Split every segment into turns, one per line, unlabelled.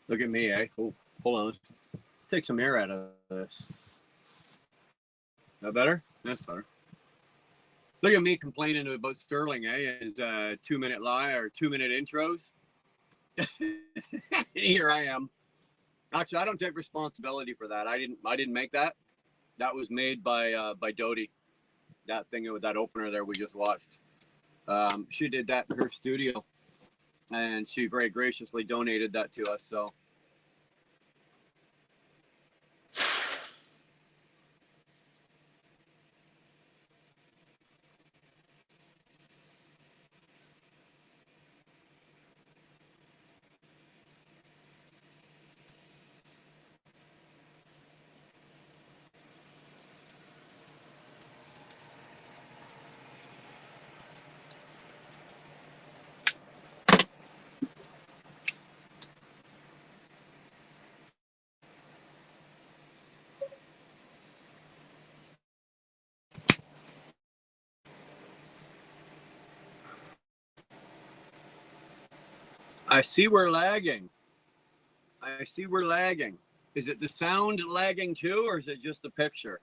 Look at me, eh? Oh, hold on. Let's take some air out of this. That better? That's better. Look at me complaining about Sterling, eh? His 2-minute lie or 2-minute intros. Here I am. Actually, I don't take responsibility for that. I didn't make that. That was made by Dolly. That thing with that opener there we just watched. She did that in her studio, and she very graciously donated that to us. So. I see we're lagging. I see we're lagging. Is it the sound lagging too, or is it just the picture?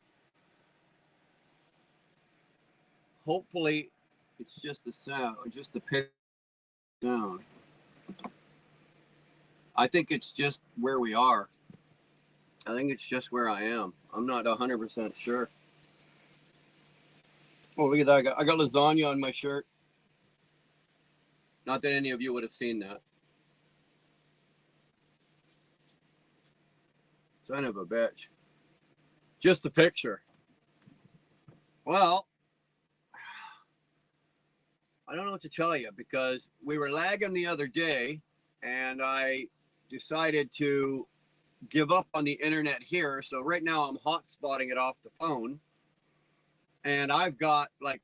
Hopefully, it's just the sound, just the picture sound. I think it's just where we are. I think it's just where I am. I'm not 100% sure. Oh, look at that. I got lasagna on my shirt. Not that any of you would have seen that. Son of a bitch. Just the picture. Well, I don't know what to tell you because we were lagging the other day and I decided to give up on the internet here. So right now I'm hotspotting it off the phone and I've got like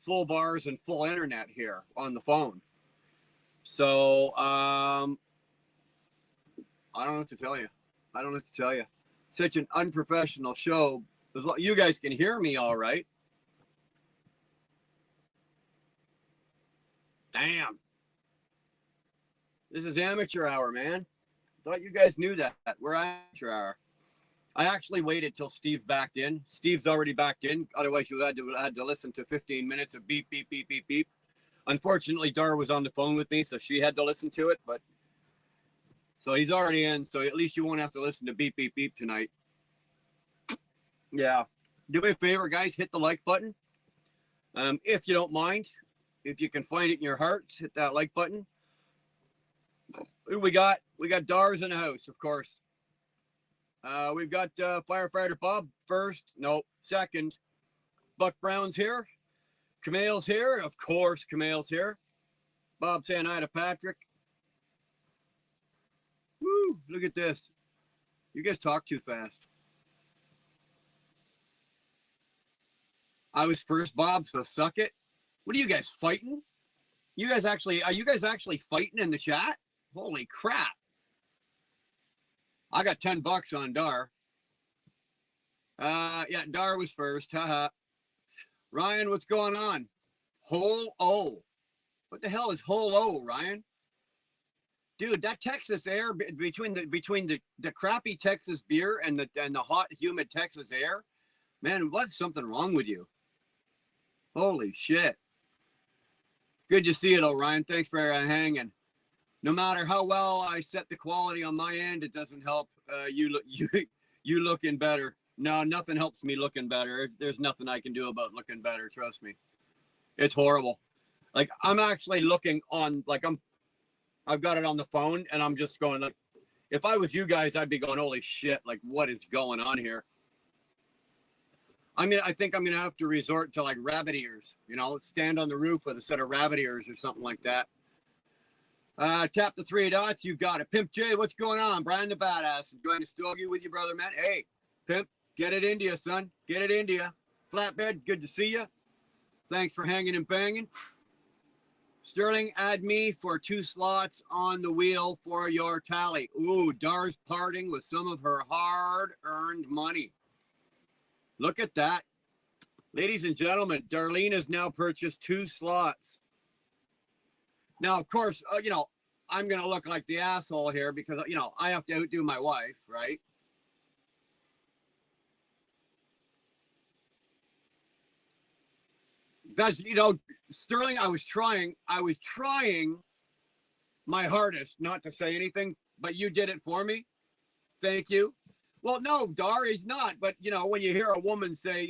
full bars and full internet here on the phone. So I don't know what to tell you. I don't know what to tell you. Such an unprofessional show. You guys can hear me all right. Damn. This is amateur hour, man. Thought you guys knew that. We're amateur hour. I actually waited till Steve backed in. Steve's already backed in. Otherwise, you had to listen to 15 minutes of beep, beep, beep, beep, beep. Unfortunately, Dar was on the phone with me, so she had to listen to it. But so he's already in, so at least you won't have to listen to beep, beep, beep tonight. Yeah. Do me a favor, guys. Hit the like button. If you don't mind, if you can find it in your heart, hit that like button. Who do we got? We got Dars in the house, of course. We've got Firefighter Bob first. No, second. Buck Brown's here. Kamale's here. Of course, Kamale's here. Bob saying hi to Patrick. Woo, look at this. You guys talk too fast. I was first, Bob, so suck it. What are you guys fighting? Are you guys actually fighting in the chat? Holy crap. I got $10 on Dar. Yeah, Dar was first. Haha. Ryan, what's going on? Whole O. What the hell is whole O, Ryan? Dude, that Texas air between the crappy Texas beer and the hot, humid Texas air, man, what's something wrong with you? Holy shit. Good to see it, Ryan. Thanks for hanging. No matter how well I set the quality on my end, it doesn't help you looking better. No, nothing helps me looking better. There's nothing I can do about looking better. Trust me. It's horrible. Like I'm actually looking on, I've got it on the phone and I'm just going like, if I was you guys, I'd be going, holy shit, like what is going on here? I mean, I think I'm going to have to resort to like rabbit ears, stand on the roof with a set of rabbit ears or something like that. Tap the 3 dots. You got it. Pimp J, what's going on? Brian the Badass. Enjoying the stogie with you, brother, man. Hey, Pimp, get it into you, son. Get it into you. Flatbed, good to see you. Thanks for hanging and banging. Sterling, add me for 2 slots on the wheel for your tally. Ooh, Dar's parting with some of her hard-earned money. Look at that. Ladies and gentlemen, Darlene has now purchased 2 slots. Now, of course, I'm going to look like the asshole here because, I have to outdo my wife, right? That's, Sterling, I was trying my hardest not to say anything, but you did it for me. Thank you. Well, no, Dar, he's not. But, when you hear a woman say,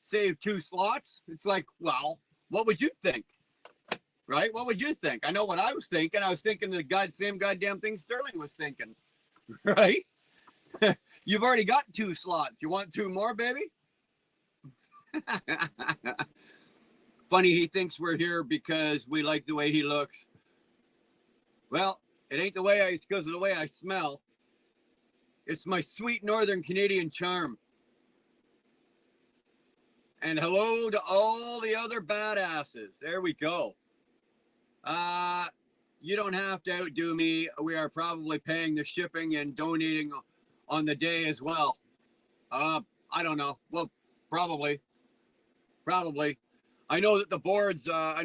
save 2 slots, it's like, well, what would you think? Right? What would you think? I know what I was thinking. I was thinking the same goddamn thing Sterling was thinking. Right? You've already got 2 slots. You want 2 more, baby? Funny, he thinks we're here because we like the way he looks. Well, it ain't it's because of the way I smell. It's my sweet Northern Canadian charm. And hello to all the other badasses. There we go. You don't have to outdo me. We are probably paying the shipping and donating on the day as well. I don't know. Well, probably. I know that the boards are, I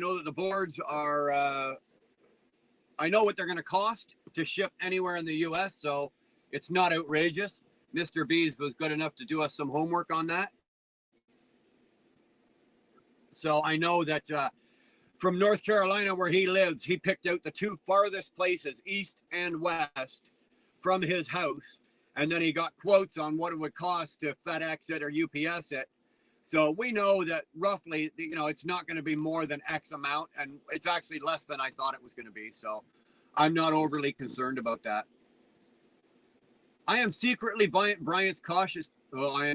know what they're going to cost to ship anywhere in the U.S., so it's not outrageous. Mr. Bees was good enough to do us some homework on that. So I know that from North Carolina, where he lives, he picked out the 2 farthest places, east and west, from his house. And then he got quotes on what it would cost to FedEx it or UPS it. So we know that roughly, it's not going to be more than X amount. And it's actually less than I thought it was going to be. So I'm not overly concerned about that. I am secretly Brian's cautious. Oh, I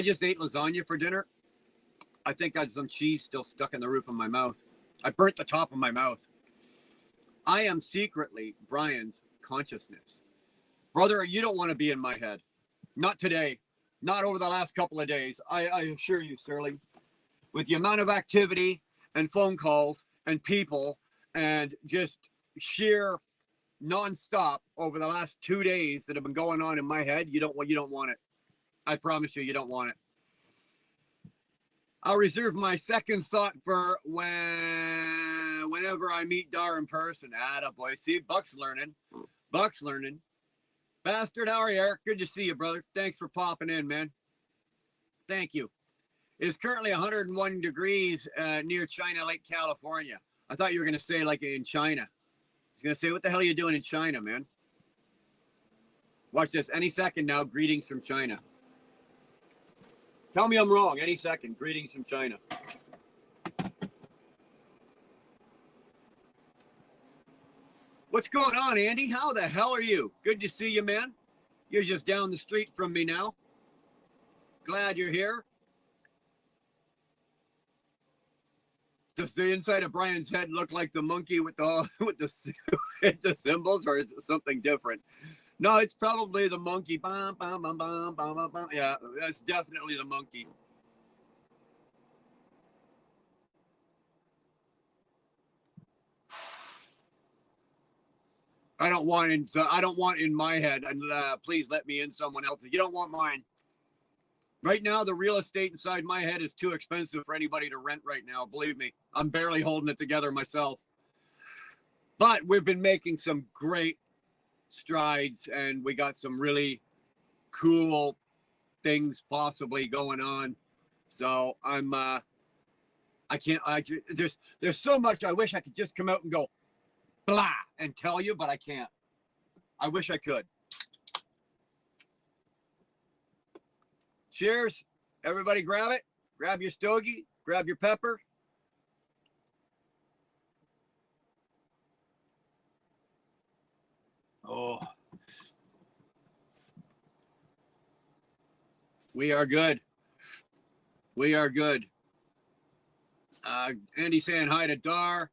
just ate lasagna for dinner. I think I had some cheese still stuck in the roof of my mouth. I burnt the top of my mouth. I am secretly Brian's consciousness. Brother, you don't want to be in my head. Not today. Not over the last couple of days. I assure you, Sterling. With the amount of activity and phone calls and people and just sheer nonstop over the last 2 days that have been going on in my head, you don't want it. I promise you don't want it. I'll reserve my second thought for whenever I meet Dar in person. Attaboy. See, Buck's learning. Bastard, how are you, Eric? Good to see you, brother. Thanks for popping in, man. Thank you. It is currently 101 degrees near China Lake, California. I thought you were going to say like in China. I was going to say, what the hell are you doing in China, man? Watch this. Any second now, greetings from China. Tell me I'm wrong. Any second. Greetings from China. What's going on, Andy? How the hell are you? Good to see you, man. You're just down the street from me now. Glad you're here. Does the inside of Brian's head look like the monkey with the the symbols, or is it something different? No, it's probably the monkey. Bum, bum, bum, bum, bum, bum, bum. Yeah, that's definitely the monkey. I don't want in my head. And please let me in someone else's. You don't want mine. Right now, the real estate inside my head is too expensive for anybody to rent right now. Believe me, I'm barely holding it together myself. But we've been making some great strides, and we got some really cool things possibly going on. So there's so much I wish I could just come out and go blah and tell you, but I can't. I wish I could. Cheers. Everybody grab it. Grab your stogie. Grab your pepper. Oh. We are good. We are good. Andy saying hi to Dar.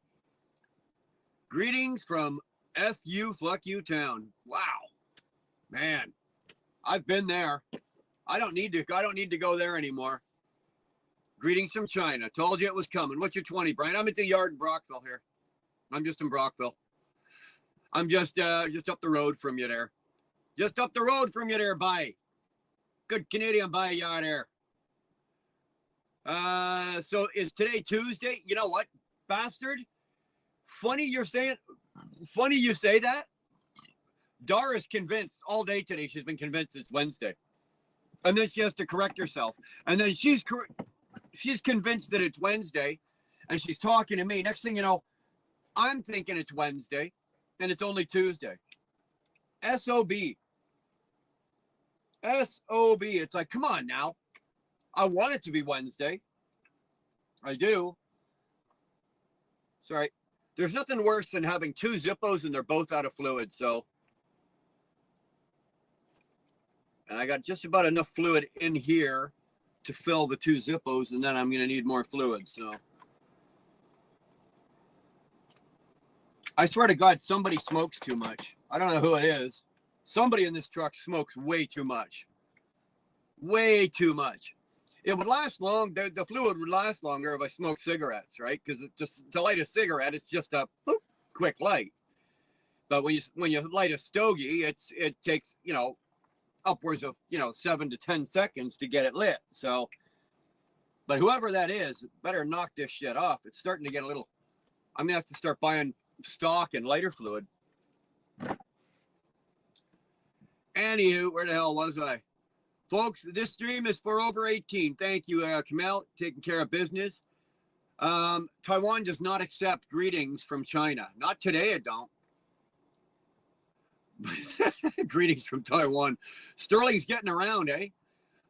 Greetings from FU Fuck You Town. Wow. Man. I've been there. I don't need to go there anymore. Greetings from China. Told you it was coming. What's your 20, Brian? I'm at the yard in Brockville here. I'm just in Brockville. I'm just up the road from you there. Just up the road from you there, bye. Good Canadian bye yard there. So is today Tuesday? You know what, bastard? Funny you say that. Dara's convinced all day today. She's been convinced it's Wednesday. And then she has to correct herself. And then she's convinced that it's Wednesday. And she's talking to me. Next thing you know, I'm thinking it's Wednesday. And it's only Tuesday. SOB. SOB. It's like, come on now. I want it to be Wednesday. I do. Sorry. There's nothing worse than having two Zippos and they're both out of fluid. So. And I got just about enough fluid in here to fill the two Zippos, and then I'm going to need more fluid. So I swear to God, somebody smokes too much. I don't know who it is. Somebody in this truck smokes way too much. Way too much. It would last long. The fluid would last longer if I smoked cigarettes, right? Because just to light a cigarette, it's just a boop, quick light. But when you light a stogie, it takes, upwards of 7 to 10 seconds to get it lit. So, but whoever that is, better knock this shit off. It's starting to get a little. I'm gonna have to start buying stock and lighter fluid. Anywho, where the hell was I, folks? This stream is for over 18. Thank you, Kamel, taking care of business. Taiwan does not accept greetings from China. Not today, it don't. Greetings from Taiwan. Sterling's getting around, eh?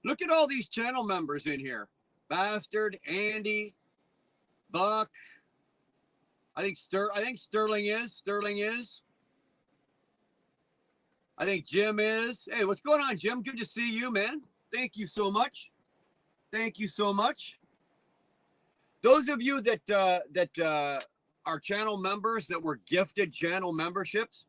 Look at all these channel members in here. Bastard, Andy, Buck. I think Sterling is. I think Jim is. Hey, what's going on, Jim? Good to see you, man. Thank you so much. Those of you that are channel members that were gifted channel memberships,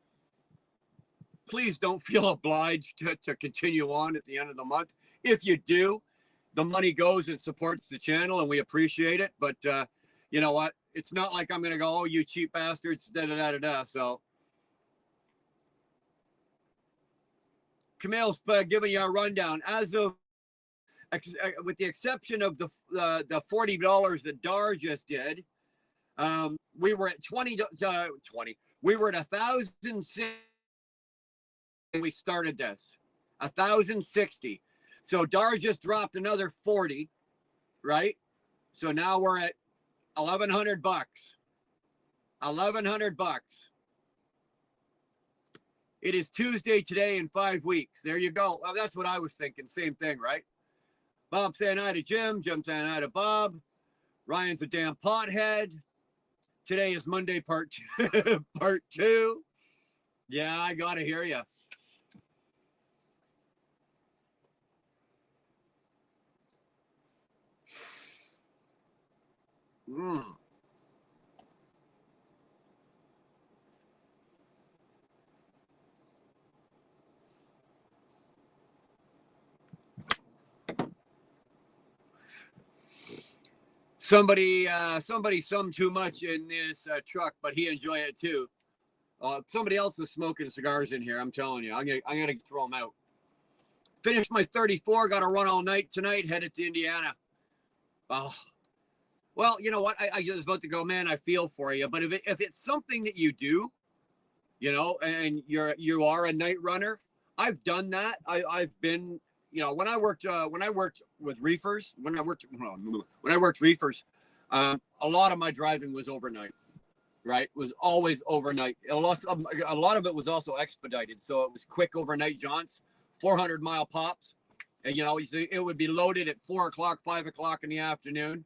please don't feel obliged to continue on at the end of the month. If you do, the money goes and supports the channel, and we appreciate it. But you know what? It's not like I'm going to go, oh, you cheap bastards, da-da-da-da-da. So Camille's giving you a rundown. As of, with the exception of the $40 that Dar just did, we were at 20. We were at 1,006. We started this 1,060. So Dar just dropped another 40, right? So now we're at $1,100. $1,100. It is Tuesday today in 5 weeks. There you go. Well, that's what I was thinking. Same thing, right? Bob saying hi to Jim. Jim saying hi to Bob. Ryan's a damn pothead. Today is Monday part 2. Yeah, I gotta hear you. Somebody summed too much in this truck, but he enjoyed it too. Somebody else was smoking cigars in here. I'm telling you, I'm gonna throw them out. Finished my 34. Got to run all night tonight. Headed to Indiana. Oh, well, you know what? I was about to go, man. I feel for you, but if it's something that you do, and you are a night runner, I've done that. I've been, when I worked with reefers, when I worked reefers, a lot of my driving was overnight. Right, was always overnight. A lot of it was also expedited, so it was quick overnight jaunts, 400-mile pops, and it would be loaded at 4 o'clock, 5 o'clock in the afternoon,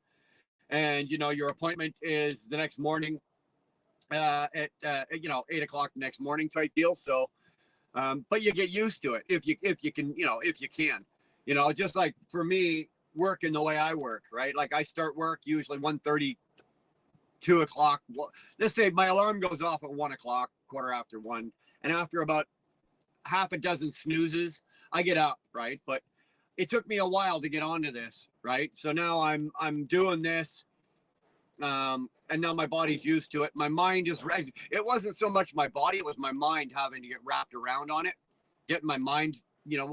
and your appointment is the next morning, at 8 o'clock the next morning type deal. So, but you get used to it if you can, just like for me working the way I work, right? Like I start work usually 1:30. 2 o'clock. Let's say my alarm goes off at 1 o'clock, 1:15, and after about half a dozen snoozes, I get up, right? But it took me a while to get onto this, right? So now I'm doing this, and now my body's used to it. My mind is ready. It wasn't so much my body; it was my mind having to get wrapped around on it, getting my mind,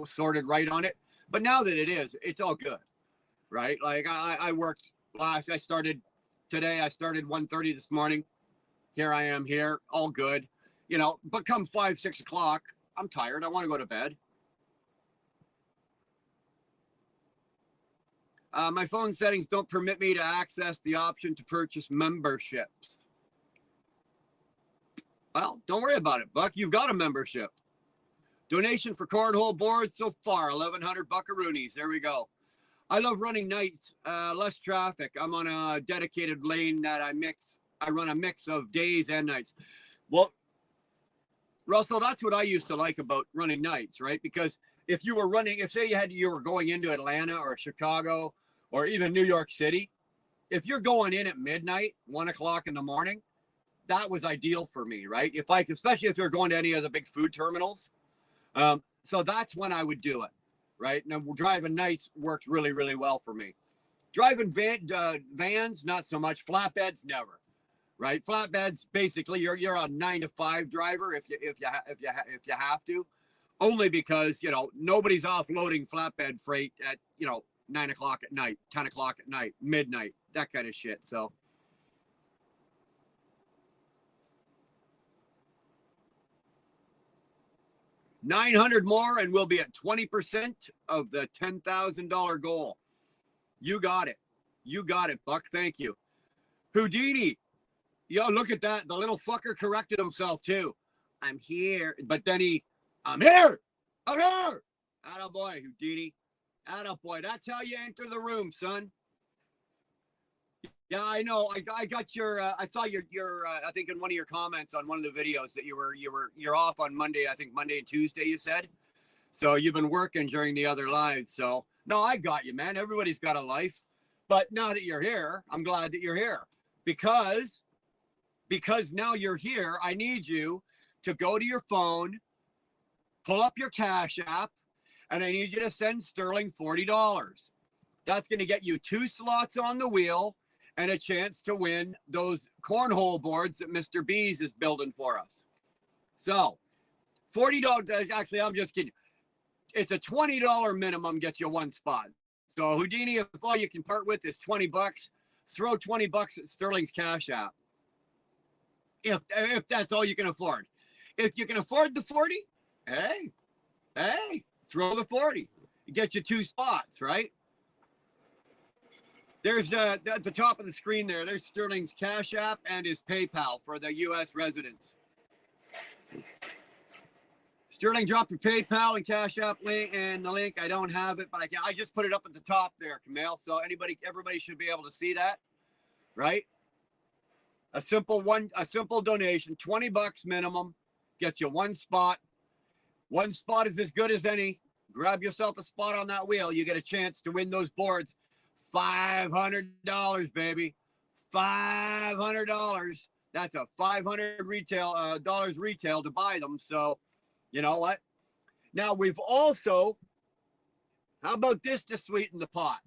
sorted right on it. But now that it is, it's all good, right? Like I worked last. Today I started 1:30 this morning, Here I am here, all good. You know, but come 5, 6 o'clock, I'm tired. I want to go to bed. My phone settings don't permit me to access the option to purchase memberships. Well, don't worry about it, Buck. You've got a membership. Donation for cornhole boards so far, 1,100 buckaroonies. There we go. I love running nights, less traffic. I'm on a dedicated lane that I run a mix of days and nights. Well, Russell, that's what I used to like about running nights, right? Because if you were running, if say you were going into Atlanta or Chicago or even New York City, if you're going in at midnight, 1 o'clock in the morning, that was ideal for me, right? Especially if you're going to any of the big food terminals. So that's when I would do it, right? Now driving nights worked really, really well for me. Driving vans, not so much. Flatbeds, never, right? Flatbeds, basically, you're a 9 to 5 driver if you have to, only because nobody's offloading flatbed freight at 9 o'clock at night, 10 o'clock at night, midnight, that kind of shit. So. $900 more and we'll be at 20% of the $10,000 goal. You got it. You got it, Buck. Thank you. Houdini. Yo, look at that. The little fucker corrected himself too. I'm here. But then I'm here. I'm here. Attaboy, Houdini. Attaboy. That's how you enter the room, son. Yeah, I know. I got your. I saw your. I think in one of your comments on one of the videos that you're off on Monday. I think Monday and Tuesday you said. So you've been working during the other lives. So no, I got you, man. Everybody's got a life. But now that you're here, I'm glad that you're here because now you're here. I need you to go to your phone, pull up your Cash App, and I need you to send Sterling $40. That's going to get you 2 slots on the wheel and a chance to win those cornhole boards that Mr. B's is building for us. So, $40, actually, I'm just kidding. It's a $20 minimum gets you 1 spot. So, Houdini, if all you can part with is $20, throw $20 at Sterling's Cash App. If that's all you can afford. If you can afford the 40, hey, throw the 40. It gets you 2 spots, right? There's at the top of the screen there's Sterling's Cash App and his PayPal for the U.S. residents. Sterling, drop your PayPal and Cash App link and the link. I don't have it, but I just put it up at the top there, Camille. So everybody should be able to see that, right? A simple donation, $20 minimum, gets you 1 spot. 1 spot is as good as any. Grab yourself a spot on that wheel. You get a chance to win those boards. $500, baby. $500. That's a $500 retail to buy them. So, you know what? Now we've also, how about this to sweeten the pot?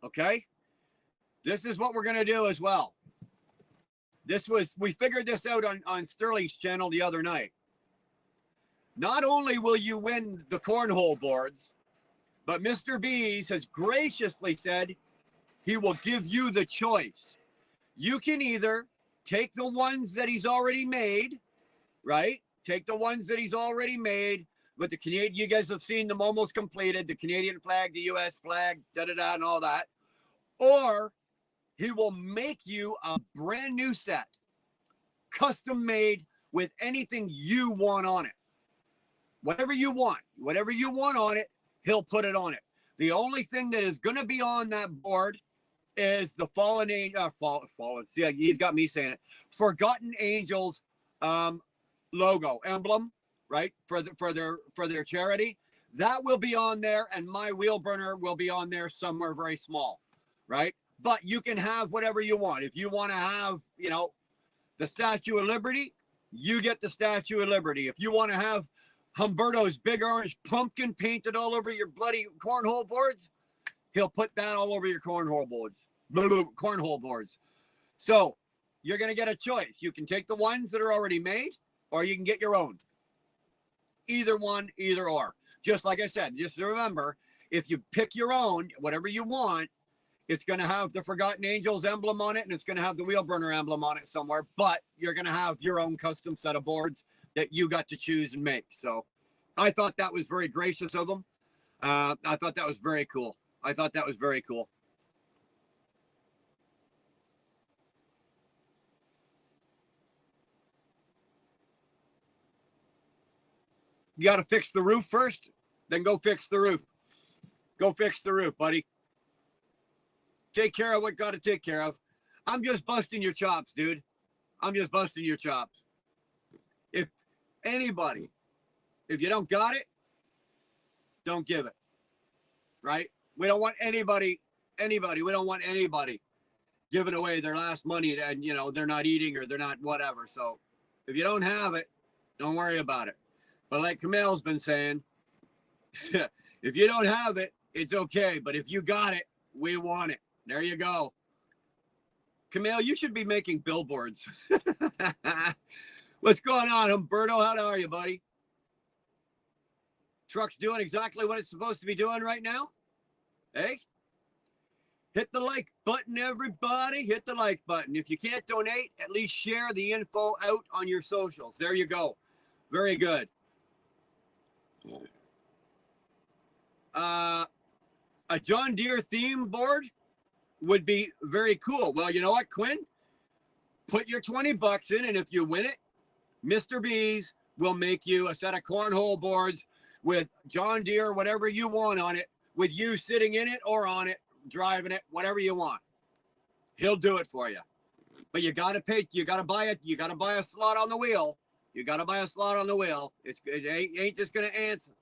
Okay? This is what we're going to do as well. We figured this out on Sterling's channel the other night. Not only will you win the cornhole boards, but Mr. B's has graciously said he will give you the choice. You can either take the ones that he's already made, right? Take the ones that he's already made with the Canadian, you guys have seen them almost completed, the Canadian flag, the US flag, and all that. Or he will make you a brand new set, custom made with anything you want on it. Whatever you want on it, he'll put it on it. The only thing that is going to be on that board is the fallen. See, he's got me saying it. Forgotten Angels logo emblem, right? For their charity. That will be on there, and my wheel burner will be on there somewhere very small, right? But you can have whatever you want. If you want to have, the Statue of Liberty, you get the Statue of Liberty. If you want to have Humberto's big orange pumpkin painted all over your bloody cornhole boards, he'll put that all over your cornhole boards. So you're going to get a choice. You can take the ones that are already made, or you can get your own. Either one, either or. Just like I said, just remember, if you pick your own, whatever you want, It's going to have the Forgotten Angels emblem on it, and it's going to have the wheel burner emblem on it somewhere, but you're going to have your own custom set of boards that you got to choose and make. So I thought that was very gracious of them. I thought that was very cool. I thought that was very cool. You got to fix the roof first, then go fix the roof. Go fix the roof, buddy. Take care of what got to take care of. I'm just busting your chops, dude. I'm just busting your chops. If anybody, if you don't got it, don't give it. Right? We don't want anybody, we don't want anybody giving away their last money and, you know, they're not eating or they're not whatever. So if you don't have it, don't worry about it. But like Kamel's been saying, if you don't have it, it's okay. But if you got it, we want it. There you go. Camille, you should be making billboards. What's going on, Humberto? How are you, buddy? Truck's doing exactly what it's supposed to be doing right now. Hey, hit the like button, everybody. Hit the like button. If you can't donate, at least share the info out on your socials. There you go. Very good. A John Deere theme board would be very cool. Well, you know what, Quinn? Put your 20 bucks in, and if you win it, Mr. B's will make you a set of cornhole boards with John Deere, whatever you want on it, with you sitting in it or on it, driving it, whatever you want. He'll do it for you. But you got to pay, you got to buy it, you got to buy a slot on the wheel. You got to buy a slot on the wheel. It ain't just going to answer.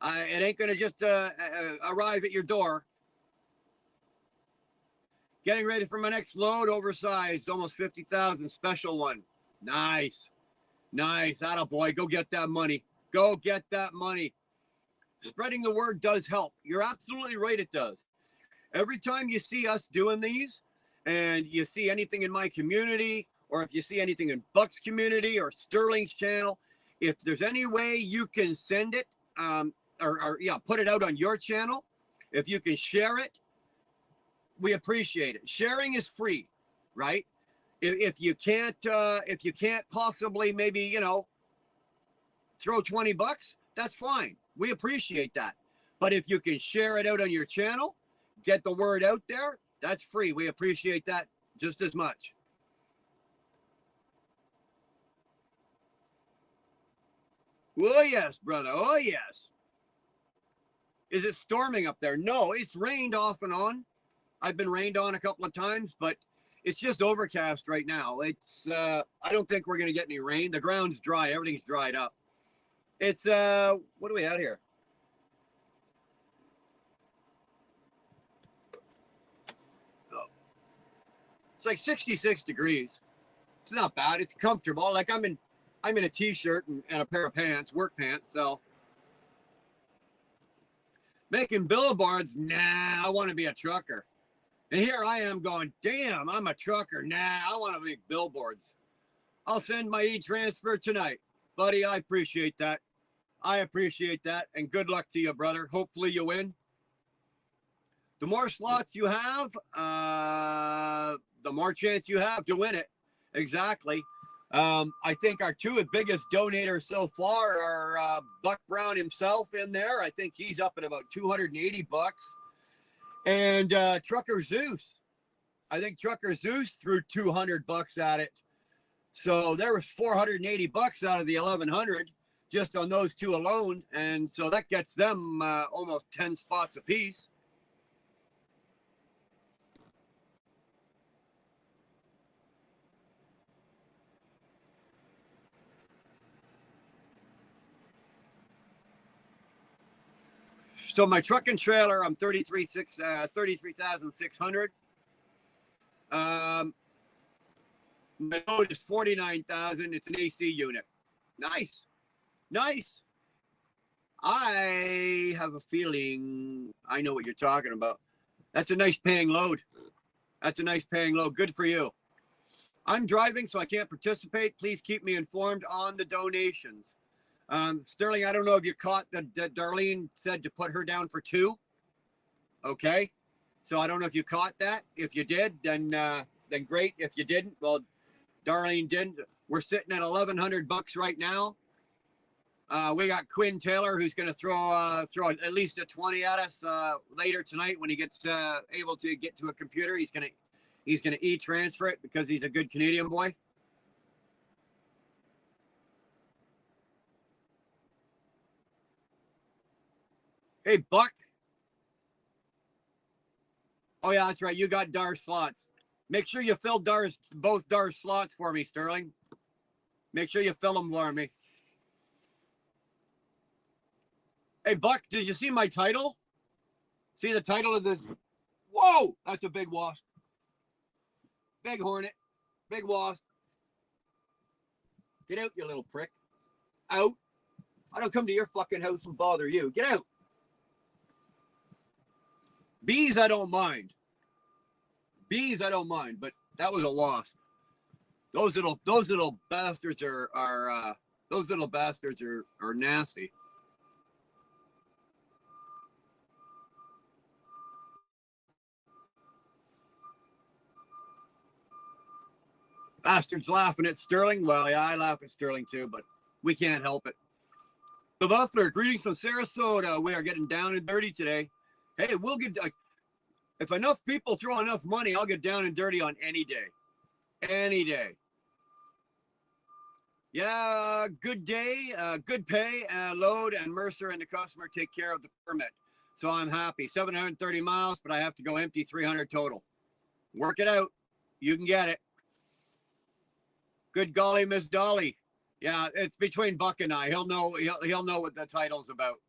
It ain't going to just arrive at your door. Getting ready for my next load, oversized, almost 50,000, special one. Nice. Nice. Attaboy. Go get that money. Go get that money. Spreading the word does help. You're absolutely right, it does. Every time you see us doing these and you see anything in my community, or if you see anything in Buck's community or Sterling's channel, if there's any way you can send it, put it out on your channel, if you can share it, we appreciate it. Sharing is free, right? If you can't possibly maybe, you know, throw 20 bucks, that's fine. We appreciate that. But if you can share it out on your channel, get the word out there, that's free. We appreciate that just as much. Oh, yes, brother. Oh, yes. Is it storming up there? No, it's rained off and on. I've been rained on a couple of times, but it's just overcast right now. It's I don't think we're going to get any rain. The ground's dry. Everything's dried up. It's what do we have here? Oh. It's like 66 degrees. It's not bad. It's comfortable. Like I'm in a t-shirt and a pair of pants, work pants. So making billboards, nah, I want to be a trucker. And here I am going, damn, I'm a trucker. Nah, I want to make billboards. I'll send my e-transfer tonight. Buddy, I appreciate that. I appreciate that. And good luck to you, brother. Hopefully you win. The more slots you have, the more chance you have to win it. Exactly. I think our two biggest donators so far are Buck Brown himself in there. I think he's up at about 280 bucks. And Trucker Zeus. I think Trucker Zeus threw 200 bucks at it. So there was 480 bucks out of the 1,100 just on those two alone. And so that gets them almost 10 spots apiece. So my truck and trailer, I'm 33,600. My load is 49,000. It's an AC unit. Nice. Nice. I have a feeling I know what you're talking about. That's a nice paying load. That's a nice paying load. Good for you. I'm driving, so I can't participate. Please keep me informed on the donations. Sterling, I don't know if you caught that Darlene said to put her down for 2. Okay. So I don't know if you caught that. If you did, then great. If you didn't, well, Darlene didn't. We're sitting at $1,100 right now. We got Quinn Taylor, who's going to throw at least a 20 at us later tonight when he gets able to get to a computer. He's gonna e-transfer it because he's a good Canadian boy. Hey, Buck. Oh yeah, that's right. You got Dar slots. Make sure you fill both Dar slots for me, Sterling. Make sure you fill them for me. Hey, Buck, did you see my title? See the title of this? Whoa, that's a big wasp. Big hornet. Big wasp. Get out, you little prick. Out. I don't come to your fucking house and bother you. Get out. Bees, I don't mind. Bees, I don't mind, but that was a wasp. Those little bastards are nasty. Bastards laughing at Sterling. Well, yeah, I laugh at Sterling too, but we can't help it. The Buffler, greetings from Sarasota. We are getting down and dirty today. Hey, we'll get, if enough people throw enough money, I'll get down and dirty on any day. Any day. Yeah, good day, good pay, load, and Mercer and the customer take care of the permit. So I'm happy. 730 miles, but I have to go empty 300 total. Work it out. You can get it. Good golly, Miss Dolly. Yeah, it's between Buck and I. He'll know what the title's about.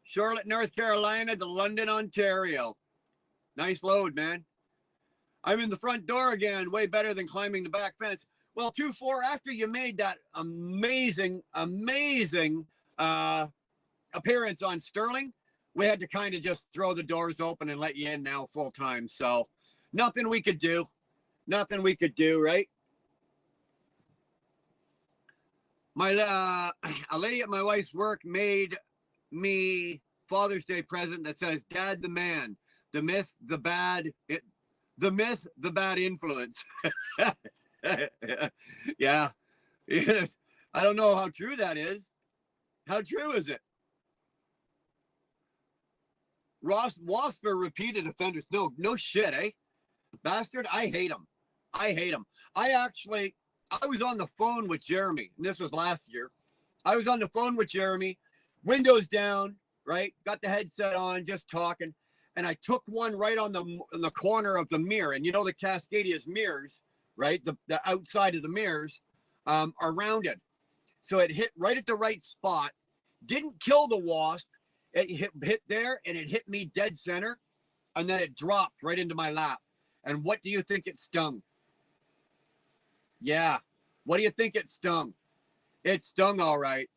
Charlotte, North Carolina to London, Ontario. Nice load, man. I'm in the front door again. Way better than climbing the back fence. Well, 2-4, after you made that amazing appearance on Sterling, we had to kind of just throw the doors open and let you in now full time. So nothing we could do. Nothing we could do, right? A lady at my wife's work made me Father's Day present that says, "Dad the man, the myth, the bad influence." Yeah. Yes. I don't know how true that is. How true is it? Wasper repeated offenders. No shit, eh? Bastard, I hate him. I was on the phone with Jeremy, and this was last year. I was on the phone with Jeremy, windows down, right? Got the headset on, just talking. And I took one right on the corner of the mirror. And you know the Cascadia's mirrors, right? The outside of the mirrors are rounded. So it hit right at the right spot. Didn't kill the wasp. It hit there, and it hit me dead center. And then it dropped right into my lap. And what do you think it stung? Yeah. What do you think it stung? It stung all right.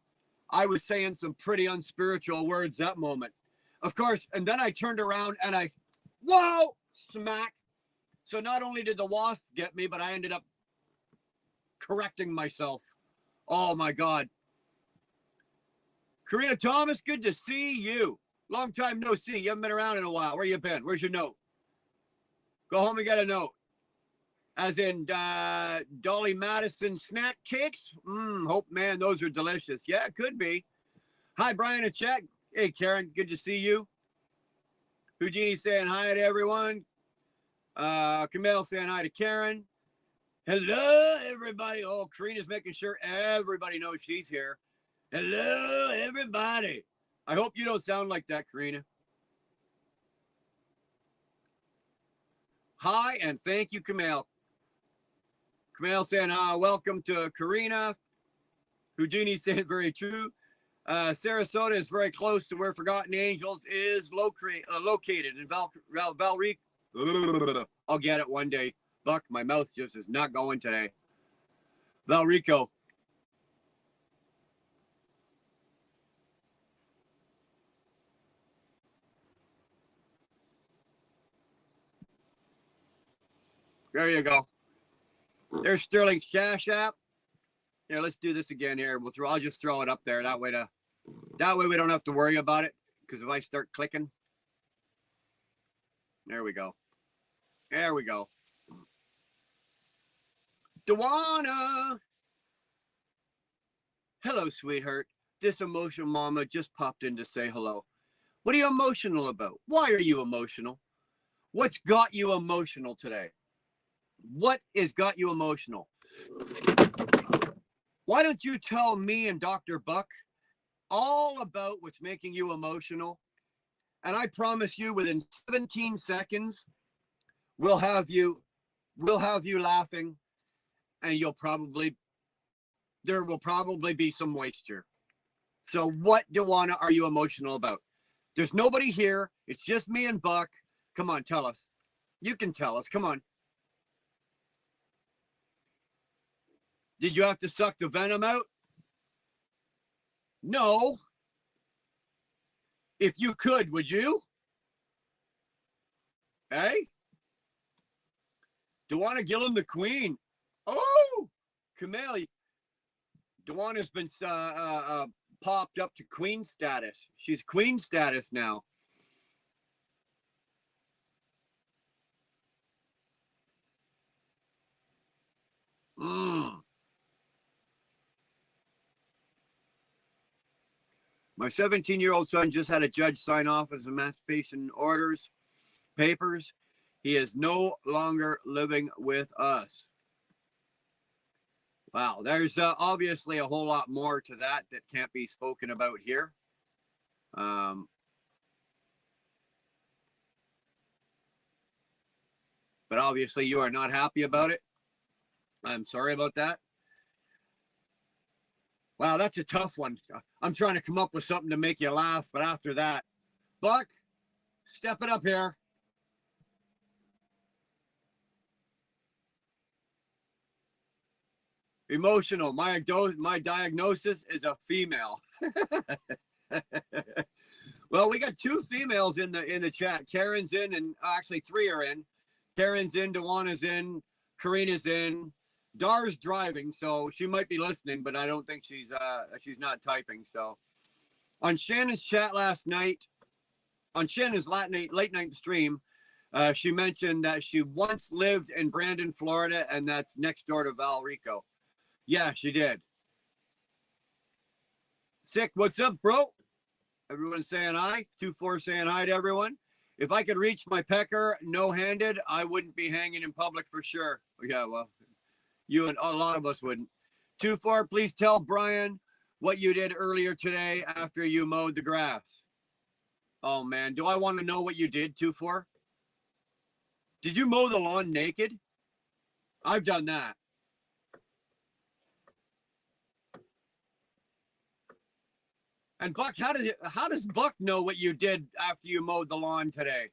I was saying some pretty unspiritual words that moment. Of course, and then I turned around and whoa, smack. So not only did the wasp get me, but I ended up correcting myself. Oh my God. Karina Thomas, good to see you. Long time no see. You haven't been around in a while. Where you been? Where's your note? Go home and get a note. As in Dolly Madison snack cakes. Hope, man, those are delicious. Yeah, it could be. Hi, Brian and Chet. Hey, Karen, good to see you. Houdini saying hi to everyone. Camille saying hi to Karen. Hello, everybody. Oh, Karina's making sure everybody knows she's here. Hello, everybody. I hope you don't sound like that, Karina. Hi, and thank you, Camille. Camille saying, welcome to Karina. Houdini saying very true. Sarasota is very close to where Forgotten Angels is located in Valrico. I'll get it one day. Buck, my mouth just is not going today. Valrico. There you go. There's Sterling's Cash App. Here, let's do this again here. I'll just throw it up there. That way we don't have to worry about it. Because if I start clicking. There we go. There we go. Dewana. Hello, sweetheart. This emotional mama just popped in to say hello. What are you emotional about? Why are you emotional? What's got you emotional today? What has got you emotional? Why don't you tell me and Dr. Buck all about what's making you emotional? And I promise you, within 17 seconds, we'll have you laughing, and there will probably be some moisture. So what, Dewana, are you emotional about? There's nobody here. It's just me and Buck. Come on, tell us. You can tell us. Come on. Did you have to suck the venom out? No. If you could, would you? Hey? Dewana Gillum, the queen. Oh, Camille. Dewana's been popped up to queen status. She's queen status now. My 17-year-old son just had a judge sign off his emancipation papers. He is no longer living with us. Wow, there's obviously a whole lot more to that can't be spoken about here. But obviously you are not happy about it. I'm sorry about that. Wow, that's a tough one. I'm trying to come up with something to make you laugh, but after that, Buck, step it up here. Emotional. My diagnosis is a female. Well, we got two females in the chat. Karen's in, and actually three are in. Karen's in, Dewana's in, Karina's in. Dar's driving, so she might be listening, but I don't think she's not typing. So on Shannon's chat last night, on Shannon's late night stream, she mentioned that she once lived in Brandon, Florida, and that's next door to Valrico. Yeah, she did. Sick, what's up, bro? Everyone saying hi. 2-4 saying hi to everyone. If I could reach my pecker no-handed, I wouldn't be hanging in public for sure. Yeah, well, you and a lot of us wouldn't. 2-4, please tell Brian what you did earlier today after you mowed the grass. Oh, man. Do I want to know what you did, 2-4? Did you mow the lawn naked? I've done that. And Buck, how does Buck know what you did after you mowed the lawn today?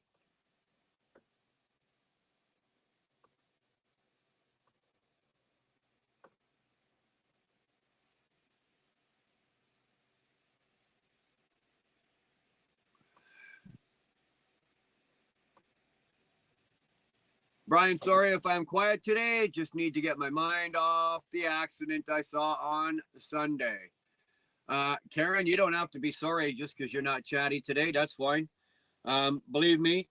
Brian, sorry if I'm quiet today. Just need to get my mind off the accident I saw on Sunday. Karen, you don't have to be sorry just because you're not chatty today. That's fine. Believe me,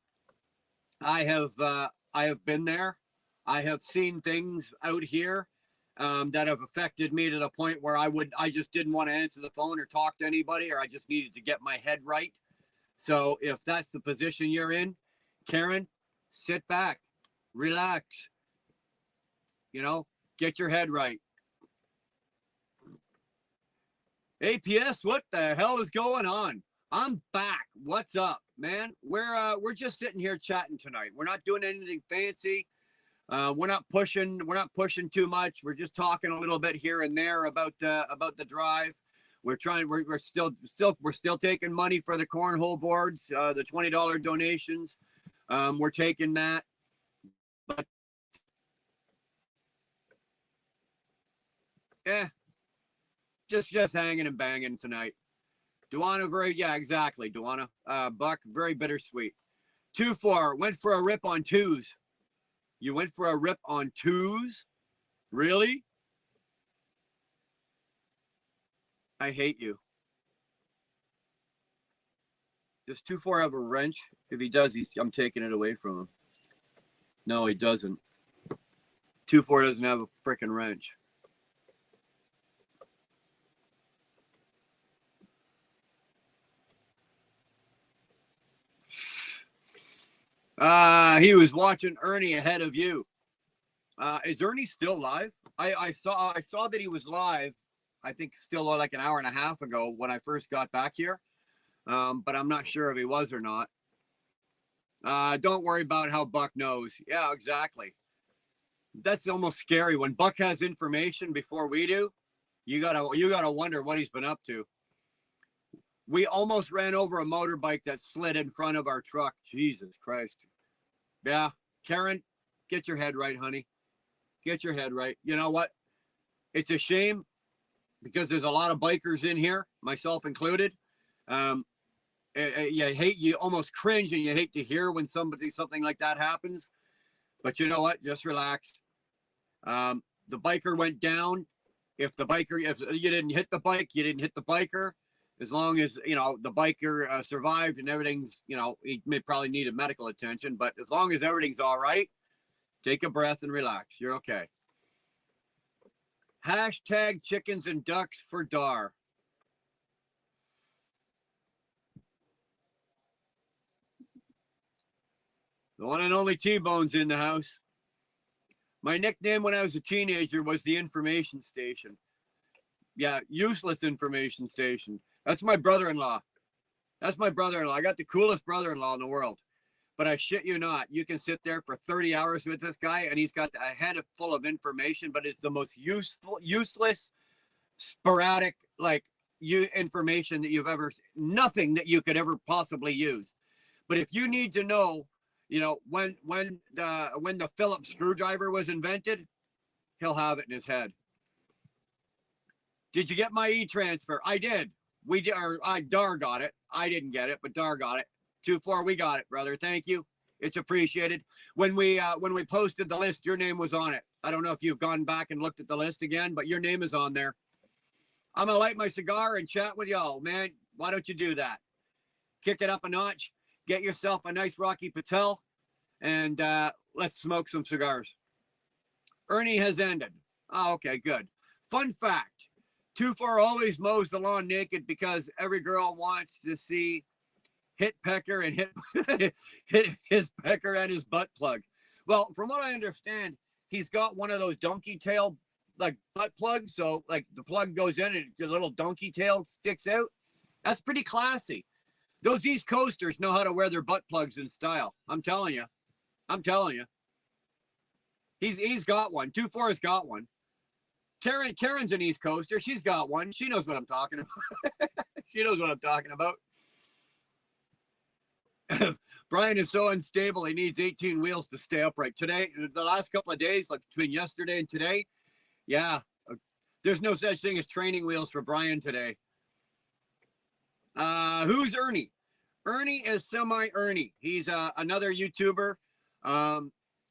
I have been there. I have seen things out here that have affected me to the point where I just didn't want to answer the phone or talk to anybody, or I just needed to get my head right. So if that's the position you're in, Karen, sit back, relax, get your head right. APS, what the hell is going on? I'm back. What's up, man? We're just sitting here chatting tonight. We're not doing anything fancy. We're not pushing too much. We're just talking a little bit here and there about the drive. We're still taking money for the cornhole boards, the $20 donations. We're taking that. But yeah, just hanging and banging tonight. Dewana, exactly. Dewana, Buck, very bittersweet. 2-4, went for a rip on twos. You went for a rip on twos? Really? I hate you. Does 2-4 have a wrench? If he does, I'm taking it away from him. No, he doesn't. 2-4 doesn't have a freaking wrench. He was watching Ernie ahead of you. Is Ernie still live? I saw that he was live. I think still like an hour and a half ago when I first got back here. But I'm not sure if he was or not. Don't worry about how Buck knows. Yeah, exactly. That's almost scary when Buck has information before we do. You gotta wonder what he's been up to. We almost ran over a motorbike that slid in front of our truck. Jesus Christ. Yeah, Karen, get your head right, honey. Get your head right. You know what? It's a shame because there's a lot of bikers in here, myself included. You almost cringe and you hate to hear when something like that happens. But you know what? Just relax. The biker went down. If you didn't hit the bike, you didn't hit the biker. As long as, the biker survived and everything's, he may probably need a medical attention, but as long as everything's all right, take a breath and relax. You're okay. Hashtag chickens and ducks for Dar. The one and only T-Bone's in the house. My nickname when I was a teenager was the information station. Yeah, useless information station. That's my brother-in-law. I got the coolest brother-in-law in the world. But I shit you not. You can sit there for 30 hours with this guy, and he's got a head full of information, but it's the most useless, sporadic, information that nothing that you could ever possibly use. But if you need to know, when the Phillips screwdriver was invented, he'll have it in his head. Did you get my e-transfer? I did. Dar got it. I didn't get it, but Dar got it. 2-4, we got it, brother. Thank you. It's appreciated. When we posted the list, your name was on it. I don't know if you've gone back and looked at the list again, but your name is on there. I'm gonna light my cigar and chat with y'all, man. Why don't you do that? Kick it up a notch. Get yourself a nice Rocky Patel, and let's smoke some cigars. Ernie has ended. Oh, okay, good. Fun fact. 2-4 always mows the lawn naked because every girl wants to see hit pecker and hit his pecker and his butt plug. Well, from what I understand, he's got one of those donkey tail butt plugs. So the plug goes in and the little donkey tail sticks out. That's pretty classy. Those East Coasters know how to wear their butt plugs in style. I'm telling you. He's got one. 2-4's got one. Karen's an East Coaster. She's got one. She knows what I'm talking about. Brian is so unstable. He needs 18 wheels to stay upright. Today, the last couple of days, between yesterday and today, yeah, there's no such thing as training wheels for Brian today. Who's Ernie? Ernie is Semi-Ernie. He's another YouTuber.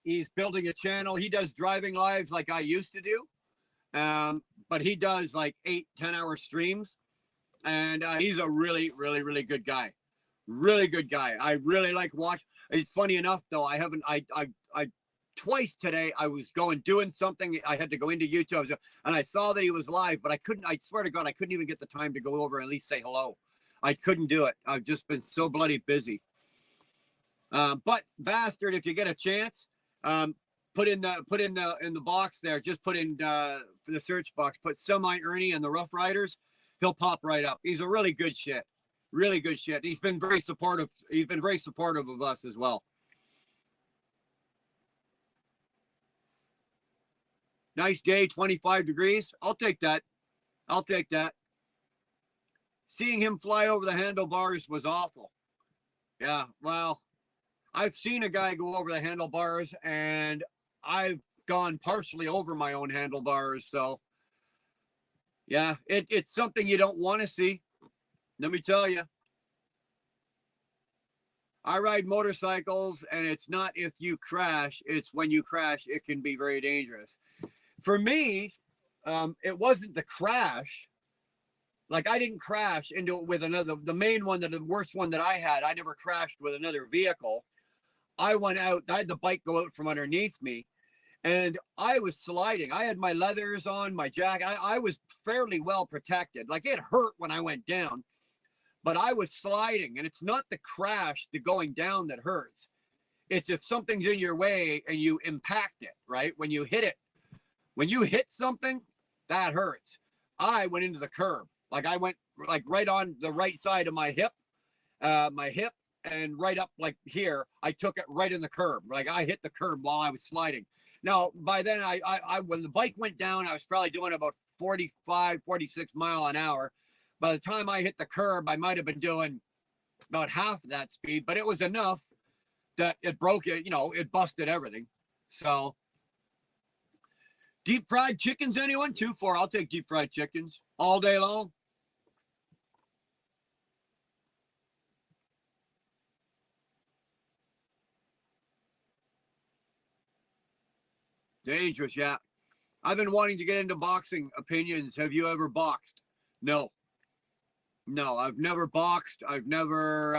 He's building a channel. He does driving lives like I used to do. But he does 8-10 hour streams, and he's a really, really, really good guy. Really good guy. I really like watch. It's funny enough though. I twice today I was doing something. I had to go into YouTube and I saw that he was live, but I swear to God, I couldn't even get the time to go over and at least say hello. I couldn't do it. I've just been so bloody busy. But bastard, if you get a chance, put in the box there. Just put in for the search box. Put Semi-Ernie and the Rough Riders. He'll pop right up. He's a really good shit. Really good shit. He's been very supportive. He's been very supportive of us as well. Nice day, 25 degrees. I'll take that. Seeing him fly over the handlebars was awful. Yeah, well, I've seen a guy go over the handlebars, and I've gone partially over my own handlebars. So, yeah, it's something you don't want to see. Let me tell you. I ride motorcycles, and it's not if you crash, it's when you crash, it can be very dangerous. For me, it wasn't the crash. Like I didn't crash into it with another, the main one, the worst one that I had, I never crashed with another vehicle. I went out, I had the bike go out from underneath me, and I was sliding. I had my leathers on, my jacket. I was fairly well protected. Like it hurt when I went down, but I was sliding. And it's not the crash, the going down that hurts. It's if something's in your way and you impact it, right? When you hit something, that hurts. I went into the curb. Like I went like right on the right side of my hip, and right up like here. I took it right in the curb. Like I hit the curb while I was sliding. Now, by then, I when the bike went down, I was probably doing about 45, 46 mile an hour. By the time I hit the curb, I might have been doing about half that speed, but it was enough that it broke it, it busted everything. So deep fried chickens, anyone? 2-4. I'll take deep fried chickens all day long. Dangerous, yeah. I've been wanting to get into boxing. Opinions. Have you ever boxed? No. No, I've never boxed. I've never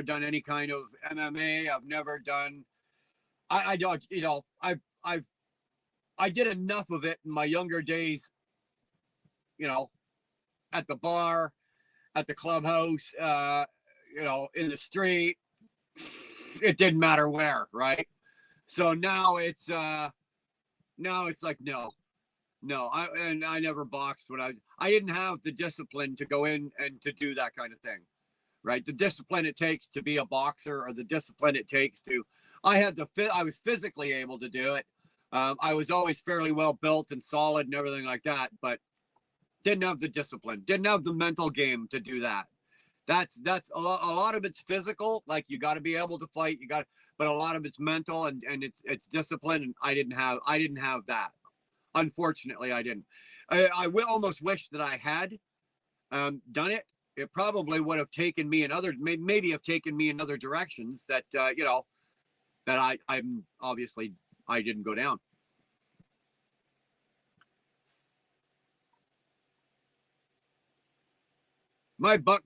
done any kind of MMA. I've never done. I don't. I did enough of it in my younger days. At the bar, at the clubhouse. In the street. It didn't matter where, right? So now it's like no, I never boxed when I didn't have the discipline to go in and to do that kind of thing, right? The discipline it takes to be a boxer, or the discipline it takes to, I was physically able to do it. I was always fairly well built and solid and everything like that, but didn't have the discipline, didn't have the mental game to do that. That's a lot of it's physical, like you got to be able to fight, but a lot of it's mental and it's discipline, and I didn't have that. Unfortunately, I didn't. I will almost wish that I had done it. It probably would have taken me in other, maybe have taken me in other directions that that I'm obviously I didn't go down. My butt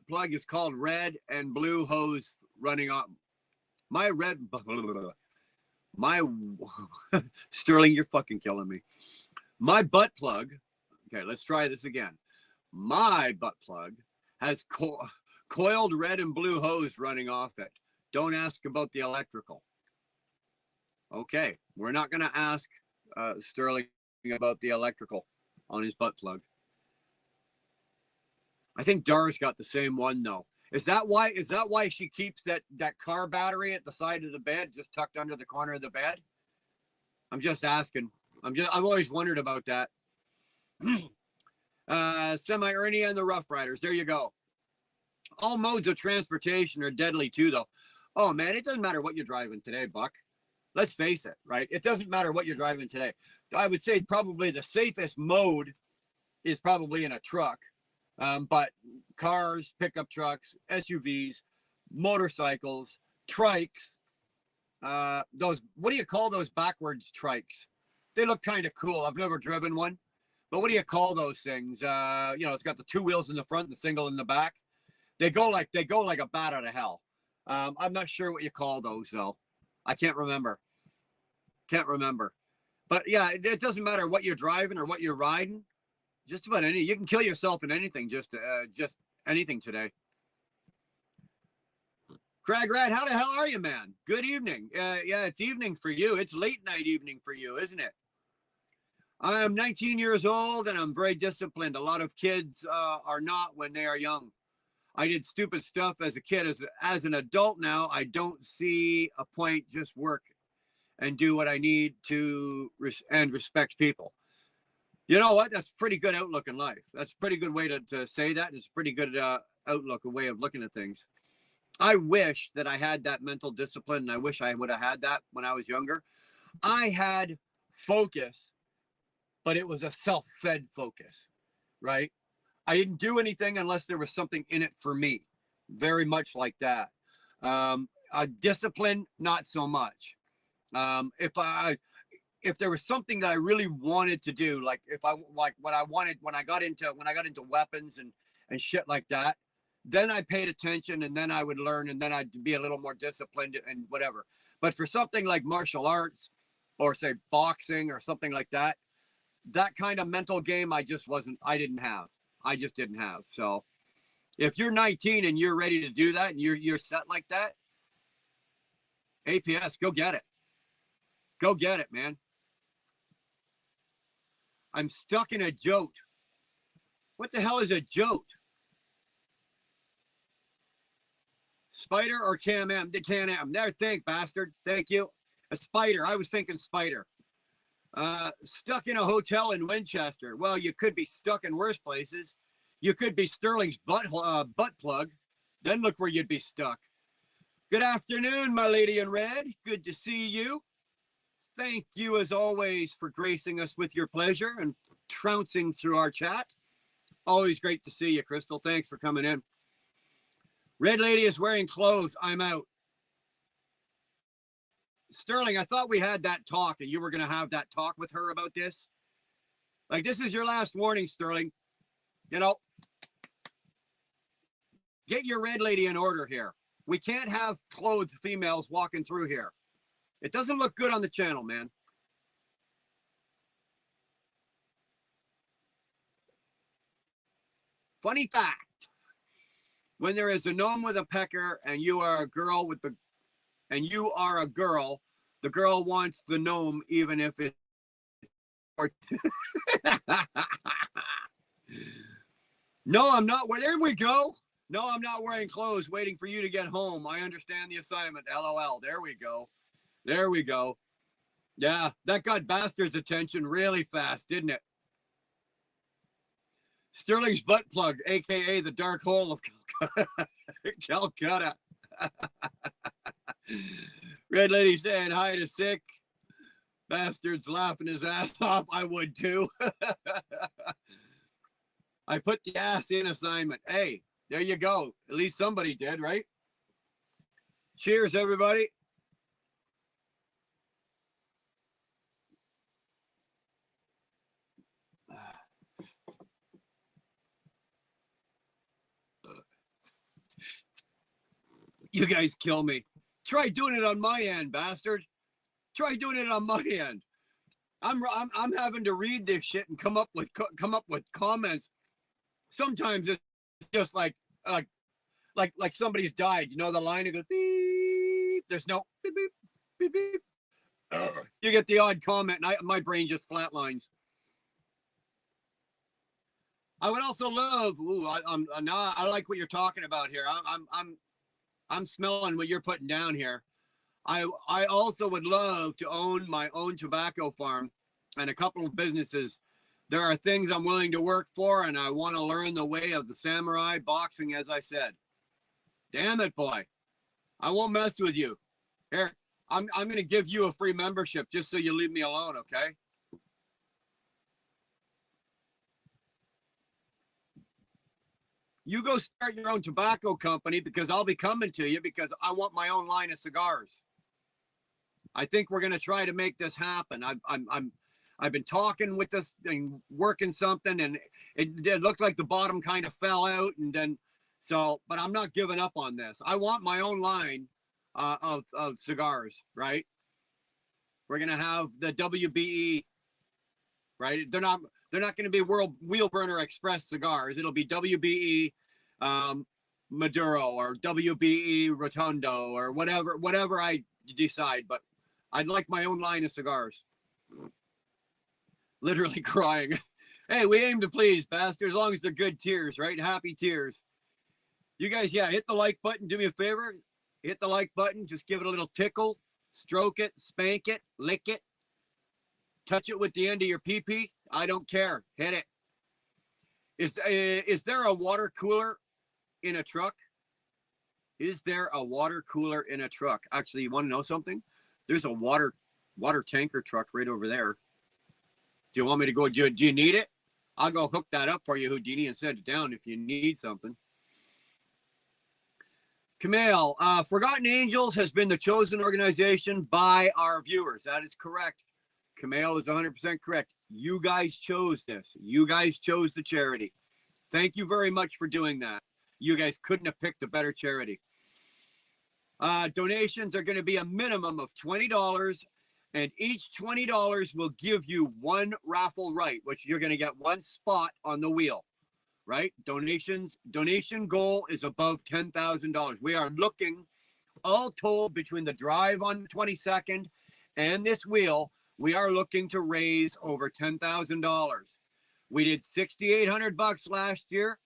plug is called red and blue hose running off. My Sterling, you're fucking killing me. My butt plug. Okay, let's try this again. My butt plug has coiled red and blue hose running off it. Don't ask about the electrical. Okay, we're not going to ask Sterling about the electrical on his butt plug. I think Dara's got the same one though. Is that why she keeps that car battery at the side of the bed, just tucked under the corner of the bed? I'm just asking. I've always wondered about that. Semi Ernie and the Rough Riders. There you go. All modes of transportation are deadly too, though. Oh man, it doesn't matter what you're driving today, Buck. Let's face it, right? It doesn't matter what you're driving today. I would say probably the safest mode is probably in a truck. But cars, pickup trucks, SUVs, motorcycles, trikes, those, what do you call those backwards trikes? They look kind of cool. I've never driven one, but what do you call those things? It's got the two wheels in the front, the single in the back. They go like a bat out of hell. I'm not sure what you call those though. I can't remember. But yeah, it doesn't matter what you're driving or what you're riding. Just about any, you can kill yourself in anything, just anything today. Crag Rat, how the hell are you, man? Good evening. Yeah, it's evening for you. It's late night evening for you, isn't it? I am 19 years old and I'm very disciplined. A lot of kids are not when they are young. I did stupid stuff as a kid. As an adult now, I don't see a point. Just work and do what I need to and respect people. You know what? That's a pretty good outlook in life. That's a pretty good way to say that. It's a pretty good outlook, a way of looking at things. I wish that I had that mental discipline, and I wish I would have had that when I was younger. I had focus, but it was a self-fed focus, right? I didn't do anything unless there was something in it for me. Very much like that. Discipline, not so much. if there was something that I really wanted to do, like if I like what I wanted when I got into weapons and shit like that, then I paid attention and then I would learn and then I'd be a little more disciplined and whatever. But for something like martial arts or say boxing or something like that, that kind of mental game I just didn't have. I just didn't have. So if you're 19 and you're ready to do that and you're set like that, APS, go get it. Go get it, man. I'm stuck in a jote. What the hell is a jote? Spider or Can-Am? The Can-Am. There, bastard. Thank you. A spider. I was thinking spider. Stuck in a hotel in Winchester. Well, you could be stuck in worse places. You could be Sterling's butt plug. Then look where you'd be stuck. Good afternoon, my lady in red. Good to see you. Thank you, as always, for gracing us with your pleasure and trouncing through our chat. Always great to see you, Crystal. Thanks for coming in. Red lady is wearing clothes. I'm out. Sterling, I thought we had that talk and you were going to have that talk with her about this. Like, this is your last warning, Sterling. You know, get your red lady in order here. We can't have clothed females walking through here. It doesn't look good on the channel, man. Funny fact. When there is a gnome with a pecker and you are a girl with the, the girl wants the gnome even if it. No, I'm not. There we go. No, I'm not wearing clothes waiting for you to get home. I understand the assignment. LOL. There we go. There we go. Yeah, that got Bastard's attention really fast, didn't it? Sterling's butt plug, a.k.a. the dark hole of Calcutta. Red lady saying hi to sick. Bastard's laughing his ass off. I would too. I put the ass in assignment. Hey, there you go. At least somebody did, right? Cheers, everybody. You guys kill me. Try doing it on my end, bastard. Try doing it on my end. I'm having to read this shit and come up with comments. Sometimes it's just like somebody's died. You know the line, it goes beep. There's no beep beep beep beep. You get the odd comment, and my brain just flatlines. I would also love. Ooh, I like what you're talking about here. I'm smelling what you're putting down here. I also would love to own my own tobacco farm and a couple of businesses. There are things I'm willing to work for, and I want to learn the way of the samurai boxing, as I said. Damn it, boy. I won't mess with you. Here, I'm going to give you a free membership just so you leave me alone, okay? You go start your own tobacco company because I'll be coming to you because I want my own line of cigars. I think we're going to try to make this happen. I've been talking with this and working something, and it looked like the bottom kind of fell out, and then but I'm not giving up on this. I want my own line of cigars, right? We're going to have the WBE, right? They're not going to be World Wheel Burner Express cigars. It'll be WBE Maduro or WBE Rotundo or whatever I decide. But I'd like my own line of cigars. Literally crying. Hey, we aim to please, bastard, as long as they're good tears, right? Happy tears. You guys, yeah, hit the like button. Do me a favor. Hit the like button. Just give it a little tickle. Stroke it, spank it, lick it. Touch it with the end of your pee-pee. I don't care. Hit it. Is there a water cooler in a truck? Is there a water cooler in a truck? Actually, you want to know something? There's a water tanker truck right over there. Do you want me to go? Do you need it? I'll go hook that up for you, Houdini, and send it down if you need something. Camille, Forgotten Angels has been the chosen organization by our viewers. That is correct, Kamel is 100% correct. You guys chose this. You guys chose the charity. Thank you very much for doing that. You guys couldn't have picked a better charity. Donations are going to be a minimum of $20, and each $20 will give you one raffle right, which you're going to get one spot on the wheel, right? Donation goal is above $10,000. We are looking, all told, between the drive on the 22nd and this wheel, we are looking to raise over $10,000. We did $6,800 last year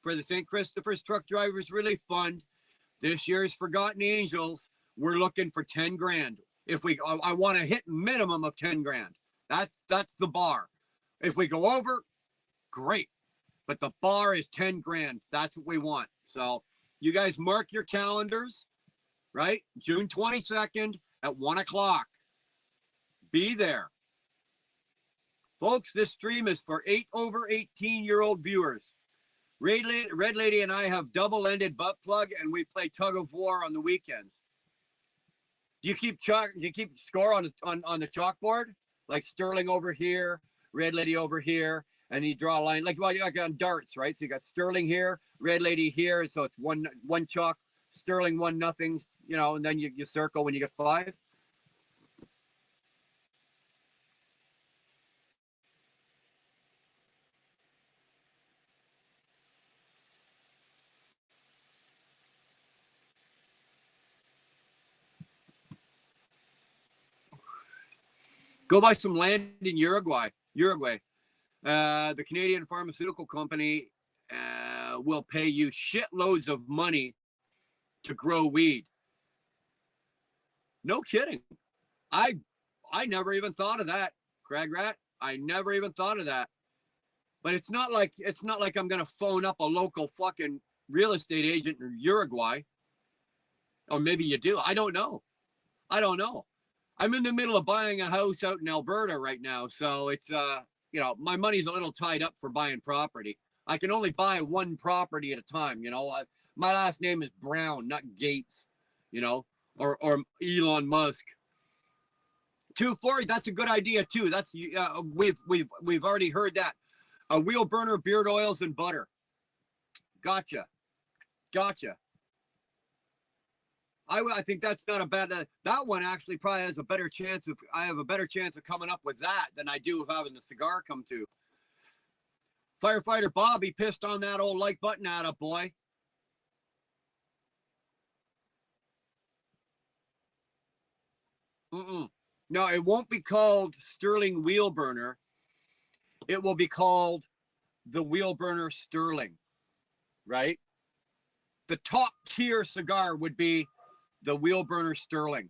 for the St. Christopher's Truck Drivers Relief Fund. This year's Forgotten Angels, we're looking for 10 grand. I want to hit minimum of 10 grand. That's the bar. If we go over, great. But the bar is 10 grand. That's what we want. So you guys mark your calendars, right? June 22nd at 1 o'clock. Be there. Folks, this stream is for over 18-year-old viewers. Red Lady and I have double-ended butt plug, and we play tug of war on the weekends. Do you keep score on the chalkboard? Like Sterling over here, Red Lady over here, and you draw a line like on darts, right? So you got Sterling here, Red Lady here, so it's one chalk, Sterling 1-0, and then you circle when you get 5. Go buy some land in Uruguay. The Canadian pharmaceutical company will pay you shitloads of money to grow weed. No kidding. I never even thought of that, Crag Rat. I never even thought of that. But it's not like I'm gonna phone up a local fucking real estate agent in Uruguay. Or maybe you do. I don't know. I'm in the middle of buying a house out in Alberta right now, so it's my money's a little tied up for buying property. I can only buy one property at a time. My last name is Brown, not Gates. Or Elon Musk. 240. That's a good idea too. That's we've already heard that. A wheel burner, beard oils, and butter. Gotcha. I think that's not a bad. That one actually probably has a better chance of. I have a better chance of coming up with that than I do of having the cigar come to. Firefighter Bobby pissed on that old like button at up, boy. No, it won't be called Sterling Wheel Burner. It will be called the Wheel Burner Sterling, right? The top tier cigar would be the Wheel Burner Sterling,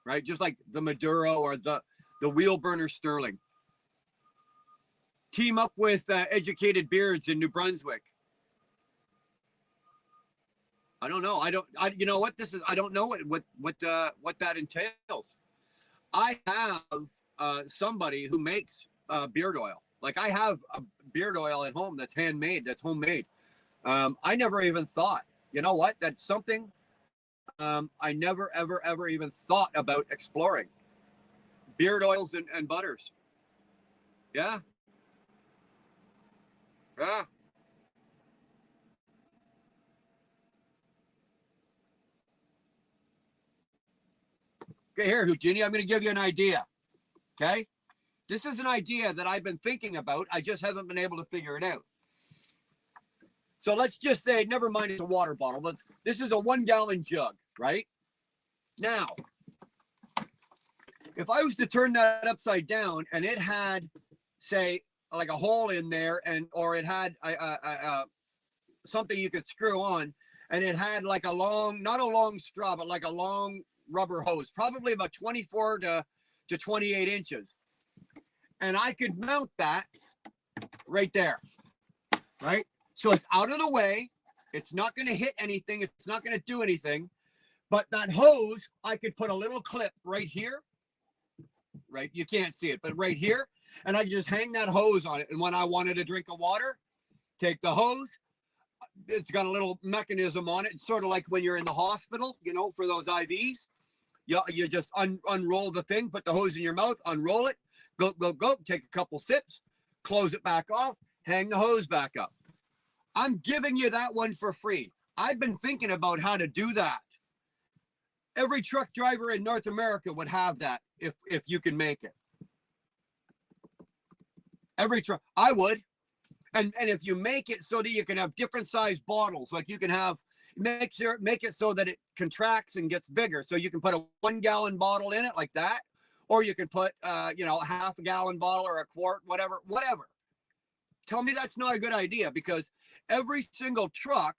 right? Just like the Maduro or the Wheel Burner Sterling. Team up with Educated Beards in New Brunswick. I don't know. You know what this is? I don't know what that entails. I have somebody who makes beard oil. Like I have a beard oil at home that's handmade, that's homemade. I never even thought. You know what? That's something I never ever even thought about exploring. Beard oils and butters. Yeah. Okay, here, Houdini, I'm going to give you an idea. Okay? This is an idea that I've been thinking about. I just haven't been able to figure it out. So let's just say, never mind it's a water bottle. This is a 1-gallon jug, right? Now, if I was to turn that upside down and it had, say, like a hole in there, or it had something you could screw on, and it had like a long, not a long straw, but like a long rubber hose, probably about 24 to 28 inches. And I could mount that right there, right? So it's out of the way. It's not going to hit anything. It's not going to do anything. But that hose, I could put a little clip right here, right? You can't see it, but right here. And I could just hang that hose on it. And when I wanted a drink of water, take the hose. It's got a little mechanism on it. It's sort of like when you're in the hospital, for those IVs. You just unroll the thing, put the hose in your mouth, unroll it, go, take a couple sips, close it back off, hang the hose back up. I'm giving you that one for free. I've been thinking about how to do that. Every truck driver in North America would have that if you can make it. Every truck, I would. And if you make it so that you can have different size bottles, like you can have, make it so that it contracts and gets bigger. So you can put a 1 gallon bottle in it like that, or you can put, a half a gallon bottle or a quart, whatever. Tell me that's not a good idea, because every single truck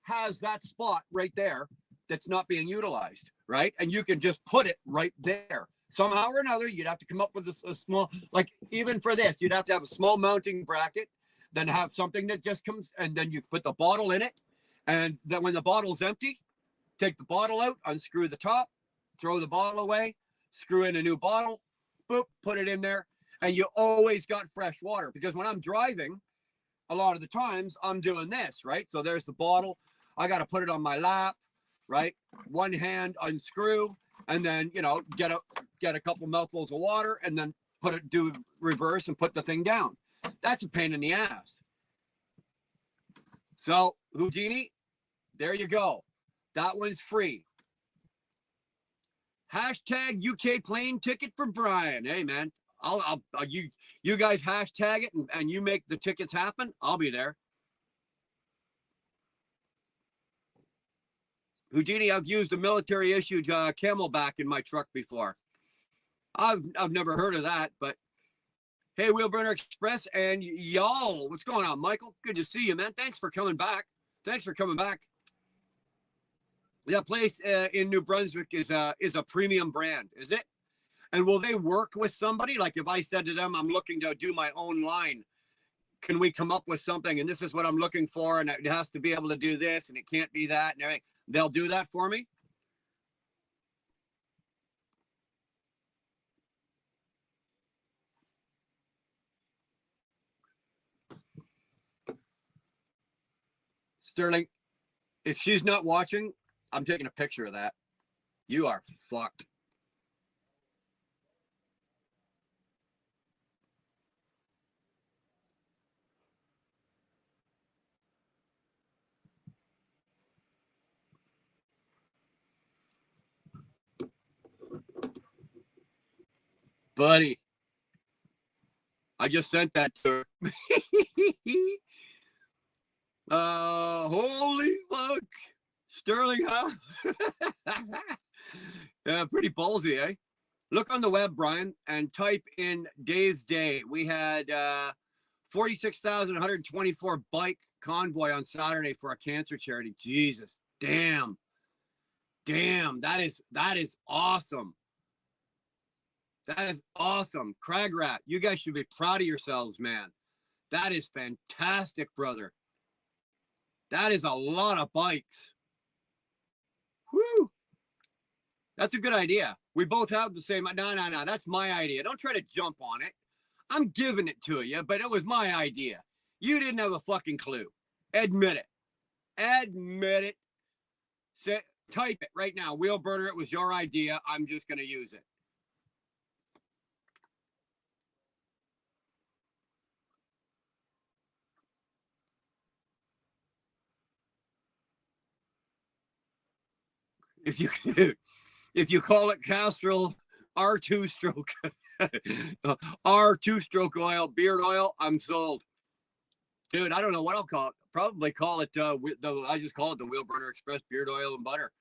has that spot right there that's not being utilized, right? And you can just put it right there. Somehow or another, you'd have to come up with a small, like even for this, you'd have to have a small mounting bracket, then have something that just comes, and then you put the bottle in it. And then when the bottle's empty, take the bottle out, unscrew the top, throw the bottle away, screw in a new bottle, boop, put it in there. And you always got fresh water, because when I'm driving, a lot of the times I'm doing this, right? So there's the bottle. I got to put it on my lap, right? One hand unscrew, and then, get a couple mouthfuls of water, and then do reverse and put the thing down. That's a pain in the ass. So Houdini, there you go. That one's free. Hashtag UK plane ticket for Brian. Hey man, I'll you guys hashtag it and you make the tickets happen. I'll be there. Houdini, I've used a military issued Camelback in my truck before. I've never heard of that, but hey, Wheelburner Express and y'all, what's going on, Michael? Good to see you, man. Thanks for coming back. That place in New Brunswick is a premium brand, is it? And will they work with somebody? Like if I said to them, I'm looking to do my own line, can we come up with something? And this is what I'm looking for, and it has to be able to do this, and it can't be that, and everything. They'll do that for me. Sterling, if she's not watching, I'm taking a picture of that. You are fucked. Buddy, I just sent that to her. Holy fuck. Sterling, huh? Yeah, pretty ballsy, eh? Look on the web, Brian, and type in Dave's Day. We had 46,124 bike convoy on Saturday for a cancer charity. Jesus, damn, that is awesome. That is awesome. Crag Rat, you guys should be proud of yourselves, man. That is fantastic, brother. That is a lot of bikes. Whew. That's a good idea. We both have the same. No. That's my idea. Don't try to jump on it. I'm giving it to you, but it was my idea. You didn't have a fucking clue. Admit it. Type it right now. Wheelburner, it was your idea. I'm just going to use it. If you call it Castrol R2 stroke, R2 stroke oil, beard oil, I'm sold. Dude, I don't know what I'll call it. Probably call it, I just call it the Wheelburner Express beard oil and butter.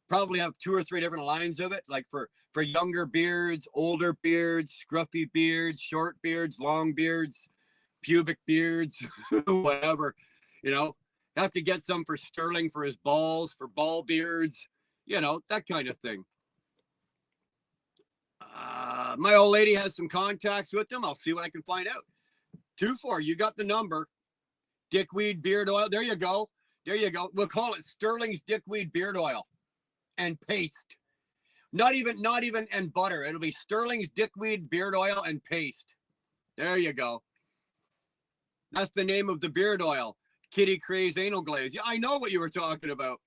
Probably have 2 or 3 different lines of it, like for younger beards, older beards, scruffy beards, short beards, long beards, pubic beards, whatever, have to get some for Sterling for his balls, for ball beards, that kind of thing. My old lady has some contacts with them. I'll see what I can find out. 24, you got the number. Dickweed beard oil. There you go. We'll call it Sterling's Dickweed beard oil and paste. Not even and butter. It'll be Sterling's Dickweed beard oil and paste. There you go. That's the name of the beard oil. Kitty Craze Anal Glaze. Yeah, I know what you were talking about.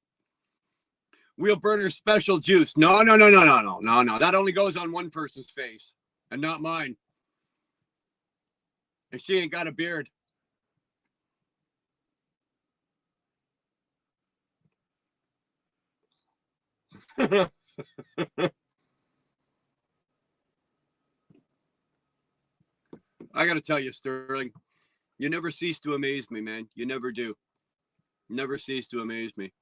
Wheel burner special juice. No, no, no, no, no, no, no, no. That only goes on one person's face and not mine. And she ain't got a beard. I got to tell you, Sterling, you never cease to amaze me, man. You never do. Never cease to amaze me.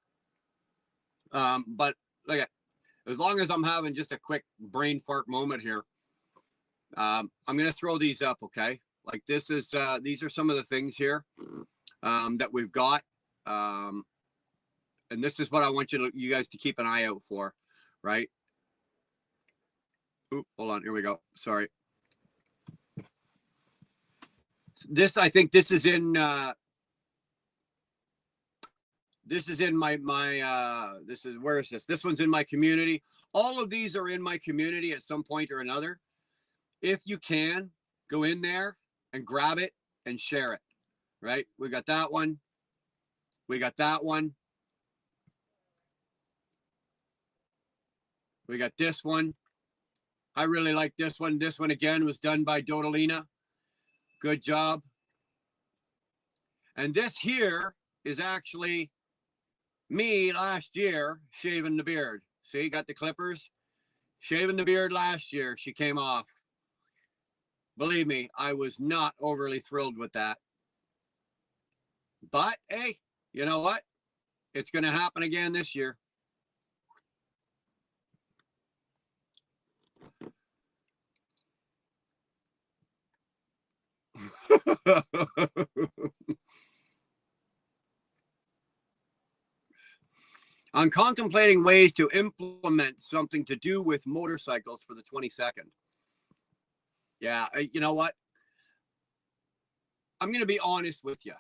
But like, as long as I'm having just a quick brain fart moment here, I'm gonna throw these up, okay? Like this is these are some of the things here that we've got, and this is what I want you guys to keep an eye out for, right? Oop, hold on, here we go. Sorry. This, I think this is in my this is, where is this? This one's in my community. All of these are in my community at some point or another. If you can, go in there and grab it and share it, right? We got that one. We got that one. We got this one. I really like this one. This one, again, was done by Dodalina. Good job. And this here is actually me last year shaving the beard. See, got the clippers. Shaving the beard last year. She came off. Believe me, I was not overly thrilled with that. But hey, you know what? It's going to happen again this year. I'm contemplating ways to implement something to do with motorcycles for the 22nd. Yeah, you know what? I'm going to be honest with you.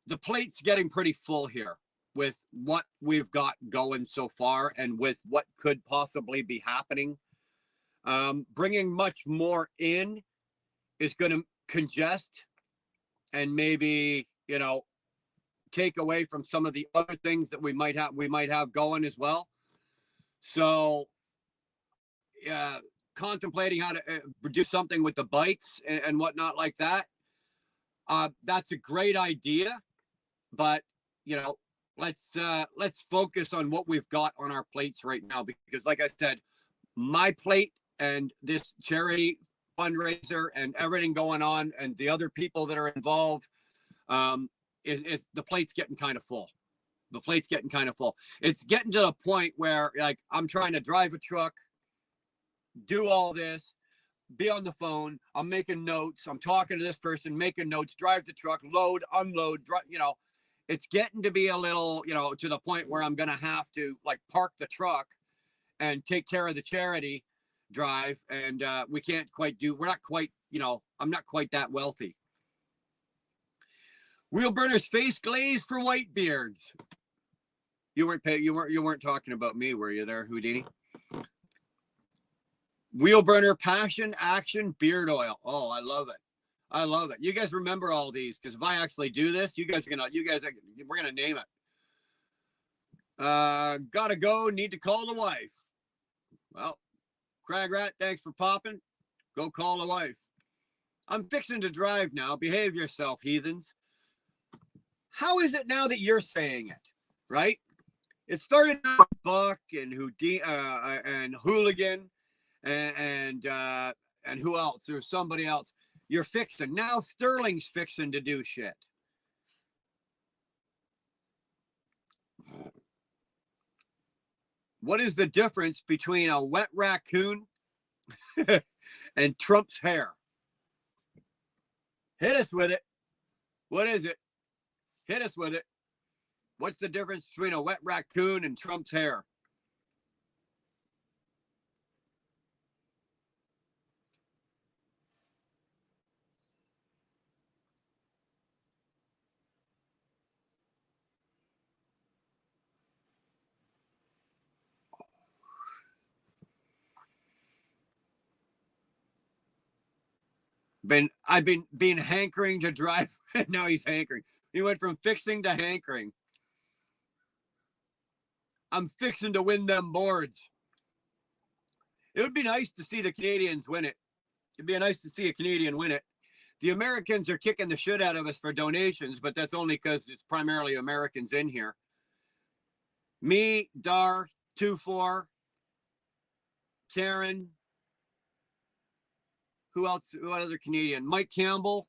The plate's getting pretty full here with what we've got going so far and with what could possibly be happening. Bringing much more in is going to congest and maybe, you know, take away from some of the other things that we might have going as well. So contemplating how to do something with the bikes and whatnot like that. That's a great idea, but you know, let's focus on what we've got on our plates right now, because like I said, my plate and this charity fundraiser and everything going on and the other people that are involved, is the plate's getting kind of full. The plate's getting kind of full. It's getting to the point where, like, I'm trying to drive a truck, do all this, be on the phone. I'm making notes. I'm talking to this person, making notes, drive the truck, load, unload, you know, it's getting to be a little, you know, to the point where I'm going to have to like park the truck and take care of the charity drive. And we're not quite, you know, I'm not quite that wealthy. Wheel burners face glaze for white beards. You weren't talking about me, were you there, Houdini? Wheel burner passion action beard oil. Oh, I love it. I love it. You guys remember all these, because if I actually do this, we're gonna name it. Gotta go. Need to call the wife. Well, Crag Rat, thanks for popping. Go call the wife. I'm fixing to drive now. Behave yourself, heathens. How is it now that you're saying it, right? It started with Buck and Houdini and Hooligan and who else? There's somebody else. You're fixing. Now Sterling's fixing to do shit. What is the difference between a wet raccoon and Trump's hair? Hit us with it. What is it? Hit us with it. What's the difference between a wet raccoon and Trump's hair? I've been hankering to drive. Now he's hankering. He went from fixing to hankering. I'm fixing to win them boards. It would be nice to see the Canadians win it. It'd be nice to see a Canadian win it. The Americans are kicking the shit out of us for donations, but that's only because it's primarily Americans in here. Me, Dar, 2-4, Karen. Who else? What other Canadian? Mike Campbell.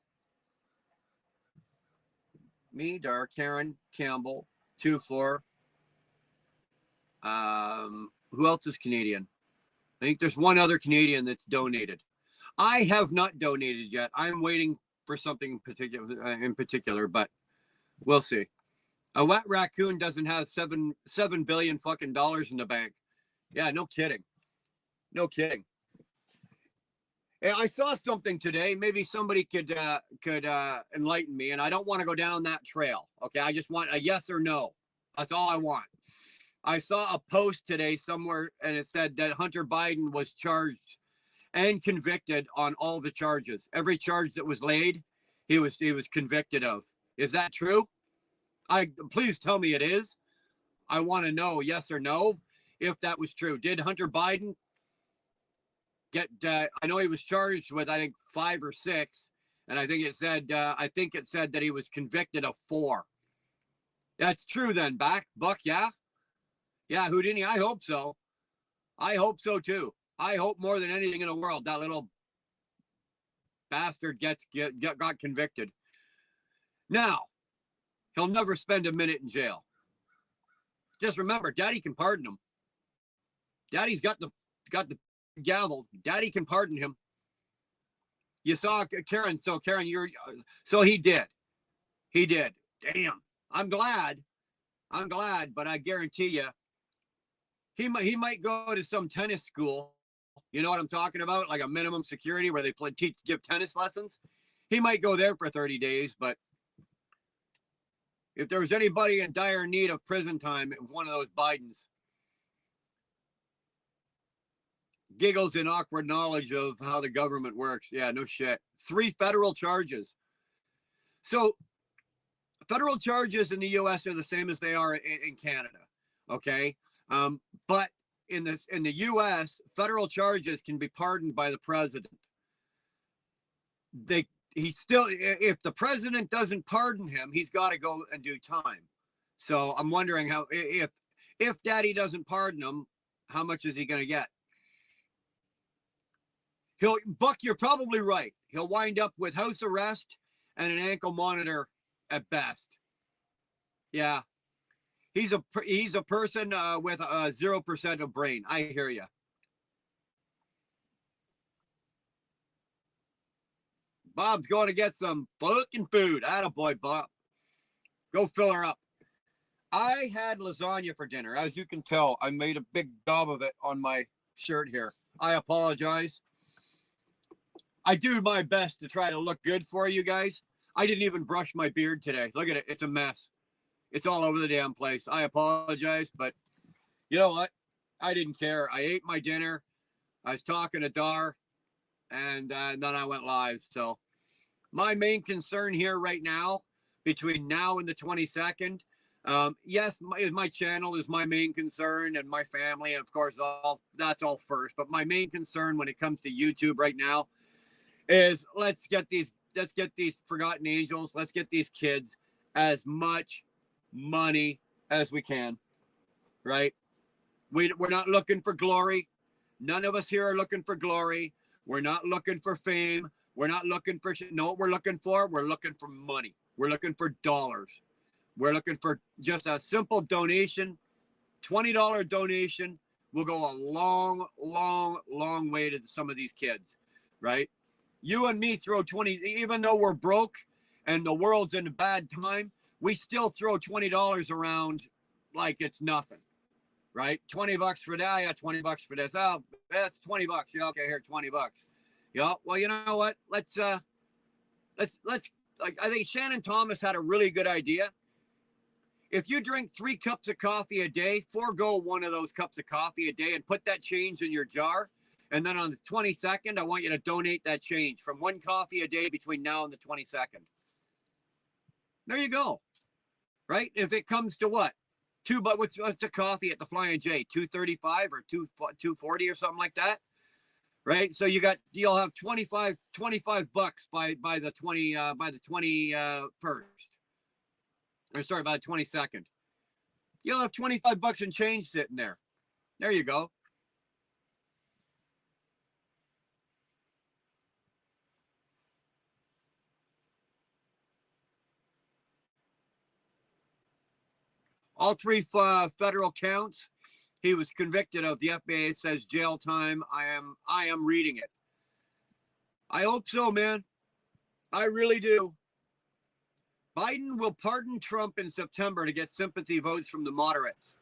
Me, Dar, Karen, Campbell, 2-4. Who else is Canadian? I think there's one other Canadian that's donated. I have not donated yet. I'm waiting for something in particular, but we'll see. A wet raccoon doesn't have $7 billion fucking dollars in the bank. Yeah, no kidding. No kidding. I saw something today. Maybe somebody could enlighten me, and I don't want to go down that trail. Okay, I just want a yes or no. That's all I want. I saw a post today somewhere, and it said that Hunter Biden was charged and convicted on all the charges. Every charge that was laid, he was convicted of. Is that true? Please tell me it is. I want to know yes or no if that was true. Did Hunter Biden get? I know he was charged with, I think, 5 or 6, and I think it said that he was convicted of 4. That's true then, Buck. Yeah, Houdini. I hope so. I hope so too. I hope more than anything in the world that little bastard got convicted. Now, he'll never spend a minute in jail. Just remember, Daddy can pardon him. Daddy's got the gavel. Daddy can pardon him. You saw Karen. So Karen, he did. He did. Damn. I'm glad, but I guarantee you, he might go to some tennis school. You know what I'm talking about? Like a minimum security where they give tennis lessons. He might go there for 30 days, but if there was anybody in dire need of prison time, it was one of those Bidens. Giggles in awkward knowledge of how the government works. Yeah, no shit. 3 federal charges. So federal charges in the U.S. are the same as they are in Canada. Okay. But in the U.S., federal charges can be pardoned by the president. If the president doesn't pardon him, he's got to go and do time. So I'm wondering if Daddy doesn't pardon him, how much is he going to get? Buck, you're probably right. He'll wind up with house arrest and an ankle monitor at best. Yeah. He's a person with 0% of brain. I hear you. Bob's going to get some fucking food. Attaboy, Bob. Go fill her up. I had lasagna for dinner. As you can tell, I made a big gob of it on my shirt here. I apologize. I do my best to try to look good for you guys. I didn't even brush my beard today. Look at it. It's a mess. It's all over the damn place. I apologize, but you know what? I didn't care. I ate my dinner. I was talking to Dar, and then I went live. So my main concern here right now, between now and the 22nd, yes, my channel is my main concern, and my family, and of course, that's all first. But my main concern when it comes to YouTube right now is let's get these forgotten angels. Let's get these kids as much money as we can, right? We're not looking for glory. None of us here are looking for glory. We're not looking for fame. We're not looking for no. What we're looking for? We're looking for money. We're looking for dollars. We're looking for just a simple donation. $20 donation will go a long, long, long way to some of these kids, right? You and me throw 20, even though we're broke and the world's in a bad time, we still throw $20 around like it's nothing, right? $20 for that, yeah, $20 for this. Oh, that's $20. Yeah, okay, here, $20. Yeah, well, you know what? Let's like, I think Shannon Thomas had a really good idea. If you drink 3 cups of coffee a day, forego one of those cups of coffee a day and put that change in your jar. And then on the 22nd, I want you to donate that change from 1 coffee a day between now and the 22nd. There you go. Right? If it comes to what? But what's a coffee at the Flying J? 235 or 240 or something like that, right? So you'll have 25 bucks by the 21st, or sorry, by the 22nd. You'll have 25 bucks and change sitting there. There you go. All three federal counts he was convicted of. The FBI says jail time. I am reading it. I hope so, man. I really do. Biden will pardon Trump in September to get sympathy votes from the moderates.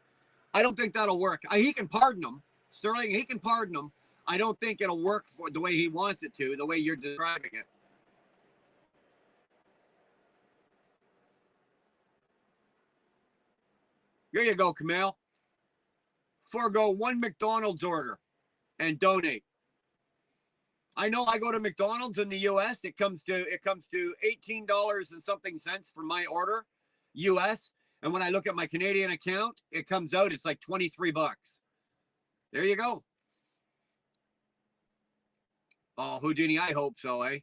I don't think that'll work. He can pardon them. Sterling, he can pardon them. I don't think it'll work for the way he wants it to, the way you're describing it. Here you go, Kamal. Forgo one McDonald's order and donate. I know I go to McDonald's in the US, it comes to $18 and something cents for my order, US. And when I look at my Canadian account, it comes out, it's like 23 bucks. There you go. Oh, Houdini, I hope so, eh?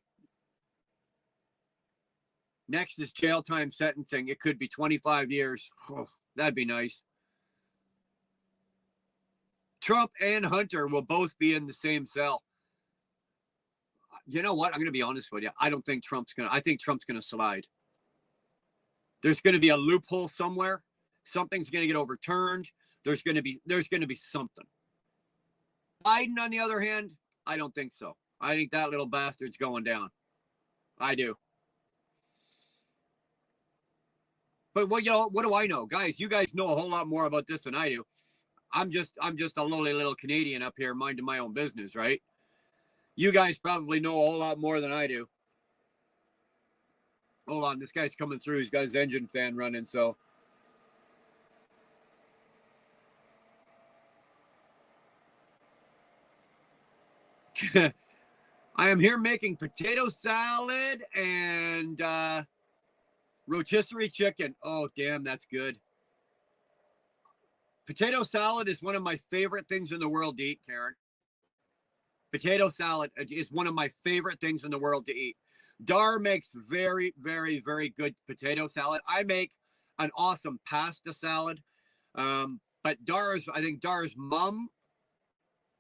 Next is jail time sentencing. It could be 25 years. Oh, that'd be nice. Trump and Hunter will both be in the same cell. You know what? I'm going to be honest with you. I think Trump's going to slide. There's going to be a loophole somewhere. Something's going to get overturned. There's going to be something. Biden, on the other hand, I don't think so. I think that little bastard's going down. I do. But what do I know? Guys, you guys know a whole lot more about this than I do. I'm just a lowly little Canadian up here minding my own business, right? You guys probably know a whole lot more than I do. Hold on, this guy's coming through. He's got his engine fan running, so. I am here making potato salad and rotisserie chicken. Oh, damn, that's good. Potato salad is one of my favorite things in the world to eat, Karen. Potato salad is one of my favorite things in the world to eat. Dar makes very, very, very good potato salad. I make an awesome pasta salad. But I think Dar's mom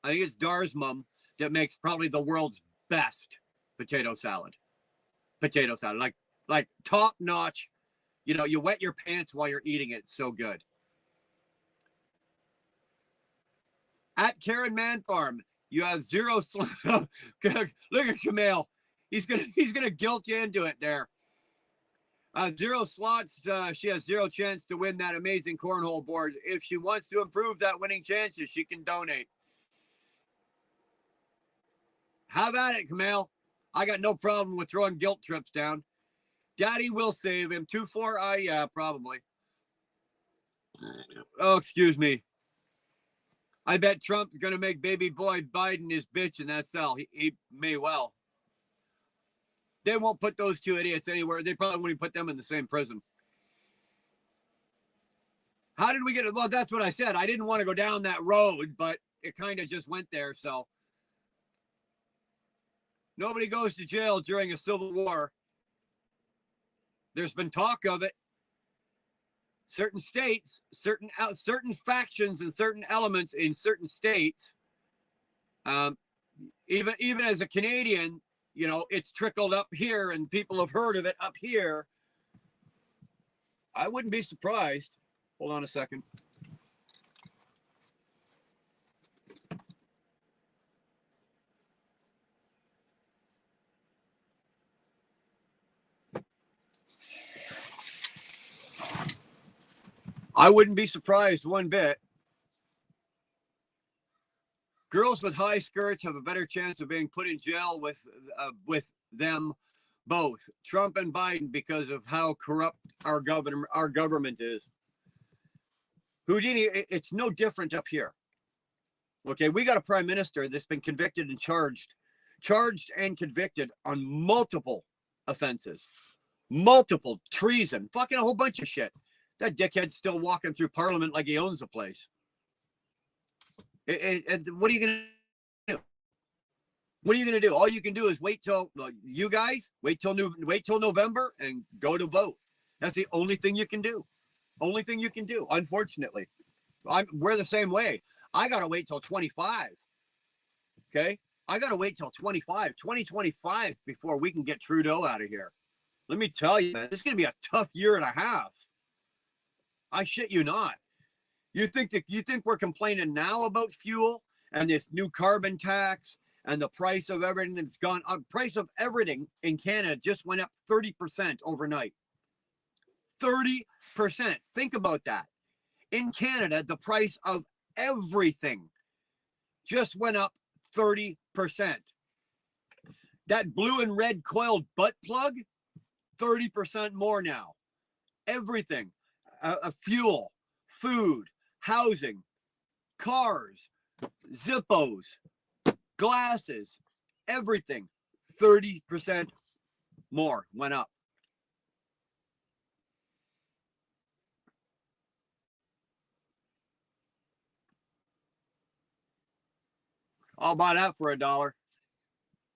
that makes probably the world's best potato salad. Like top notch. You know, you wet your pants while you're eating it. It's so good. At Karen Man Farm, you have zero. Look at Kamal. He's gonna guilt you into it there. 0 slots. She has 0 chance to win that amazing cornhole board. If she wants to improve that winning chances, she can donate. Have at it, Kamal. I got no problem with throwing guilt trips down. Daddy will save him. 2-4. Yeah, probably. Oh, excuse me. I bet Trump's going to make baby boy Biden his bitch in that cell. He may well. They won't put those two idiots anywhere. They probably won't even put them in the same prison. How did we get it? Well, that's what I said. I didn't want to go down that road, but it kind of just went there. So nobody goes to jail during a civil war. There's been talk of it. Certain states, certain factions and certain elements in certain states, even as a Canadian, you know, it's trickled up here and people have heard of it up here. I wouldn't be surprised. Hold on a second. I wouldn't be surprised one bit. Girls with high skirts have a better chance of being put in jail with them both, Trump and Biden, because of how corrupt our government is. Houdini, it's no different up here. Okay, we got a prime minister that's been convicted and charged and convicted on multiple offenses, multiple treason, fucking a whole bunch of shit. That dickhead's still walking through Parliament like he owns the place. What are you going to do? What are you going to do? All you can do is wait till you guys wait till November and go to vote. That's the only thing you can do. Only thing you can do. Unfortunately, we're the same way. I got to wait till 25. Okay. I got to wait till 2025 before we can get Trudeau out of here. Let me tell you, man, it's going to be a tough year and a half. I shit you not. You think we're complaining now about fuel and this new carbon tax and the price of everything that's gone up? Price of everything in Canada just went up 30% overnight. 30%. Think about that. In Canada, the price of everything just went up 30%. That blue and red coiled butt plug, 30% more now. Everything, fuel, food, housing, cars, Zippos, glasses, everything, 30% more went up. I'll buy that for $1.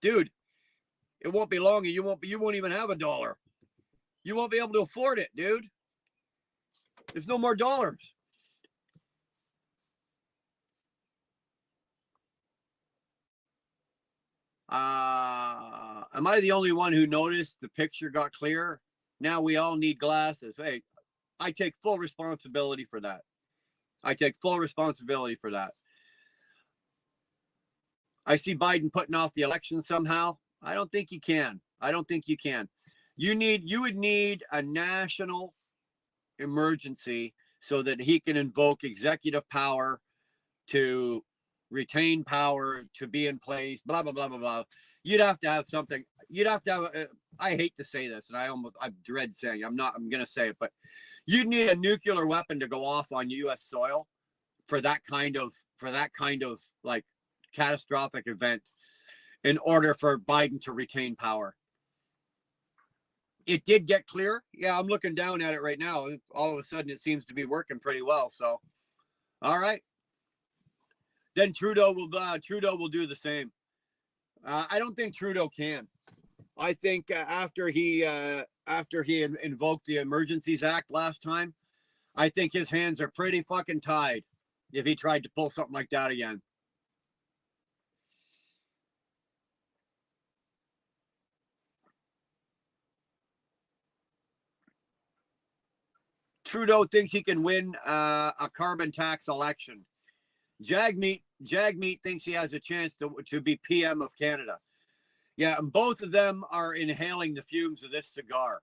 Dude, it won't be long and you won't even have $1. You won't be able to afford it, dude. There's no more dollars. Am I the only one who noticed the picture got clear? Now we all need glasses. Hey, I take full responsibility for that. I take full responsibility for that. I see Biden putting off the election somehow. I don't think you can. I don't think you can. You would need a national emergency so that he can invoke executive power to retain power, to be in place, blah, blah, blah, blah, blah. You'd have to have something. You'd have to have, I hate to say this, and I dread saying, I'm going to say it, but you'd need a nuclear weapon to go off on U.S. soil for that kind of like catastrophic event in order for Biden to retain power. It did get clear. Yeah, I'm looking down at it right now. All of a sudden, it seems to be working pretty well. So, all right. Then Trudeau will do the same. I don't think Trudeau can. I think after he invoked the Emergencies Act last time, I think his hands are pretty fucking tied if he tried to pull something like that again. Trudeau thinks he can win a carbon tax election. Jagmeet thinks he has a chance to be PM of Canada. Yeah, and both of them are inhaling the fumes of this cigar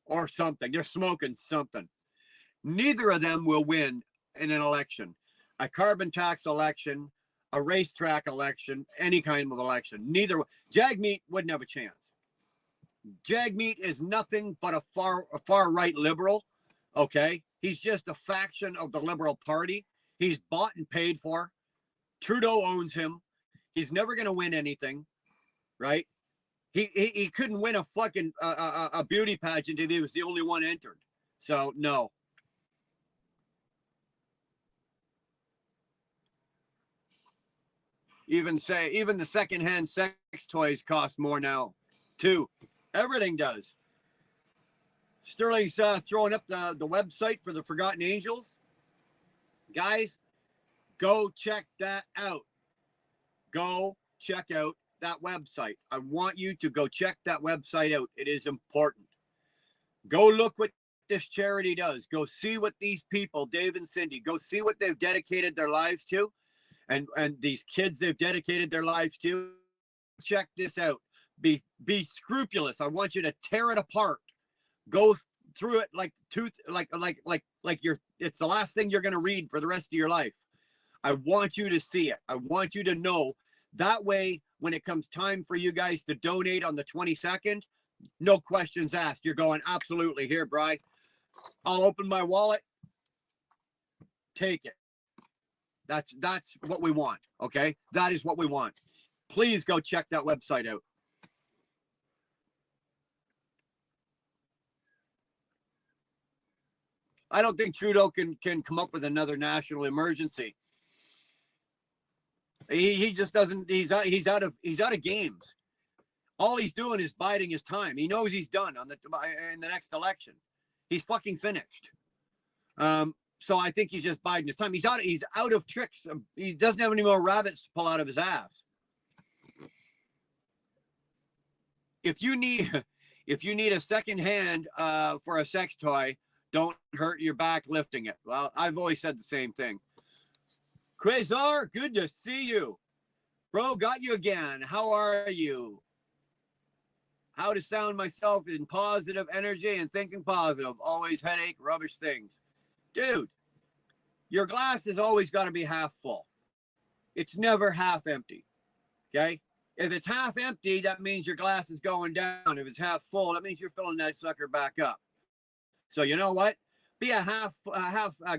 or something. They're smoking something. Neither of them will win in an election. A carbon tax election, a racetrack election, any kind of election. Neither. Jagmeet wouldn't have a chance. Jagmeet is nothing but a far right liberal. Okay, he's just a faction of the Liberal Party. He's bought and paid for. Trudeau owns him. He's never going to win anything, right? He couldn't win a fucking a beauty pageant if he was the only one entered. So no. Even the secondhand sex toys cost more now, too. Everything does. Sterling's throwing up the website for the Forgotten Angels. Guys, go check that out. Go check out that website. I want you to go check that website out. It is important. Go look what this charity does. Go see what these people, Dave and Cindy, go see what they've dedicated their lives to. And these kids they've dedicated their lives to. Check this out. Be scrupulous. I want you to tear it apart. Go through it like it's the last thing you're going to read for the rest of your life. I want you to see it. I want you to know. That way, when it comes time for you guys to donate on the 22nd, no questions asked. You're going, absolutely, here, Bri. I'll open my wallet. Take it. That's what we want, okay? That is what we want. Please go check that website out. I don't think Trudeau can come up with another national emergency. He just doesn't. He's out of games. All he's doing is biding his time. He knows he's done in the next election. He's fucking finished. So I think he's just biding his time. He's out of tricks. He doesn't have any more rabbits to pull out of his ass. If you need a second hand for a sex toy, don't hurt your back lifting it. Well, I've always said the same thing. Quasar, good to see you. Bro, got you again. How are you? How to sound myself in positive energy and thinking positive. Always headache, rubbish things. Dude, your glass has always got to be half full. It's never half empty. Okay? If it's half empty, that means your glass is going down. If it's half full, that means you're filling that sucker back up. So you know what? Be a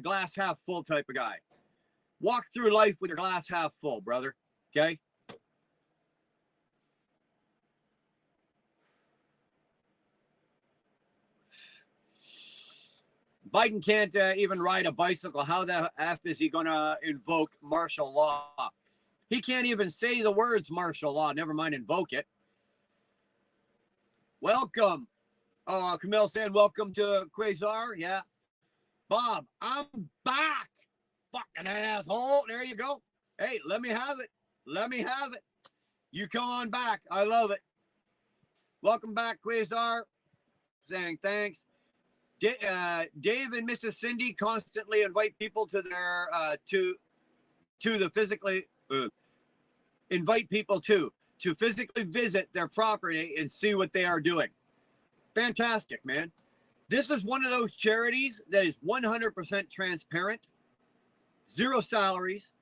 glass half full type of guy. Walk through life with your glass half full, brother. Okay? Biden can't even ride a bicycle. How the F is he going to invoke martial law? He can't even say the words martial law. Never mind invoke it. Welcome. Oh, Camille saying welcome to Quasar. Yeah. Bob, I'm back. Fucking asshole. There you go. Hey, let me have it. Let me have it. You come on back. I love it. Welcome back, Quasar. Saying thanks. Dave and Mrs. Cindy constantly invite people to their to the physically invite people to physically visit their property and see what they are doing. Fantastic, man. This is one of those charities that is 100% transparent, zero salaries.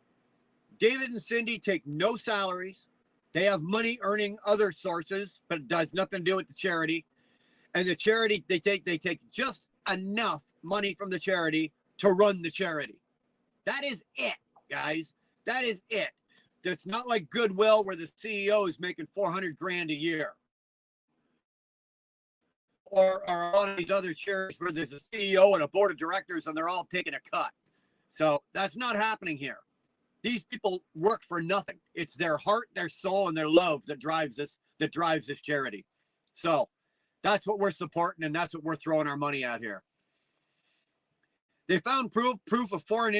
David and Cindy take no salaries. They have money earning other sources, but it does nothing to do with the charity. And the charity, they take just enough money from the charity to run the charity. That is it, guys. That is it. It's not like Goodwill where the CEO is making $400,000 a year. Or a lot of these other charities where there's a CEO and a board of directors and they're all taking a cut. So that's not happening here. These people work for nothing. It's their heart, their soul, and their love that drives this charity. So that's what we're supporting, and that's what we're throwing our money at here. They found proof of foreign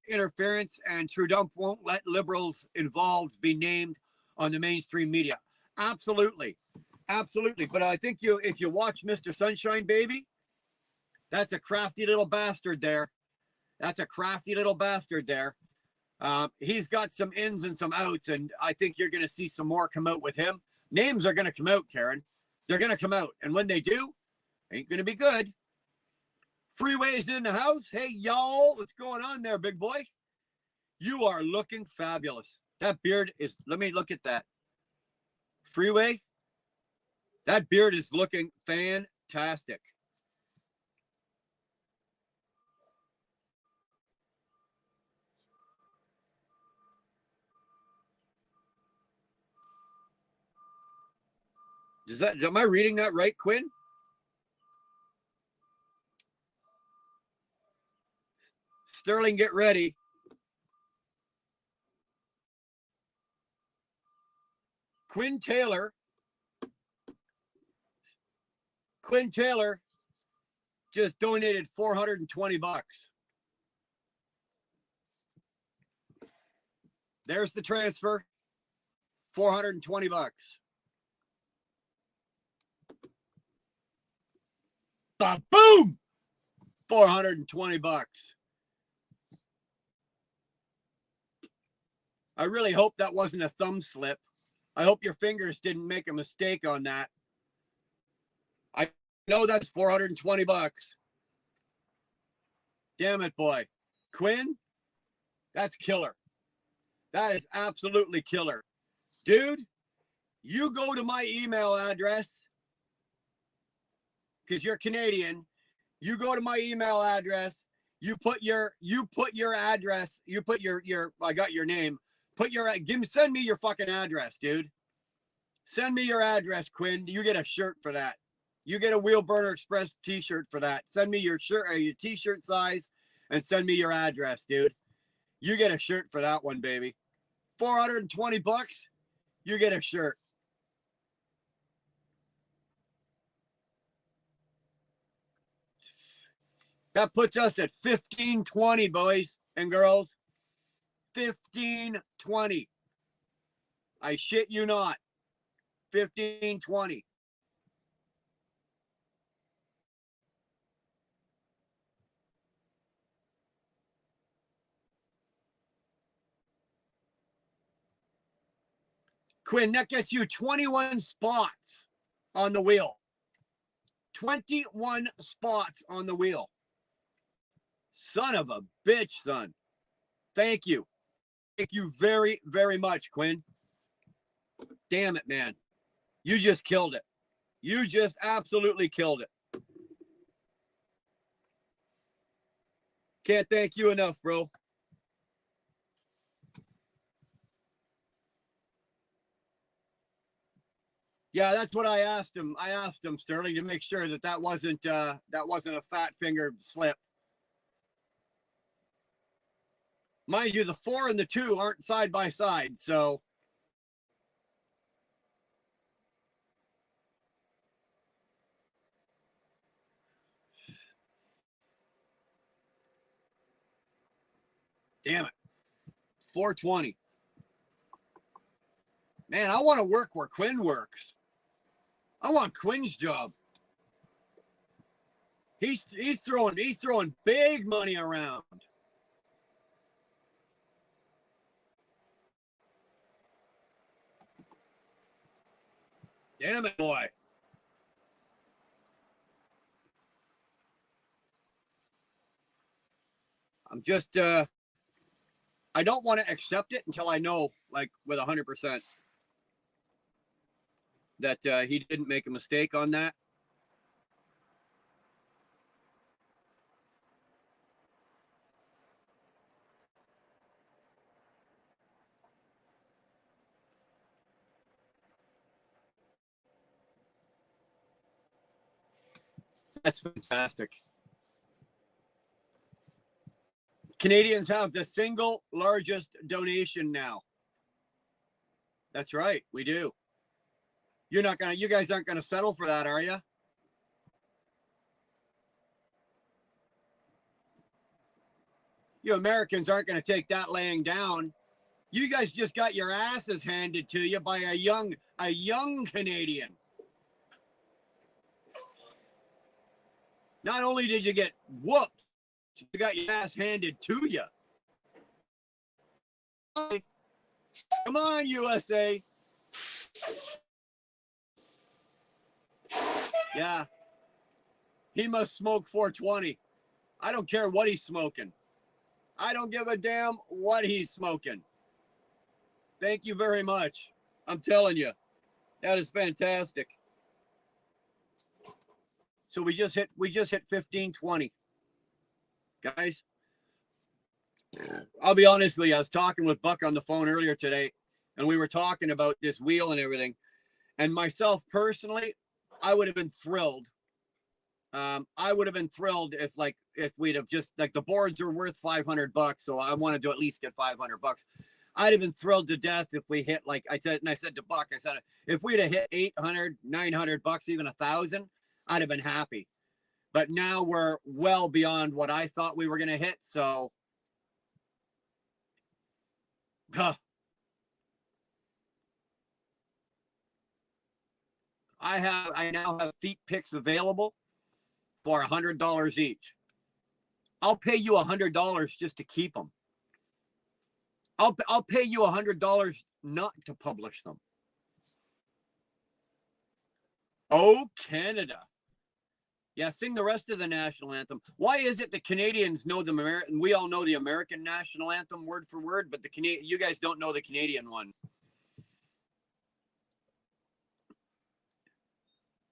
interference, and Trudeau won't let liberals involved be named on the mainstream media. Absolutely. Absolutely. But I think if you watch Mr. Sunshine Baby, that's a crafty little bastard there. That's a crafty little bastard there. He's got some ins and some outs, and I think you're going to see some more come out with him. Names are going to come out, Karen. They're going to come out. And when they do, ain't going to be good. Freeway's in the house. Hey, y'all. What's going on there, big boy? You are looking fabulous. That beard is, let me look at that. Freeway. That beard is looking fantastic. Am I reading that right, Quinn? Sterling, get ready. Quinn Taylor just donated $420. There's the transfer. $420. Boom! $420. I really hope that wasn't a thumb slip. I hope your fingers didn't make a mistake on that. I know that's $420. Damn it, boy. Quinn, that's killer. That is absolutely killer. Dude, you go to my email address because you're Canadian. You go to my email address. You put your address. You put your I got your name. Send me your fucking address, dude. Send me your address, Quinn. You get a shirt for that. You get a Wheel Burner Express t-shirt for that. Send me your shirt or your t-shirt size and send me your address, dude. You get a shirt for that one, baby. $420, you get a shirt. That puts us at 1520, boys and girls. 1520. I shit you not. 1520. Quinn, that gets you 21 spots on the wheel. 21 spots on the wheel. Son of a bitch, son. Thank you. Thank you very, very much, Quinn. Damn it, man. You just killed it. You just absolutely killed it. Can't thank you enough, bro. Yeah, that's what I asked him. I asked him, Sterling, to make sure that wasn't a fat finger slip. Mind you, the 4 and the 2 aren't side by side, so. Damn it. 420. Man, I want to work where Quinn works. I want Quinn's job. He's throwing big money around. Damn it, boy. I'm just I don't want to accept it until I know, like, with 100% that he didn't make a mistake on that. That's fantastic. Canadians have the single largest donation now. That's right, we do. You guys aren't gonna settle for that, are you? You Americans aren't gonna take that laying down. You guys just got your asses handed to you by a young Canadian. Not only did you get whooped, you got your ass handed to you. Come on, USA. Yeah. He must smoke 420. I don't care what he's smoking. I don't give a damn what he's smoking. Thank you very much. I'm telling you, that is fantastic. So we just hit 1520. Guys, I'll be honest with you. I was talking with Buck on the phone earlier today, and we were talking about this wheel and everything. And myself personally, I would have been thrilled. I would have been thrilled if we'd have just, like, the boards are worth $500, so I wanted to at least get $500. I'd have been thrilled to death if we hit, like I said, and I said to Buck, I said, if we'd have hit $800, $900, even $1,000, I'd have been happy. But now we're well beyond what I thought we were going to hit. So, I now have feet picks available for $100 each. I'll pay you $100 just to keep them. I'll pay you $100 not to publish them. Oh, Canada. Yeah, sing the rest of the national anthem. Why is it the Canadians know the American? We all know the American national anthem word for word, but you guys don't know the Canadian one.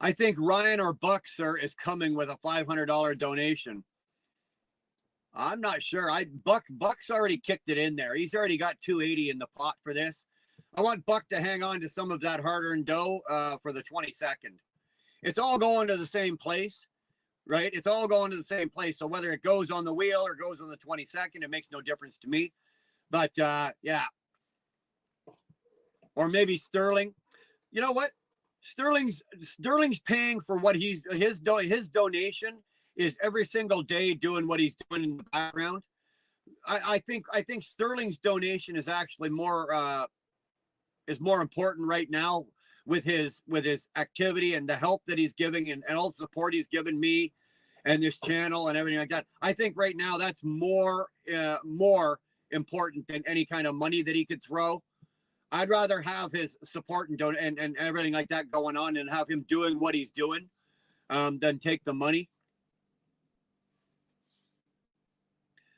I think Ryan or Buck, sir, is coming with a $500 donation. I'm not sure. Buck's already kicked it in there. He's already got $280 in the pot for this. I want Buck to hang on to some of that hard-earned dough for the 22nd. it's all going to the same place, right? It's all going to the same place. So whether it goes on the wheel or goes on the 22nd, it makes no difference to me. But yeah. Or maybe Sterling. You know what? Sterling's paying for what his donation is every single day doing what he's doing in the background. I think Sterling's donation is actually more important right now with his activity and the help that he's giving and all the support he's given me and this channel and everything like that. I think right now that's more important than any kind of money that he could throw. I'd rather have his support and everything like that going on and have him doing what he's doing than take the money.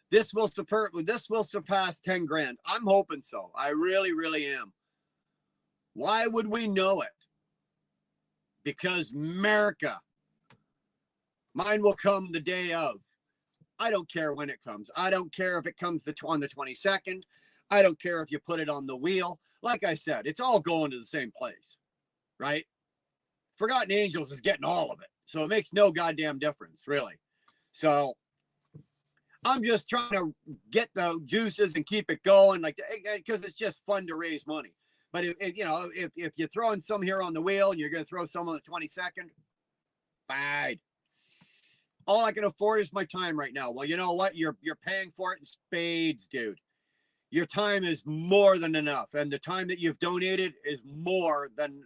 This will surpass 10 grand. I'm hoping so. I really, really am. Why would we know it? Because America. Mine will come the day of. I don't care when it comes. I don't care if it comes on the 22nd. I don't care if you put it on the wheel. Like I said, it's all going to the same place, right? Forgotten Angels is getting all of it. So it makes no goddamn difference, really. So I'm just trying to get the juices and keep it going, like, because it's just fun to raise money. But if you're throwing some here on the wheel and you're going to throw some on the 22nd, fine. All I can afford is my time right now. Well, you know what? You're paying for it in spades, dude. Your time is more than enough, and the time that you've donated is more than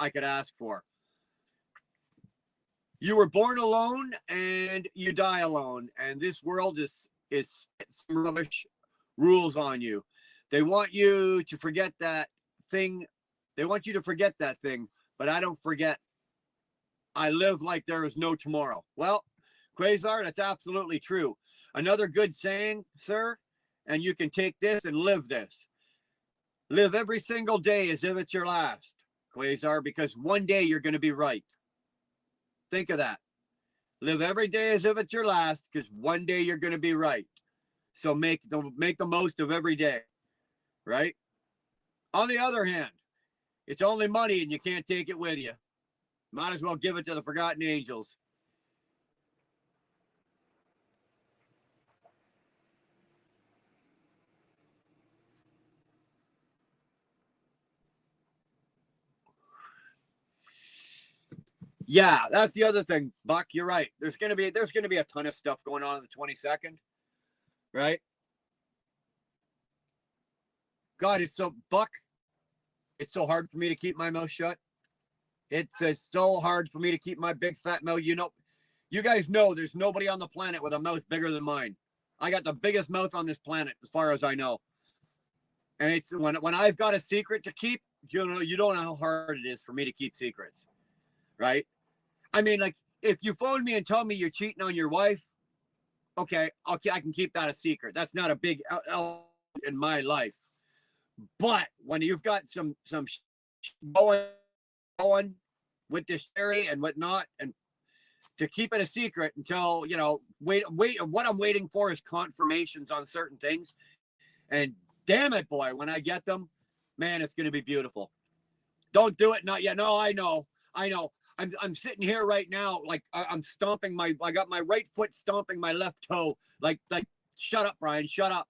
I could ask for. You were born alone and you die alone, and this world is some rubbish rules on you. They want you to forget that thing. They want you to forget that thing, but I don't forget. I live like there is no tomorrow. Well, Quasar, that's absolutely true. Another good saying, sir, and you can take this and live this. Live every single day as if it's your last, Quasar, because one day you're going to be right. Think of that. Live every day as if it's your last, because one day you're going to be right. So make the most of every day, right? On the other hand, it's only money and you can't take it with you. Might as well give it to the Forgotten Angels. Yeah, that's the other thing, Buck. You're right. There's gonna be a ton of stuff going on the 22nd, right? God, it's so hard for me to keep my mouth shut. It's so hard for me to keep my big fat mouth. You guys know there's nobody on the planet with a mouth bigger than mine. I got the biggest mouth on this planet, as far as I know. And it's when I've got a secret to keep, you don't know how hard it is for me to keep secrets, right? I mean, like, if you phone me and tell me you're cheating on your wife, okay, I can keep that a secret. That's not a big L in my life. But when you've got some going with this Sherry and whatnot, and to keep it a secret until, wait, what I'm waiting for is confirmations on certain things. And damn it, boy, when I get them, man, it's going to be beautiful. Don't do it. Not yet. No, I know. I'm sitting here right now, like I'm stomping I got my right foot stomping my left toe. Like, shut up, Brian, shut up.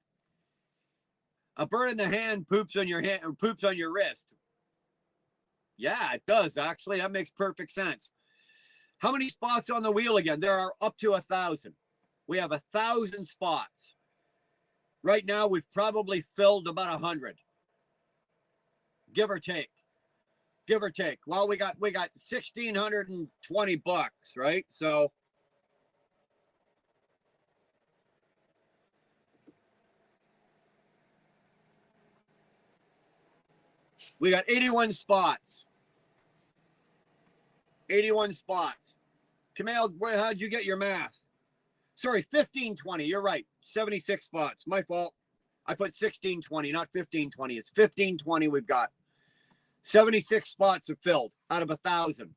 A bird in the hand poops on your hand or poops on your wrist. Yeah, it does, actually. That makes perfect sense. How many spots on the wheel again? There are up to 1,000. We have 1,000 spots. Right now, we've probably filled about 100. Give or take. Well, we got $1,620, right? So we got 81 spots. 81 spots. Kamal, how'd you get your math? Sorry, 1520. You're right. 76 spots. My fault. I put 1620, not 1520. It's 1520 we've got. 76 spots are filled out of 1,000.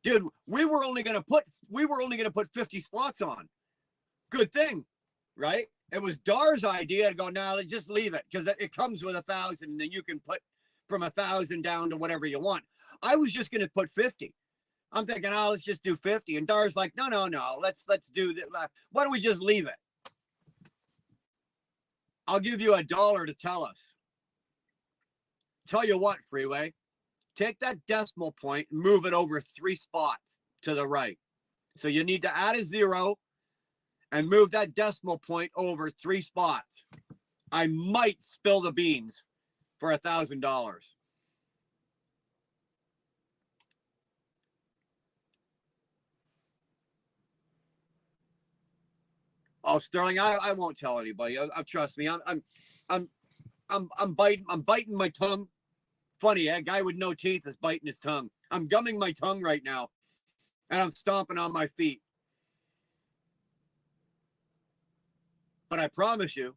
Dude, we were only gonna put 50 spots on. Good thing, right? It was Dar's idea to go, now let's just leave it, because it comes with 1,000, and then you can put from 1,000 down to whatever you want. I was just going to put 50. I'm thinking, oh, let's just do 50. And Dar's like, no. Let's do that. Why don't we just leave it? I'll give you $1 to tell us. Tell you what, Freeway. Take that decimal point and move it over 3 spots to the right. So you need to add a 0 and move that decimal point over 3 spots. I might spill the beans for $1,000. Oh, Sterling, I won't tell anybody. Trust me. I'm biting my tongue. Funny, a guy with no teeth is biting his tongue. I'm gumming my tongue right now, and I'm stomping on my feet. But I promise you,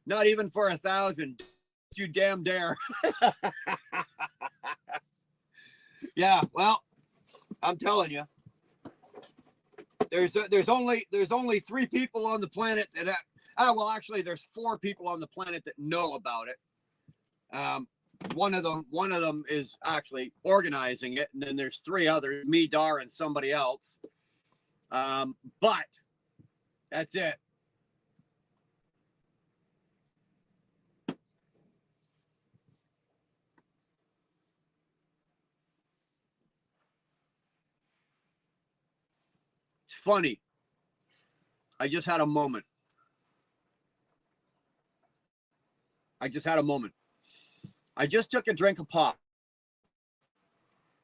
not even for 1,000, you damn dare. Yeah, well, I'm telling you, there's only 3 people on the planet that well, actually, there's 4 people on the planet that know about it. One of them is actually organizing it, and then there's 3 others, me, Dar, and somebody else. But that's it. It's funny. I just had a moment. I just took a drink of pop,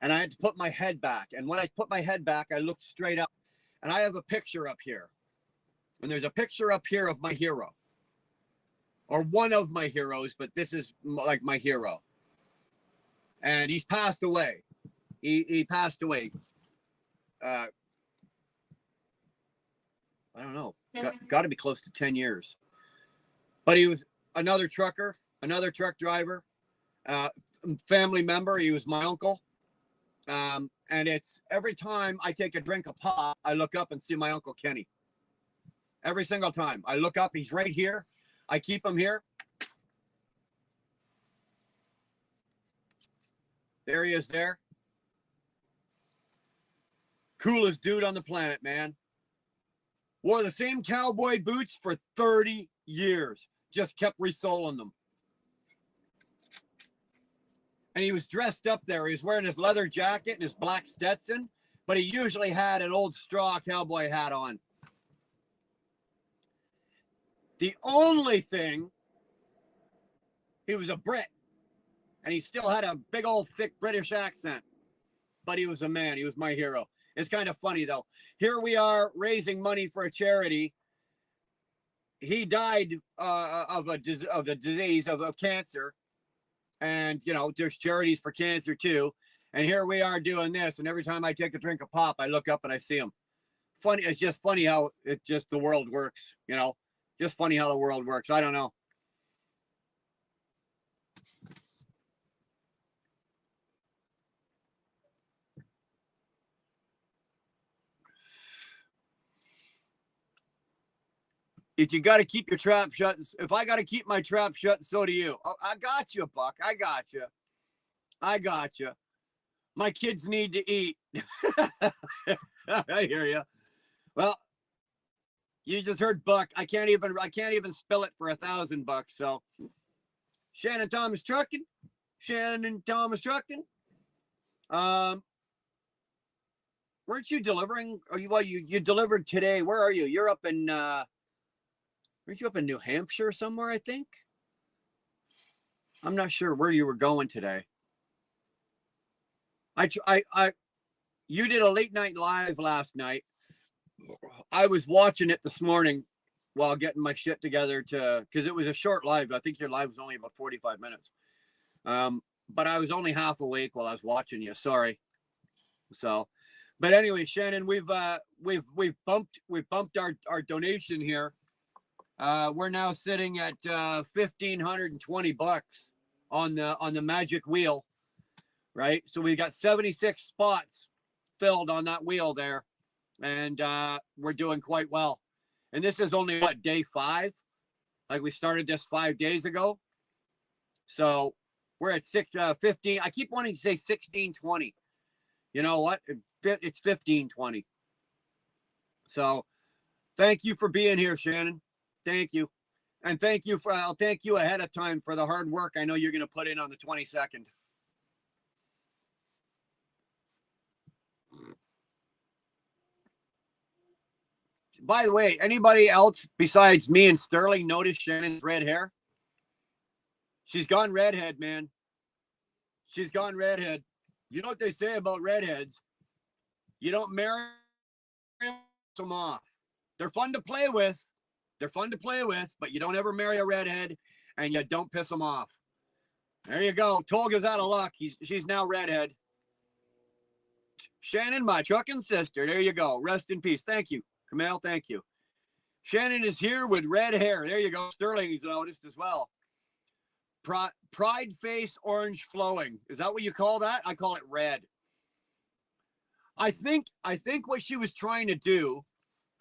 and I had to put my head back. And when I put my head back, I looked straight up, and I have a picture up here. And there's a picture up here of my hero, or one of my heroes, but this is like my hero. And he's passed away. He passed away. I don't know. Got to be close to 10 years. But he was another trucker, another truck driver, family member. He was my uncle. And it's every time I take a drink of pop, I look up and see my Uncle Kenny. Every single time I look up, he's right here. I keep him here. There he is there. Coolest dude on the planet, man. Wore the same cowboy boots for 30 years. Just kept resoling them. And he was dressed up there. He was wearing his leather jacket and his black Stetson, but he usually had an old straw cowboy hat on. The only thing, he was a Brit, and he still had a big old thick British accent, but he was a man. He was my hero. It's kind of funny, though. Here we are raising money for a charity. He died of a disease of cancer. And, you know, there's charities for cancer, too. And here we are doing this. And every time I take a drink of pop, I look up and I see him. Funny. It's just funny how the world works, you know. Just funny how the world works. I don't know. If you got to keep your trap shut, if I got to keep my trap shut, so do you. Oh, I got you, Buck. I got you. My kids need to eat. I hear you. Well, you just heard Buck. I can't even spill it for $1,000. So, Shannon Thomas Trucking. Weren't you delivering? Or you delivered today? Where are you? You're up in. Weren't you up in New Hampshire somewhere? I think. I'm not sure where you were going today. You did a late night live last night. I was watching it this morning while getting my shit together because it was a short live. I think your live was only about 45 minutes. But I was only half awake while I was watching you. Sorry. So, but anyway, Shannon, we've bumped our donation here. We're now sitting at $1,520 on the magic wheel, right? So we got 76 spots filled on that wheel there, and we're doing quite well. And this is only day 5, like we started this 5 days ago. So We're at 15. I keep wanting to say 16:20. You know what? It's 15:20. So thank you for being here, Shannon. Thank you. And I'll thank you ahead of time for the hard work I know you're going to put in on the 22nd. By the way, anybody else besides me and Sterling notice Shannon's red hair? She's gone redhead, man. She's gone redhead. You know what they say about redheads? You don't marry them off. They're fun to play with. But you don't ever marry a redhead, and you don't piss them off. There you go. Tolga's out of luck. She's now redhead. Shannon, my trucking sister. There you go. Rest in peace. Thank you, Kamal. Thank you. Shannon is here with red hair. There you go. Sterling's noticed as well. Pride face orange flowing. Is that what you call that? I call it red. I think what she was trying to do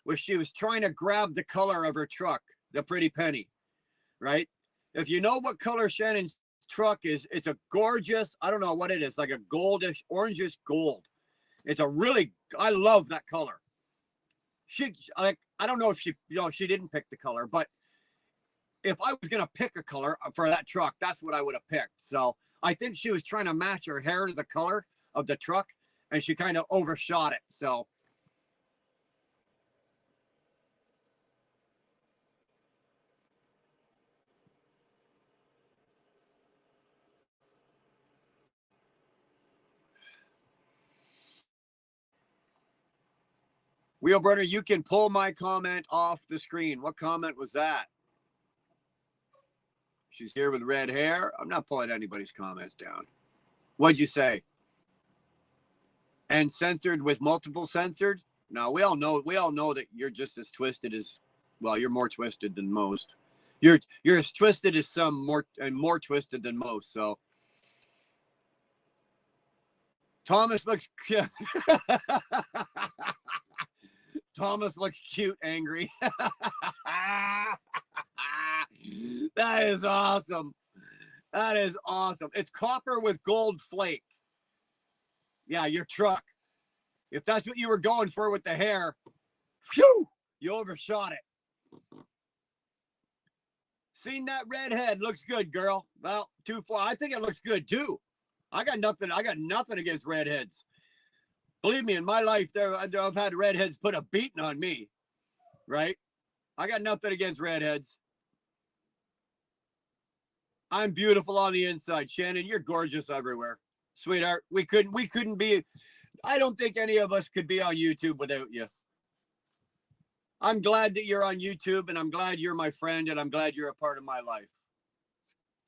was she was trying to grab the color of her truck, the pretty penny, right? If you know what color Shannon's truck is, it's a gorgeous, I don't know what it is, like a goldish, orangish gold. It's a really, I love that color. I don't know if she didn't pick the color, but if I was going to pick a color for that truck, that's what I would have picked. So I think she was trying to match her hair to the color of the truck, and she kind of overshot it. So Wheelburner, you can pull my comment off the screen. What comment was that? She's here with red hair. I'm not pulling anybody's comments down. What'd you say? And censored with multiple censored? No, we all know that you're just as twisted as, well, you're more twisted than most. You're as twisted as some, more twisted than most. So Thomas looks Thomas looks cute, angry. That is awesome. That is awesome. It's copper with gold flake. Yeah, your truck. If that's what you were going for with the hair, phew, you overshot it. Seen that redhead? Looks good, girl. Well, too far. I think it looks good too. I got nothing against redheads. Believe me, in my life, I've had redheads put a beating on me, right? I got nothing against redheads. I'm beautiful on the inside. Shannon, you're gorgeous everywhere. Sweetheart, we couldn't be, I don't think any of us could be on YouTube without you. I'm glad that you're on YouTube, and I'm glad you're my friend, and I'm glad you're a part of my life.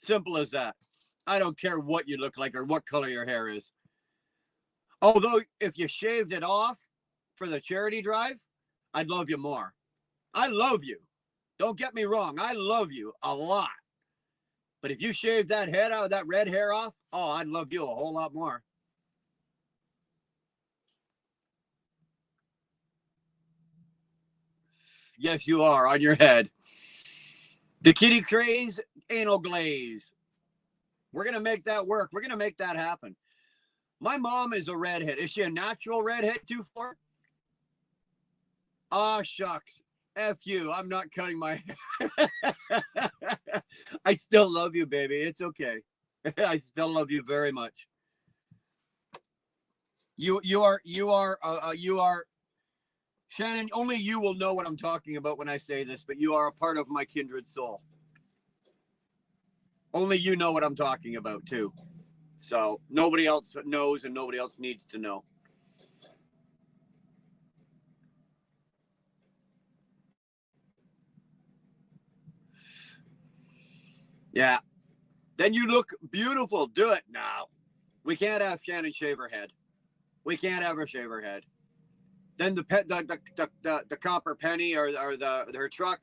Simple as that. I don't care what you look like or what color your hair is. Although, if you shaved it off for the charity drive, I'd love you more. I love you. Don't get me wrong. I love you a lot. But if you shaved that head out, that red hair off, oh, I'd love you a whole lot more. Yes, you are on your head. The Kitty Craze Anal Glaze. We're going to make that work. We're going to make that happen. My mom is a redhead. Is she a natural redhead too, for? Ah, shucks. F you. I'm not cutting my hair. I still love you, baby. It's okay. I still love you very much. You are Shannon, only you will know what I'm talking about when I say this, but you are a part of my kindred soul. Only you know what I'm talking about too. So nobody else knows, and nobody else needs to know. Yeah. Then you look beautiful. Do it now. We can't have Shannon shave her head. We can't have her shave her head. Then the copper penny or her truck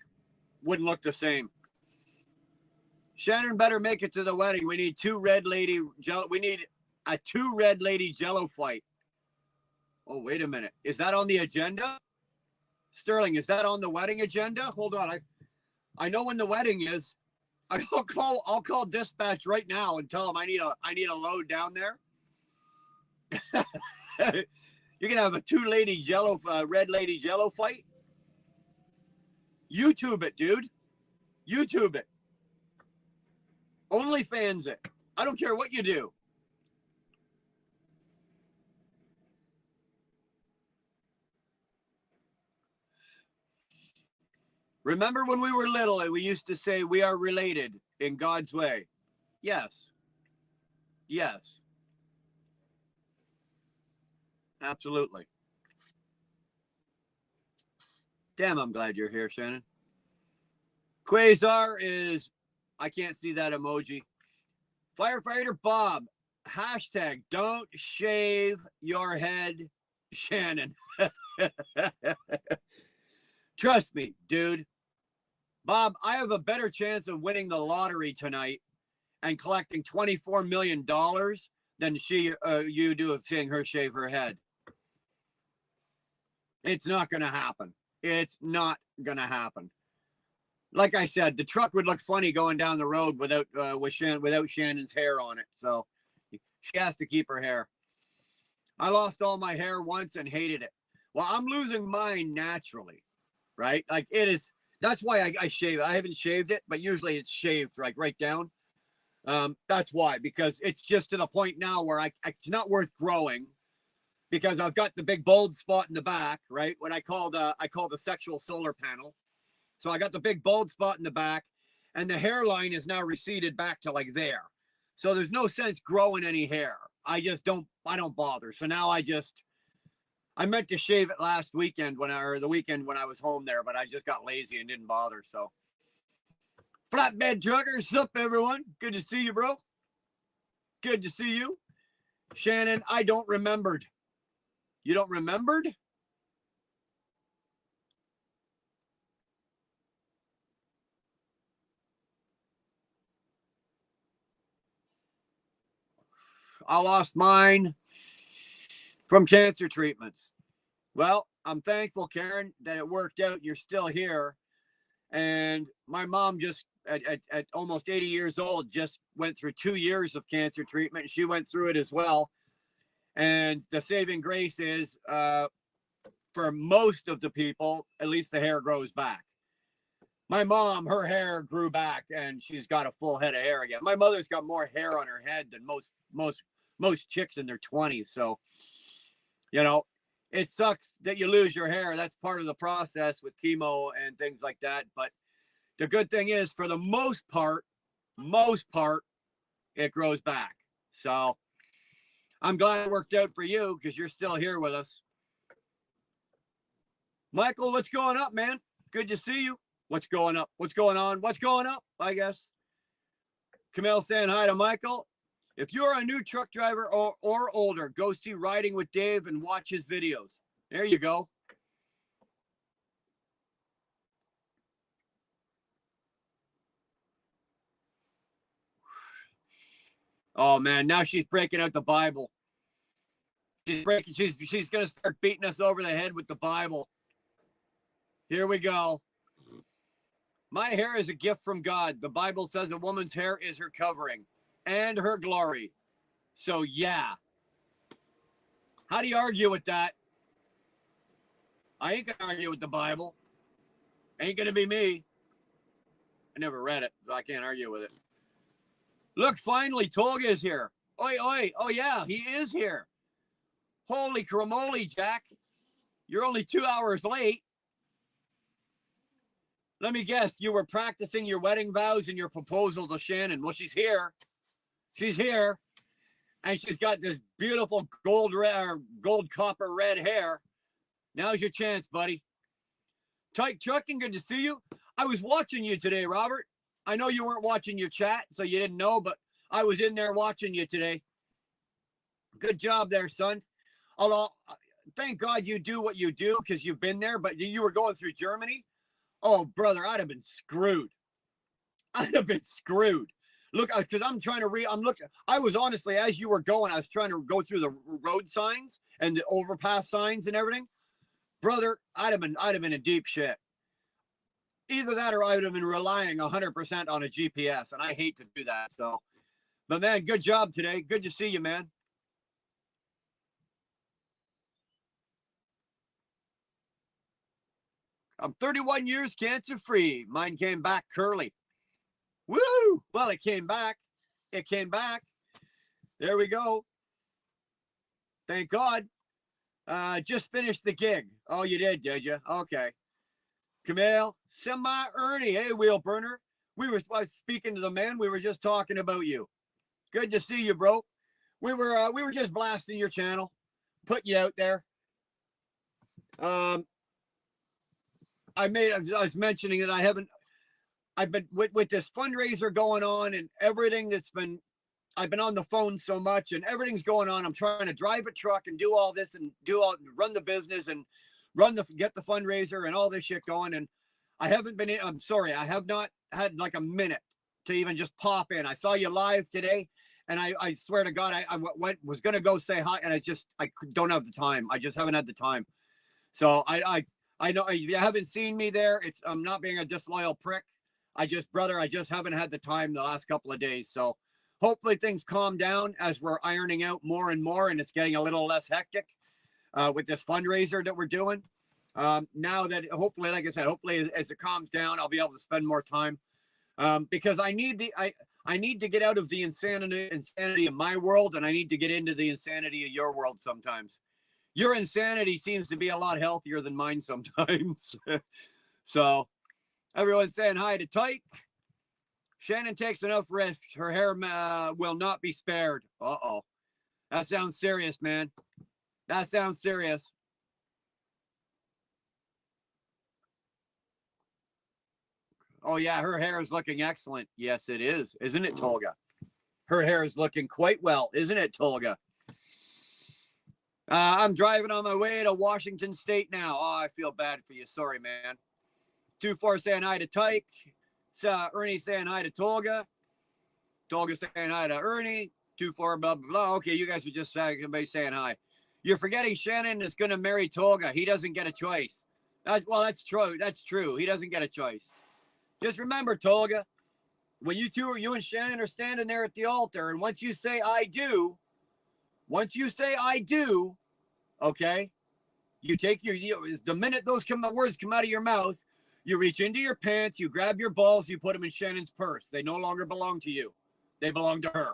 wouldn't look the same. Shannon better make it to the wedding. We need two red lady jello. We need a two red lady jello fight. Oh, wait a minute. Is that on the agenda? Sterling, is that on the wedding agenda? Hold on. I know when the wedding is. I'll call dispatch right now and tell them I need a load down there. You're gonna have a red lady jello fight. YouTube it, dude. YouTube it. OnlyFans it. I don't care what you do. Remember when we were little and we used to say we are related in God's way? Yes. Yes. Absolutely. Damn, I'm glad you're here, Shannon. Quasar is, I can't see that emoji. Firefighter Bob, hashtag don't shave your head, Shannon. Trust me, dude. Bob, I have a better chance of winning the lottery tonight and collecting $24 million than you do of seeing her shave her head. It's not going to happen. It's not going to happen. Like I said, the truck would look funny going down the road without Shannon's hair on it. So she has to keep her hair. I lost all my hair once and hated it. Well, I'm losing mine naturally, right? Like it is. That's why I shave it. I haven't shaved it, but usually it's shaved like right down. That's why, because it's just to the point now where it's not worth growing because I've got the big bald spot in the back, right? What I call the sexual solar panel. So I got the big bald spot in the back and the hairline is now receded back to like there. So there's no sense growing any hair. I don't bother. So now I meant to shave it last weekend the weekend when I was home there, but I just got lazy and didn't bother. So flatbed truckers, sup everyone? Good to see you, bro. Good to see you. Shannon, I don't remembered. You don't remembered? I lost mine from cancer treatments. Well, I'm thankful, Karen, that it worked out. You're still here. And my mom just at almost 80 years old just went through 2 years of cancer treatment. She went through it as well. And the saving grace is for most of the people, at least the hair grows back. My mom, her hair grew back and she's got a full head of hair again. My mother's got more hair on her head than most chicks in their 20s. So, it sucks that you lose your hair. That's part of the process with chemo and things like that. But the good thing is, for the most part, it grows back. So I'm glad it worked out for you because you're still here with us. Michael, what's going up, man? Good to see you. What's going up? What's going on? What's going up, I guess. Camille saying hi to Michael. If you're a new truck driver or older, go see Riding with Dave and watch his videos. There you go. Oh man, now she's breaking out the Bible. She's gonna start beating us over the head with the Bible. Here we go. My hair is a gift from God. The Bible says a woman's hair is her covering and her glory. So yeah. How do you argue with that? I ain't gonna argue with the Bible. Ain't gonna be me. I never read it, so I can't argue with it. Look, finally, Tolga is here. Oi, oi. Oh yeah, he is here. Holy cramoly, Jack. You're only 2 hours late. Let me guess, you were practicing your wedding vows and your proposal to Shannon. Well, she's here. She's here. And she's got this beautiful gold copper red hair. Now's your chance, buddy. Tyke Trucking, good to see you. I was watching you today, Robert. I know you weren't watching your chat, so you didn't know, but I was in there watching you today. Good job there, son. Although, thank God you do what you do because you've been there, but you were going through Germany. Oh, brother, I'd have been screwed. I'd have been screwed. Look, because I'm trying to I'm looking. I was honestly, as you were going, I was trying to go through the road signs and the overpass signs and everything. Brother, I'd have been in deep shit. either that or I would have been relying 100% on a GPS, and I hate to do that. So, but man, good job today. Good to see you, man. I'm 31 years cancer free. Mine came back curly. Woo! Well, it came back. It came back. There we go. Thank God. Just finished the gig. Oh, you did you? Okay. Camille, Semi Ernie. Hey, wheel burner. I was speaking to the man. We were just talking about you. Good to see you, bro. We were just blasting your channel, putting you out there. I was mentioning that I've been with this fundraiser going on and everything I've been on the phone so much and everything's going on. I'm trying to drive a truck and do all this and run the business and get the fundraiser and all this shit going. And I'm sorry, I have not had like a minute to even just pop in. I saw you live today and I swear to God, I was going to go say hi and I don't have the time. I just haven't had the time. So I know if you haven't seen me there, I'm not being a disloyal prick. I just haven't had the time the last couple of days. So hopefully things calm down as we're ironing out more and more and it's getting a little less hectic with this fundraiser that we're doing. Now that hopefully, like I said, hopefully as it calms down, I'll be able to spend more time because I need to get out of the insanity of my world and I need to get into the insanity of your world sometimes. Your insanity seems to be a lot healthier than mine sometimes. So everyone's saying hi to Tyke. Shannon takes enough risks. Her hair will not be spared. Uh-oh. That sounds serious, man. That sounds serious. Oh, yeah, her hair is looking excellent. Yes, it is. Isn't it, Tolga? Her hair is looking quite well. Isn't it, Tolga? I'm driving on my way to Washington State now. Oh, I feel bad for you. Sorry, man. 2-4 saying hi to Tyke. Ernie saying hi to Tolga. Tolga saying hi to Ernie. 2-4 blah, blah, blah. Okay, you guys are just everybody saying hi. You're forgetting Shannon is going to marry Tolga. He doesn't get a choice. That's true. That's true. He doesn't get a choice. Just remember, Tolga, when you and Shannon are standing there at the altar, and once you say I do, okay, you take the minute those words come out of your mouth, you reach into your pants, you grab your balls, you put them in Shannon's purse. They no longer belong to you. They belong to her.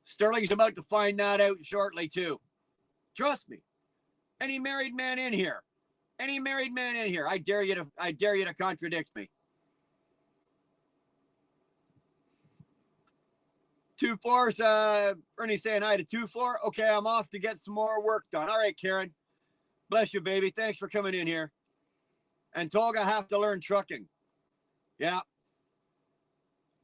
Sterling's about to find that out shortly, too. Trust me. Any married man in here? I dare you to contradict me. 2-4's Ernie saying hi to 2-4. Okay, I'm off to get some more work done. All right, Karen. Bless you, baby. Thanks for coming in here. And Tolga, I have to learn trucking. Yeah.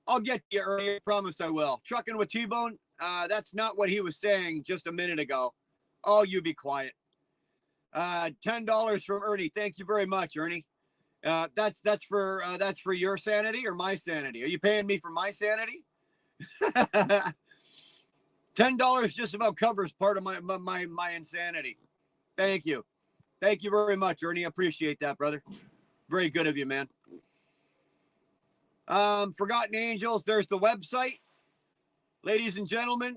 I'll get to you, Ernie. I promise I will. Trucking with T-Bone, that's not what he was saying just a minute ago. Oh, you be quiet. $10 from Ernie. Thank you very much, Ernie. That's for your sanity or my sanity? Are you paying me for my sanity? $10 just about covers part of my insanity. Thank you. Thank you very much, Ernie. I appreciate that, brother. Very good of you, man. Forgotten Angels, there's the website. Ladies and gentlemen,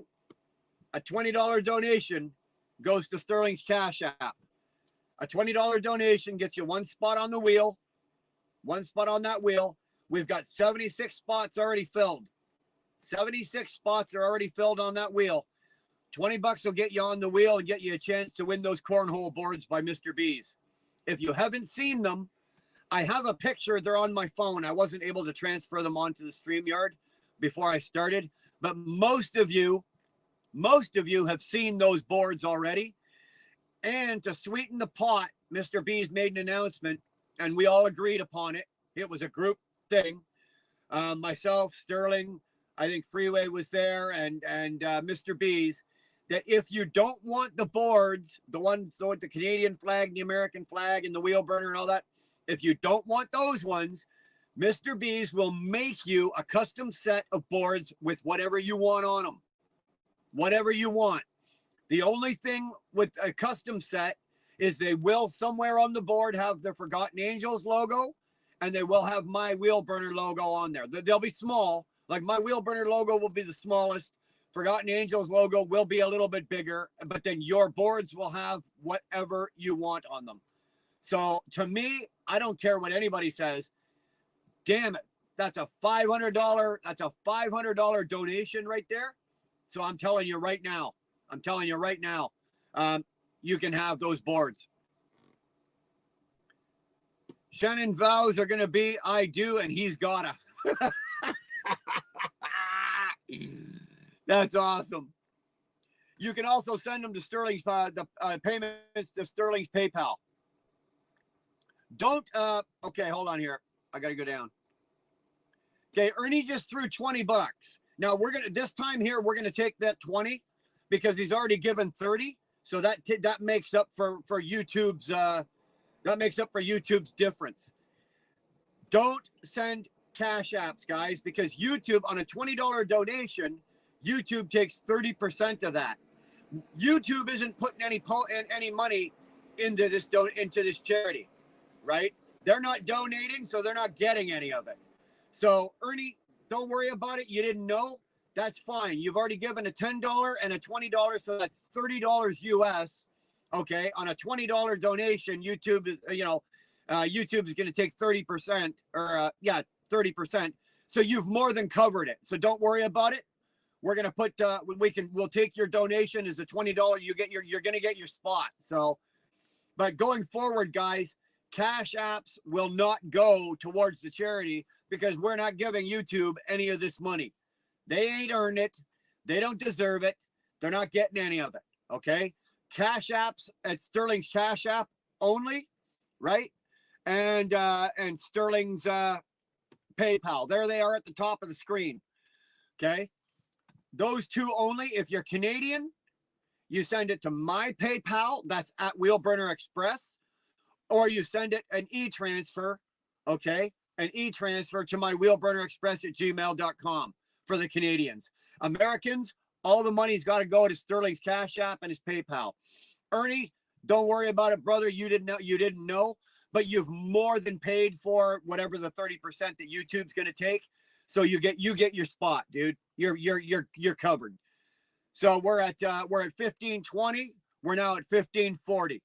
a $20 donation goes to Sterling's Cash App. A $20 donation gets you one spot on the wheel. One spot on that wheel. We've got 76 spots already filled. 76 spots are already filled on that wheel. $20 will get you on the wheel and get you a chance to win those cornhole boards by Mr. B's. If you haven't seen them, I have a picture. They're on my phone. I wasn't able to transfer them onto the StreamYard before I started, but most of you have seen those boards already. And to sweeten the pot, Mr. B's made an announcement, and we all agreed upon it. It was a group thing. Myself, Sterling, I think Freeway was there, and Mr. B's, that if you don't want the boards, the ones with the Canadian flag, the American flag, and the wheel burner and all that, if you don't want those ones, Mr. B's will make you a custom set of boards with whatever you want on them. Whatever you want. The only thing with a custom set is they will somewhere on the board have the Forgotten Angels logo, and they will have my wheel burner logo on there. They'll be small. Like my wheel burner logo will be the smallest. Forgotten Angels logo will be a little bit bigger, but then your boards will have whatever you want on them. So to me, I don't care what anybody says. Damn it. That's a $500. That's a $500 donation right there. So I'm telling you right now, you can have those boards. Shannon vows are going to be, I do, and he's gotta. That's awesome. You can also send them to Sterling's, the payments to Sterling's PayPal. Don't, okay, hold on here. I got to go down. Okay, Ernie just threw 20 bucks. Now this time here, we're going to take that 20 because he's already given 30. So that makes up for YouTube's, difference. Don't send cash apps, guys, because YouTube on a $20 donation, YouTube takes 30% of that. YouTube isn't putting any money into this charity, right? They're not donating, so they're not getting any of it. So Ernie, don't worry about it. You didn't know. That's fine. You've already given a $10 and a $20, so that's $30 US. Okay, on a $20 donation, YouTube is, YouTube is going to take 30% or 30%. So you've more than covered it. So don't worry about it. We're going to put, we'll take your donation as a $20. You're going to get your spot. So, but going forward, guys, cash apps will not go towards the charity because we're not giving YouTube any of this money. They ain't earned it. They don't deserve it. They're not getting any of it. Okay. Cash apps at Sterling's Cash App only, right? And Sterling's PayPal. There they are at the top of the screen. Okay. Those two only. If you're Canadian, you send it to my PayPal. That's at Wheelburner Express. Or you send it an e-transfer. Okay. An e-transfer to my wheelburnerexpress@gmail.com for the Canadians. Americans, all the money's got to go to Sterling's Cash App and his PayPal. Ernie, don't worry about it, brother. You didn't know, but you've more than paid for whatever the 30% that YouTube's going to take. So you get your spot, dude. You're covered. So we're at 1520. We're now at 1540.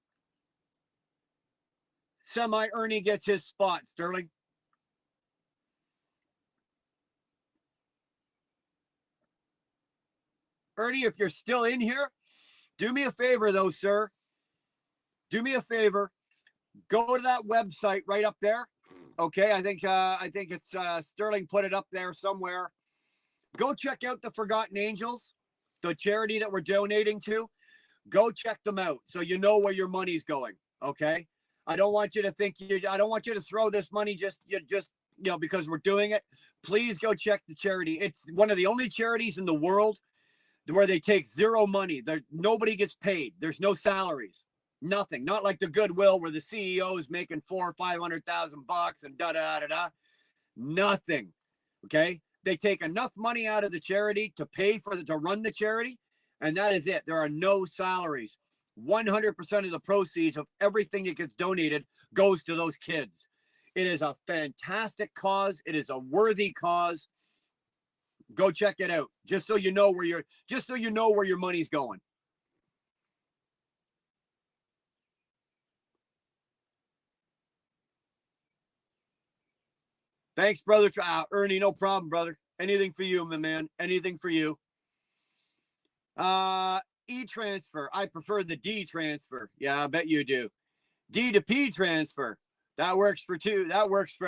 Semi Ernie gets his spot, Sterling. Ernie, if you're still in here, do me a favor though, sir. Do me a favor. Go to that website right up there. Okay, I think it's Sterling put it up there somewhere. Go check out the Forgotten Angels, the charity that we're donating to. Go check them out so you know where your money's going. Okay, I don't want you to think I don't want you to throw this money just because we're doing it. Please go check the charity. It's one of the only charities in the world where they take zero money. Nobody gets paid. There's no salaries. Nothing. Not like the Goodwill where the CEO is making $400,000 or $500,000 and da. Nothing. Okay. They take enough money out of the charity to pay to run the charity. And that is it. There are no salaries. 100% of the proceeds of everything that gets donated goes to those kids. It is a fantastic cause. It is a worthy cause. Go check it out. Just so you know where your money's going. Thanks, brother. Ernie, no problem, brother. Anything for you, my man. Anything for you. E-transfer. I prefer the D transfer. Yeah, I bet you do. D to P transfer. That works for two. That works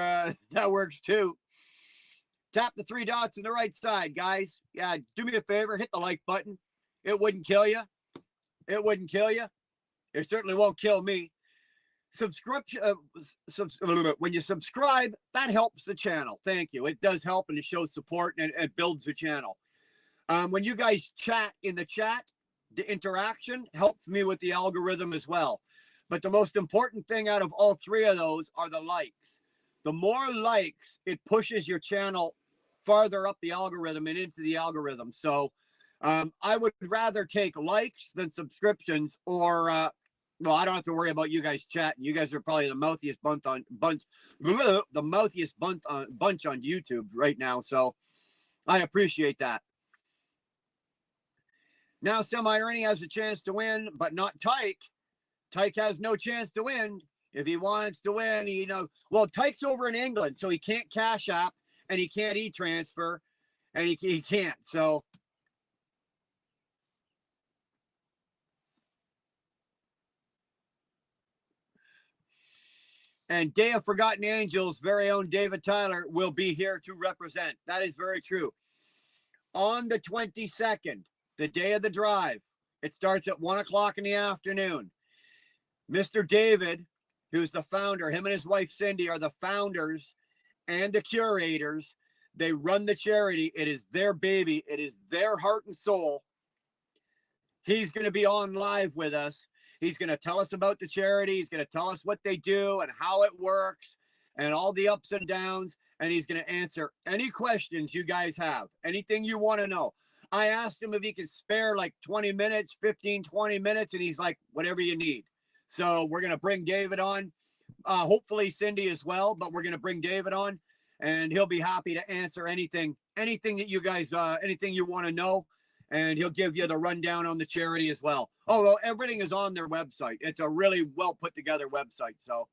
too. Tap the three dots on the right side, guys. Yeah, do me a favor. Hit the like button. It wouldn't kill you. It wouldn't kill you. It certainly won't kill me. Subscription. When you subscribe, that helps the channel. Thank you. It does help, and it shows support, and it builds the channel. When you guys chat in the chat, the interaction helps me with the algorithm as well. But the most important thing out of all three of those are the likes. The more likes, it pushes your channel farther up the algorithm and into the algorithm. So I would rather take likes than subscriptions or Well, I don't have to worry about you guys chatting. You guys are probably the mouthiest bunch on bunch the mouthiest bunch on YouTube right now. So I appreciate that. Now Semi Ernie has a chance to win, but not Tyke. Tyke has no chance to win. If he wants to win, well, Tyke's over in England, so he can't Cash App and he can't e-transfer and he can't. So and Day of Forgotten Angels' very own David Tyler will be here to represent. That is very true. On the 22nd, the day of the drive, it starts at 1 o'clock in the afternoon. Mr. David, who's the founder, him and his wife Cindy are the founders and the curators. They run the charity. It is their baby. It is their heart and soul. He's going to be on live with us. He's going to tell us about the charity. He's going to tell us what they do and how it works and all the ups and downs. And he's going to answer any questions you guys have, anything you want to know. I asked him if he could spare like 20 minutes, 15, 20 minutes. And he's like, whatever you need. So we're going to bring David on, hopefully Cindy as well, but we're going to bring David on and he'll be happy to answer anything that you guys, anything you want to know. And he'll give you the rundown on the charity as well. Oh, well, everything is on their website. It's a really well put together website. So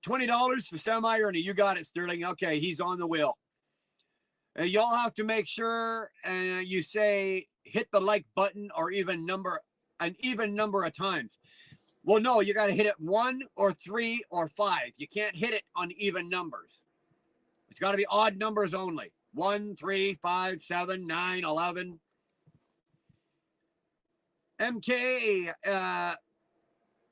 $20 for Semi Ernie. You got it, Sterling. Okay, he's on the wheel. Y'all have to make sure you say hit the like button or an even number of times. Well, no, you got to hit it 1 or 3 or 5. You can't hit it on even numbers. It's got to be odd numbers only. 1, 3, 5, 7, 9, 11. MK,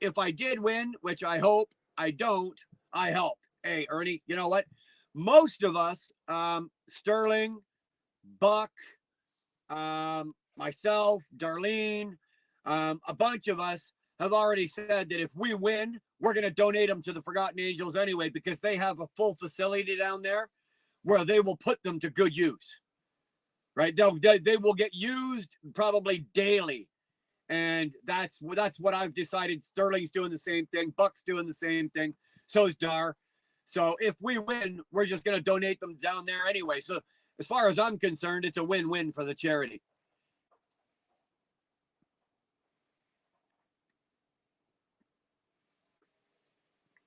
if I did win, which I hope I don't, I helped. Hey, Ernie, you know what? Most of us, Sterling, Buck, myself, Darlene, a bunch of us have already said that if we win, we're going to donate them to the Forgotten Angels anyway, because they have a full facility down there where they will put them to good use, right? They will get used probably daily. And that's what I've decided. Sterling's doing the same thing. Buck's doing the same thing. So is Dar. So if we win, we're just going to donate them down there anyway. So as far as I'm concerned, it's a win-win for the charity.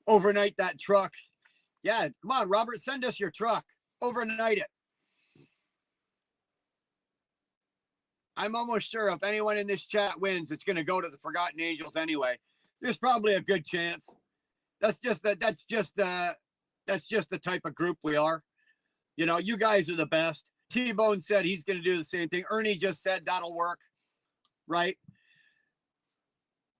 Overnight that truck. Yeah, come on, Robert, send us your truck. Overnight it. I'm almost sure if anyone in this chat wins, it's going to go to the Forgotten Angels anyway. There's probably a good chance. That's just the type of group we are. You know, you guys are the best. T-Bone said he's going to do the same thing. Ernie just said that'll work, right?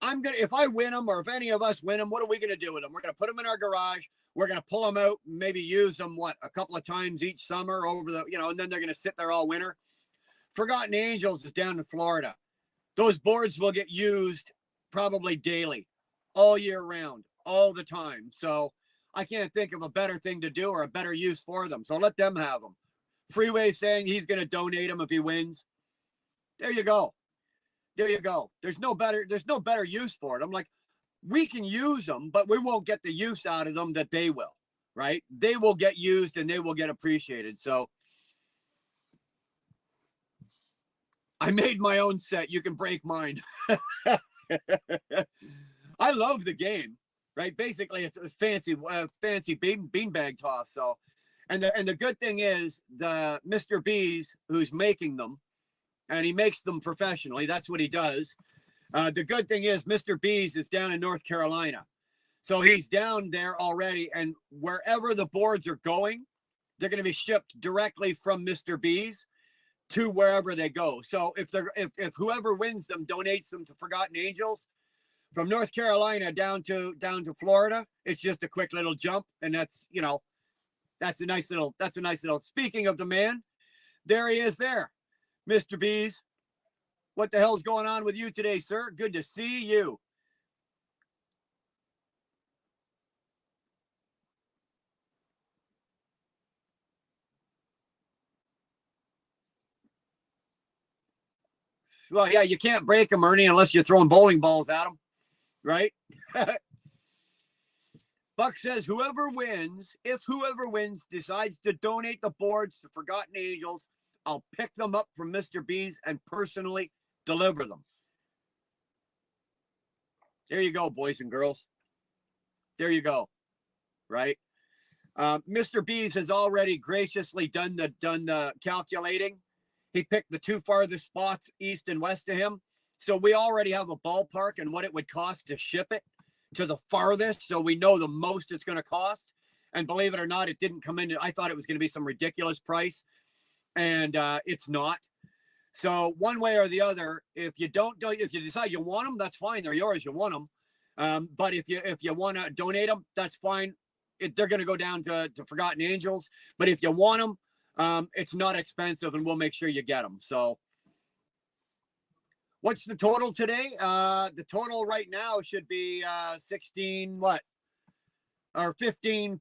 If I win them or if any of us win them, what are we going to do with them? We're going to put them in our garage. We're going to pull them out, maybe use them, a couple of times each summer over and then they're going to sit there all winter. Forgotten Angels is down in Florida. Those boards will get used probably daily, all year round, all the time. So I can't think of a better thing to do or a better use for them. So let them have them. Freeway saying he's going to donate them if he wins. There you go. There you go. There's no better use for it. I'm like, we can use them, but we won't get the use out of them that they will, right? They will get used and they will get appreciated. So I made my own set. You can break mine. I love the game, right? Basically, it's a fancy beanbag toss. So, and the good thing is the Mr. B's who's making them, and he makes them professionally. That's what he does. The good thing is Mr. B's is down in North Carolina. So he's down there already. And wherever the boards are going, they're going to be shipped directly from Mr. B's to wherever they go. So if whoever wins them donates them to Forgotten Angels from North Carolina down to Florida, it's just a quick little jump. And that's a nice little, speaking of the man, there he is there. Mr. B's, what the hell's going on with you today, sir? Good to see you. Well, yeah, you can't break them, Ernie, unless you're throwing bowling balls at them. right? Buck says whoever wins, if whoever wins decides to donate the boards to Forgotten Angels, I'll pick them up from Mr. B's and personally deliver them. There you go, boys and girls. There you go. Right? Mr. B's has already graciously done the calculating. He picked the two farthest spots east and west of him. So we already have a ballpark and what it would cost to ship it to the farthest. So we know the most it's going to cost. And believe it or not, it didn't come in. I thought it was going to be some ridiculous price. And it's not. So one way or the other, if you decide you want them, that's fine. They're yours. You want them. But if you want to donate them, that's fine. They're going to go down to Forgotten Angels. But if you want them, it's not expensive, and we'll make sure you get them. So what's the total today? The total right now should be 16 what? Or 15,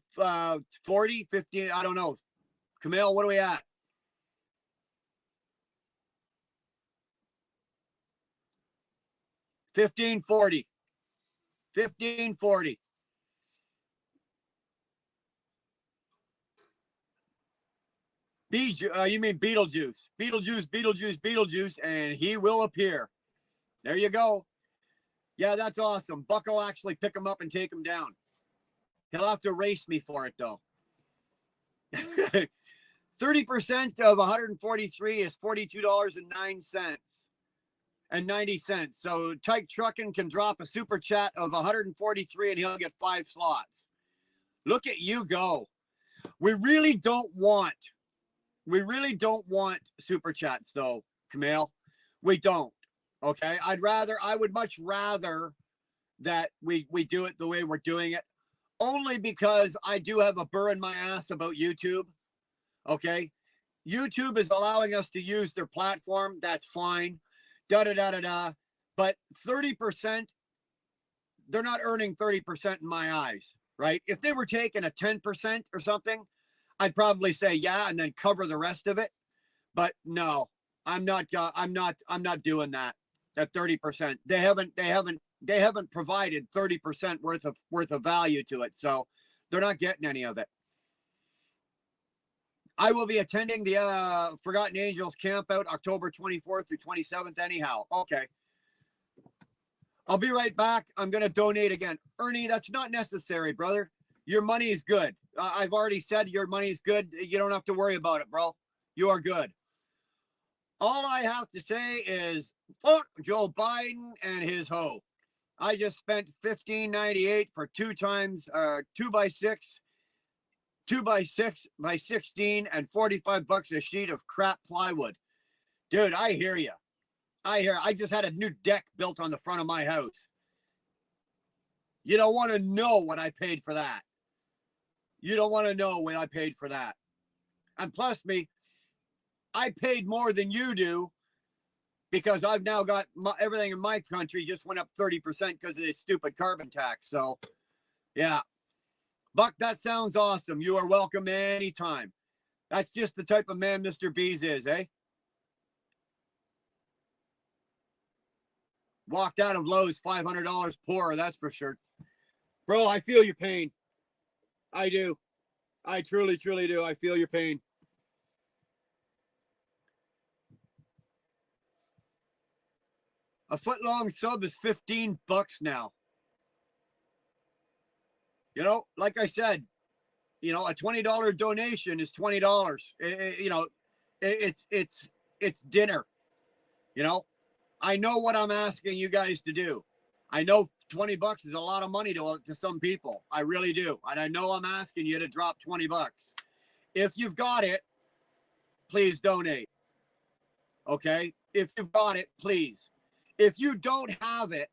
40, 15, I don't know. Camille, what are we at? 1540. 1540. You mean Beetlejuice. Beetlejuice, and he will appear. There you go. Yeah, that's awesome. Buck will actually pick him up and take him down. He'll have to race me for it, though. 30% of 143 is $42.09 and 90 cents. So Tyke Trucking can drop a super chat of 143 and he'll get 5 slots. Look at you go. We really don't want super chats though, Camille. We don't. Okay. I would much rather that we do it the way we're doing it, only because I do have a burr in my ass about YouTube. Okay. YouTube is allowing us to use their platform. That's fine. But 30%, they're not earning 30% in my eyes, right? If they were taking a 10% or something, I'd probably say yeah, and then cover the rest of it. But no, I'm not doing that. At 30%, they haven't provided 30% worth of value to it, so they're not getting any of it. I will be attending the Forgotten Angels camp out October 24th through 27th. Anyhow, okay. I'll be right back. I'm going to donate again. Ernie, that's not necessary, brother. Your money is good. I've already said your money is good. You don't have to worry about it, bro. You are good. All I have to say is fuck Joe Biden and his hoe. I just spent $15.98 for 2x6, 2x6 by 16, and $45 a sheet of crap plywood. Dude, I hear you. I just had a new deck built on the front of my house. You don't want to know what I paid for that. You don't want to know what I paid for that. And plus I paid more than you do because I've now got everything in my country just went up 30% because of this stupid carbon tax. So, yeah. Buck, that sounds awesome. You are welcome anytime. That's just the type of man Mr. B's is, eh? Walked out of Lowe's $500 poorer, that's for sure. Bro, I feel your pain. I do. I truly, truly do. I feel your pain. A foot-long sub is $15 now. You know, like I said, you know, a $20 donation is $20. It's dinner. You know, I know what I'm asking you guys to do. I know $20 is a lot of money to some people. I really do. And I know I'm asking you to drop $20. If you've got it, please donate. Okay? If you've got it, please. If you don't have it,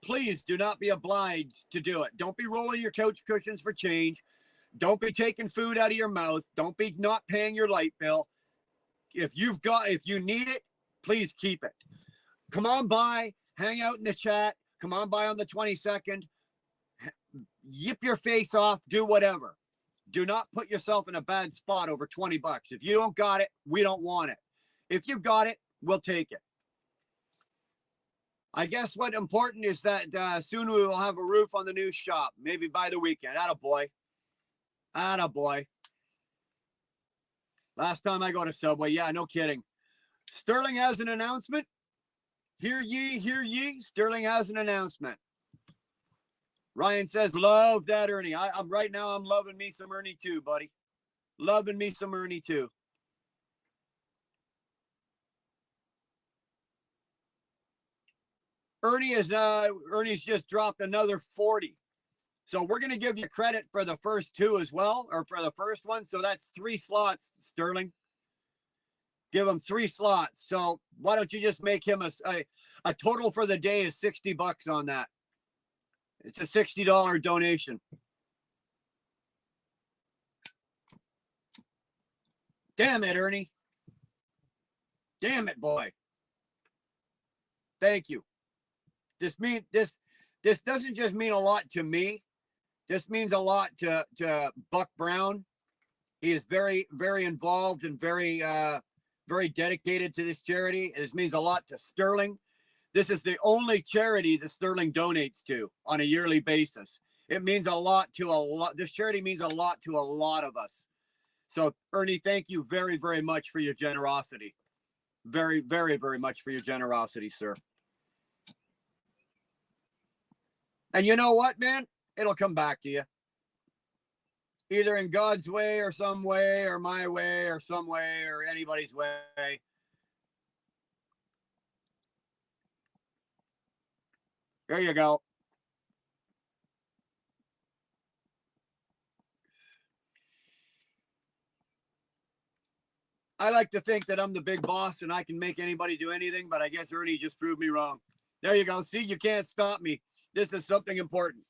please do not be obliged to do it. Don't be rolling your couch cushions for change. Don't be taking food out of your mouth. Don't be not paying your light bill. If you need it, please keep it. Come on by, hang out in the chat. Come on by on the 22nd. Yip your face off, do whatever. Do not put yourself in a bad spot over $20. If you don't got it, we don't want it. If you got it, we'll take it. I guess what important is that soon we will have a roof on the new shop, maybe by the weekend. Attaboy. Attaboy. Last time I go to Subway, yeah, no kidding. Sterling has an announcement. Hear ye, hear ye. Sterling has an announcement. Ryan says, love that Ernie. I'm right now, I'm loving me some Ernie too, buddy. Loving me some Ernie too. Ernie's just dropped another 40. So we're going to give you credit for the first two as well, or for the first one. So that's 3 slots, Sterling. Give him 3 slots. So why don't you just make him a total for the day is $60 on that. It's a $60 donation. Damn it, Ernie. Damn it, boy. Thank you. This doesn't just mean a lot to me. This means a lot to Buck Brown. He is very, very involved and very dedicated to this charity. This means a lot to Sterling. This is the only charity that Sterling donates to on a yearly basis. It means a lot to a lot. This charity means a lot to a lot of us. So, Ernie, thank you very, very much for your generosity. Very, very, very much for your generosity, sir. And you know what, man? It'll come back to you. Either in God's way or some way or my way or some way or anybody's way. There you go. I like to think that I'm the big boss and I can make anybody do anything, but I guess Ernie just proved me wrong. There you go. See, you can't stop me. This is something important.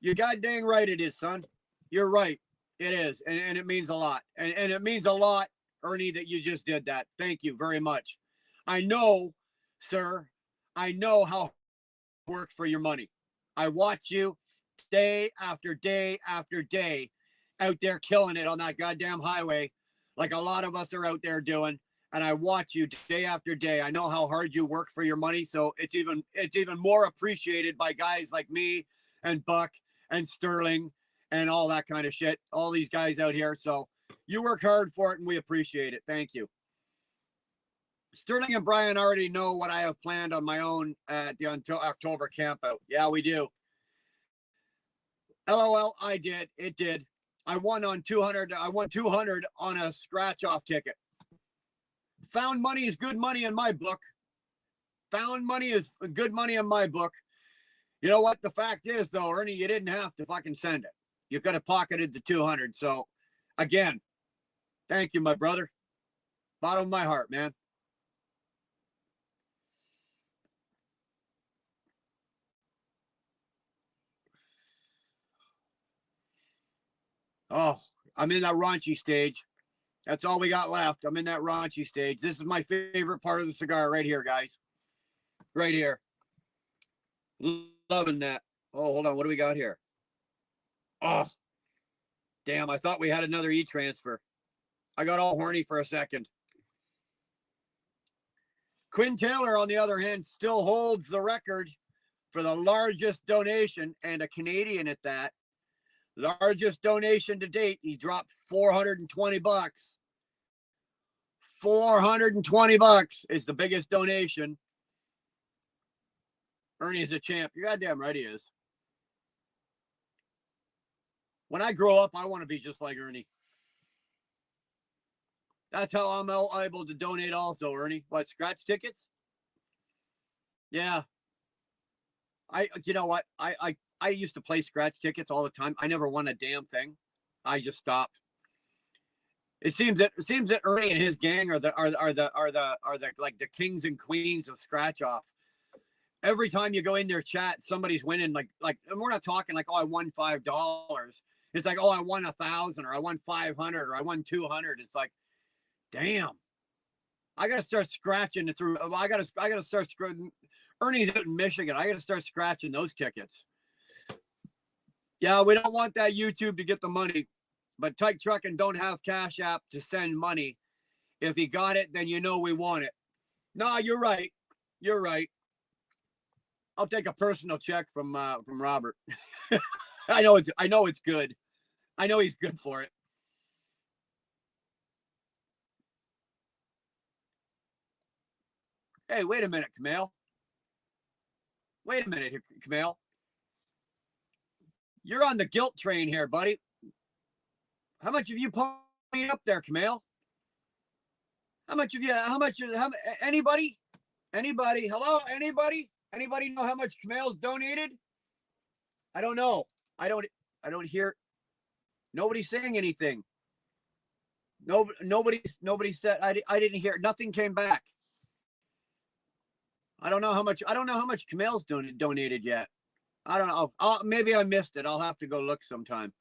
You god dang right it is, son. You're right. It is. And it means a lot. And it means a lot, Ernie, that you just did that. Thank you very much. I know, sir, I know how you work for your money. I watch you day after day after day out there killing it on that goddamn highway, like a lot of us are out there doing. And I watch you day after day. I know how hard you work for your money. So it's even more appreciated by guys like me and Buck and Sterling and all that kind of shit. All these guys out here. So you work hard for it and we appreciate it. Thank you. Sterling and Brian already know what I have planned on my own at the October campout. Yeah, we do. LOL, I did. It did. I won on 200. I won 200 on a scratch off ticket. Found money is good money in my book. Found money is good money in my book. You know what? The fact is, though, Ernie, you didn't have to fucking send it. You could have pocketed the 200. So, again, thank you, my brother. Bottom of my heart, man. Oh, I'm in that raunchy stage. That's all we got left. I'm in that raunchy stage. This is my favorite part of the cigar right here, guys. Right here. Loving that. Oh, hold on. What do we got here? Oh, damn. I thought we had another e-transfer. I got all horny for a second. Quinn Taylor, on the other hand, still holds the record for the largest donation, and a Canadian at that. Largest donation to date. He dropped $420. $420 is the biggest donation. Ernie is a champ. You're goddamn right he is. When I grow up, I want to be just like Ernie. That's how I'm able to donate also, Ernie. What, scratch tickets? Yeah. You know what? I used to play scratch tickets all the time. I never won a damn thing. I just stopped. It seems that Ernie and his gang are the like the kings and queens of scratch off. Every time you go in their chat, somebody's winning like and we're not talking like, oh, I won $5. It's like, oh, I won 1,000 or I won 500 or I won 200. It's like, damn. I gotta start scratching it through. I gotta start scratching. Ernie's out in Michigan. I gotta start scratching those tickets. Yeah, we don't want that YouTube to get the money, but Tyke Trucking don't have Cash App to send money. If he got it, then you know we want it. No, you're right. You're right. I'll take a personal check from Robert. I know it's good. I know he's good for it. Hey, wait a minute, Camille. Wait a minute here, Camille. You're on the guilt train here, buddy. How much have you ponied up there, Camille? How much of you? Anybody? Anybody? Hello? Anybody? Anybody know how much Camille's donated? I don't know. I don't hear. Nobody's saying anything. Nobody said. I didn't hear. Nothing came back. I don't know how much Camille's donated yet. I don't know. Maybe I missed it. I'll have to go look sometime.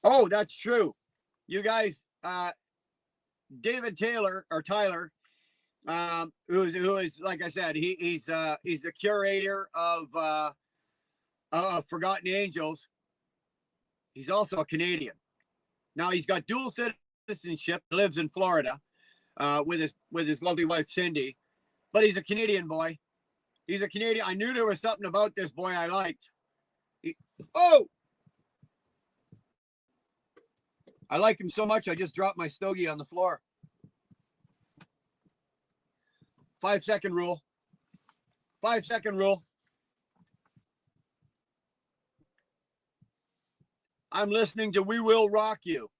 Oh, that's true. You guys, David Taylor or Tyler, who is like I said, he's the curator of Forgotten Angels. He's also a Canadian. Now he's got dual citizenship. Lives in Florida with his lovely wife Cindy, but he's a Canadian boy. He's a Canadian. I knew there was something about this boy I liked. I like him so much, I just dropped my stogie on the floor. 5-second rule. 5-second rule. I'm listening to We Will Rock You.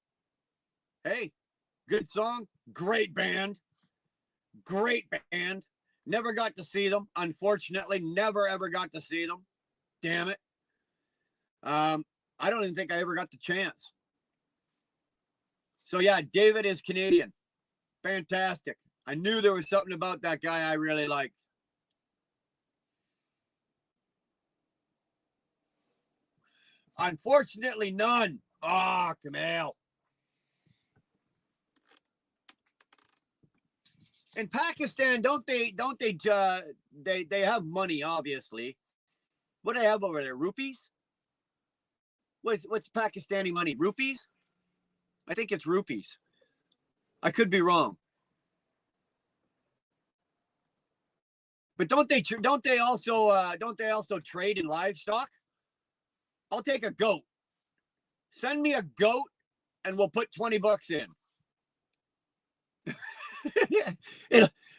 Hey, good song. Great band. Great band. Never got to see them. Unfortunately, never ever got to see them. Damn it. I don't even think I ever got the chance. So yeah, David is Canadian. Fantastic. I knew there was something about that guy I really liked. Unfortunately, none. Ah, Camille. In Pakistan, don't they have money, obviously. What do they have over there? Rupees? What's Pakistani money? Rupees? I think it's rupees. I could be wrong. But don't they also trade in livestock? I'll take a goat. Send me a goat and we'll put $20 in.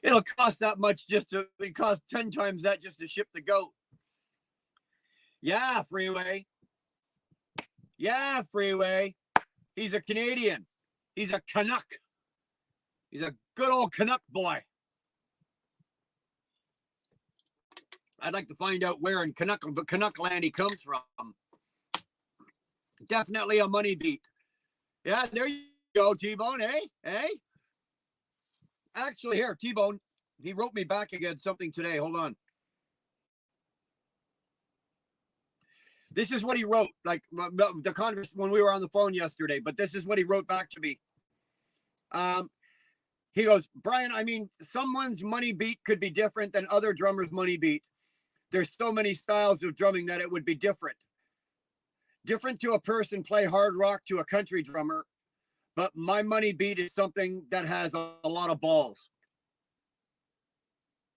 It'll cost that much it costs 10 times that just to ship the goat. Yeah, Freeway. Yeah, Freeway. He's a Canadian. He's a Canuck. He's a good old Canuck boy. I'd like to find out where in Canuck land he comes from. Definitely a money beat. Yeah, there you go, T-Bone. Hey. Actually, here, T-Bone, he wrote me back again something today. Hold on. This is what he wrote, like the conversation when we were on the phone yesterday, but this is what he wrote back to me. He goes, Brian, I mean, someone's money beat could be different than other drummers' money beat. There's so many styles of drumming that it would be different. Different to a person play hard rock to a country drummer, but my money beat is something that has a lot of balls.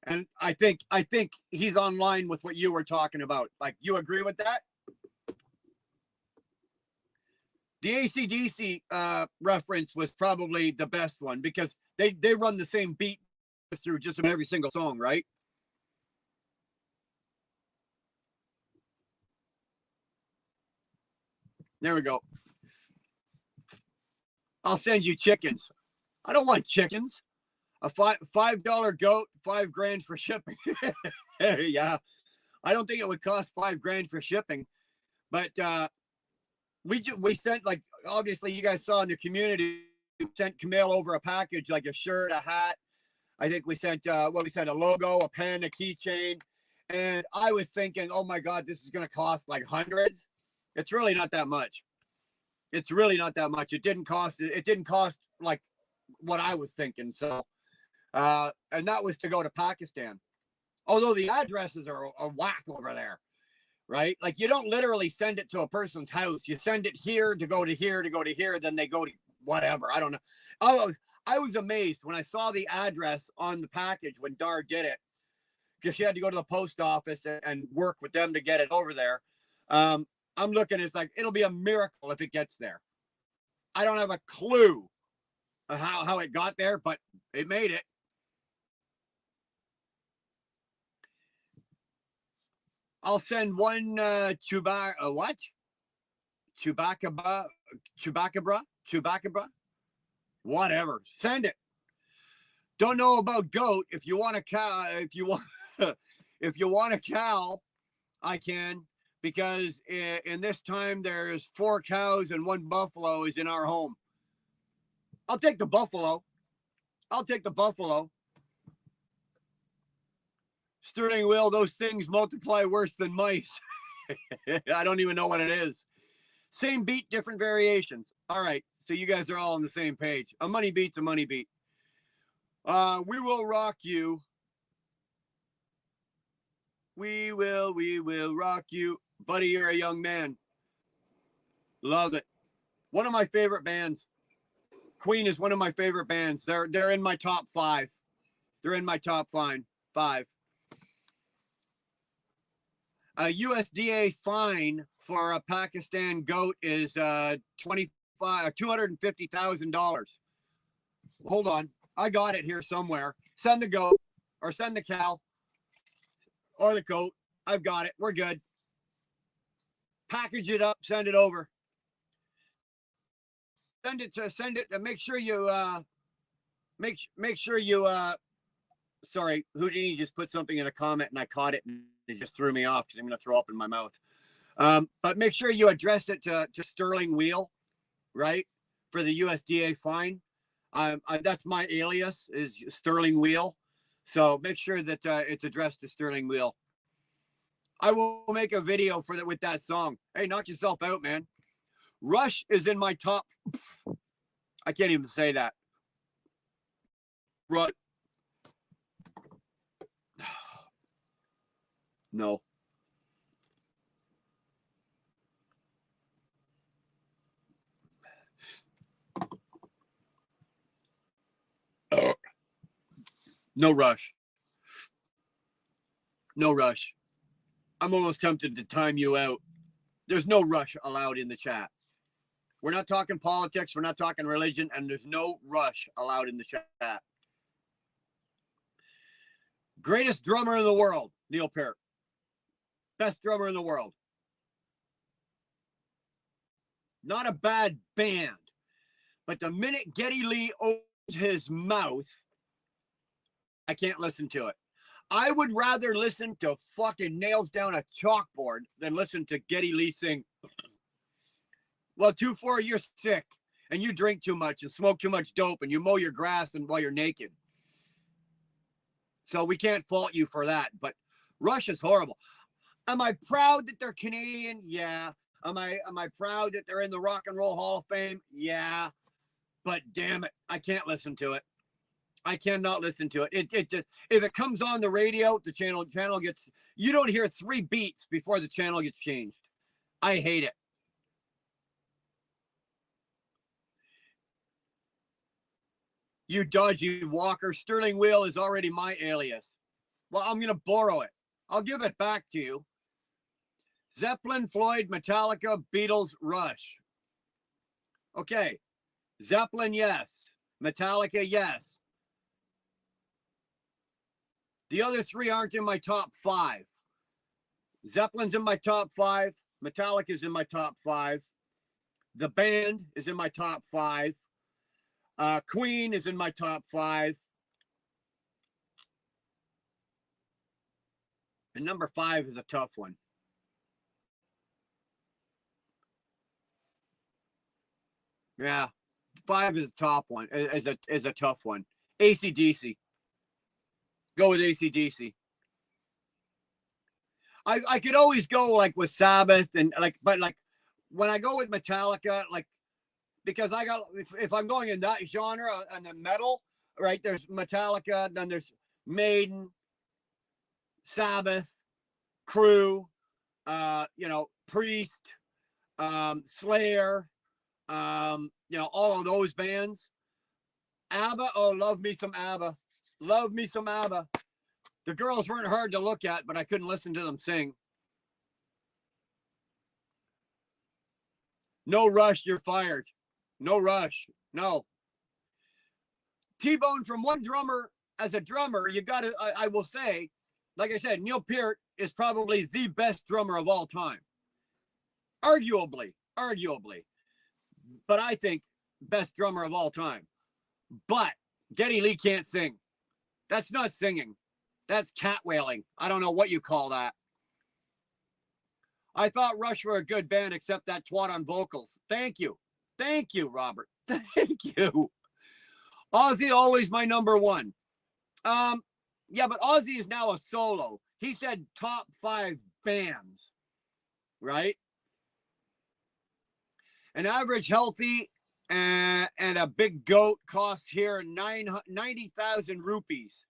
And I think he's on line with what you were talking about. Like, you agree with that? The AC/DC reference was probably the best one because they run the same beat through just about every single song, right? There we go. I'll send you chickens. I don't want chickens. A $5 goat, $5,000 for shipping. Yeah, I don't think it would cost $5,000 for shipping, but we sent, like, obviously you guys saw in the community, we sent Camille over a package, like a shirt, a hat. I think we sent a logo, a pen, a keychain, and I was thinking, oh my God, this is going to cost like hundreds. It's really not that much. It's really not that much. It didn't cost like what I was thinking. So, and that was to go to Pakistan. Although the addresses are whack over there, right? Like, you don't literally send it to a person's house. You send it here to go to here to go to here. Then they go to whatever. I don't know. Oh, I was amazed when I saw the address on the package when Dar did it, because she had to go to the post office and work with them to get it over there. I'm looking, it's like, it'll be a miracle if it gets there. I don't have a clue how it got there, but it made it. I'll send one what? Chewbacca, whatever. Send it. Don't know about goat. If you want a cow, if you want, if you want a cow, I can, because in this time there's 4 cows and 1 buffalo is in our home. I'll take the buffalo. I'll take the buffalo. Sterling wheel, those things multiply worse than mice. I don't even know what it is. Same beat, different variations. All right, so you guys are all on the same page. A money beat's a money beat. We will rock you. We will rock you. Buddy, you're a young man. Love it. One of my favorite bands. Queen is one of my favorite bands. They're in my top 5. They're in my top 5. A USDA fine for a Pakistan goat is $250,000. Hold on, I got it here somewhere. Send the goat, or send the cow, or the goat. I've got it. We're good. Package it up. Send it over. Send it. Make sure you make sure you sorry, Houdini just put something in a comment and I caught it and it just threw me off because I'm going to throw up in my mouth. But make sure you address it to Sterling Wheel, right? For the USDA fine. That's my alias, is Sterling Wheel. So make sure that it's addressed to Sterling Wheel. I will make a video for that with that song. Hey, knock yourself out, man. Rush is in my top. I can't even say that. Rush. No. No Rush. No Rush. I'm almost tempted to time you out. There's no Rush allowed in the chat. We're not talking politics. We're not talking religion. And there's no Rush allowed in the chat. Greatest drummer in the world, Neil Peart. Best drummer in the world. Not a bad band. But the minute Geddy Lee opens his mouth, I can't listen to it. I would rather listen to fucking nails down a chalkboard than listen to Geddy Lee sing. Well, 2-4, you're sick and you drink too much and smoke too much dope and you mow your grass and while you're naked. So we can't fault you for that. But Rush is horrible. Am I proud that they're Canadian? Yeah. Am I proud that they're in the Rock and Roll Hall of Fame? Yeah. But damn it, I can't listen to it. I cannot listen to it. It just, if it comes on the radio, the channel gets, you don't hear 3 beats before the channel gets changed. I hate it. You dodgy walker. Sterling Wheel is already my alias. Well, I'm going to borrow it. I'll give it back to you. Zeppelin, Floyd, Metallica, Beatles, Rush. Okay. Zeppelin, yes. Metallica, yes. The other 3 aren't in my top 5. Zeppelin's in my top 5. Metallica's in my top 5. The band is in my top 5. Queen is in my top 5. And number 5 is a tough one. Yeah, 5 is a top one. Is a tough one. AC/DC. Go with AC/DC. I could always go like with Sabbath and but when I go with Metallica, because I got, if I'm going in that genre and the metal, right? There's Metallica, then there's Maiden, Sabbath, Crew, Priest, Slayer, all of those bands. ABBA. Oh, love me some ABBA. Love me some ABBA. The girls weren't hard to look at, but I couldn't listen to them sing. No rush, you're fired. No rush. No. T-Bone, from one drummer as a drummer, you got to, I will say, like I said, Neil Peart is probably the best drummer of all time. Arguably. But I think best drummer of all time. But Geddy Lee can't sing. That's not singing. That's cat wailing. I don't know what you call that. I thought Rush were a good band, except that twat on vocals. Thank you. Thank you, Robert. Thank you. Ozzy, always my number one. Yeah, but Ozzy is now a solo. He said top 5 bands, right? An average healthy and a big goat costs here 90,000 rupees.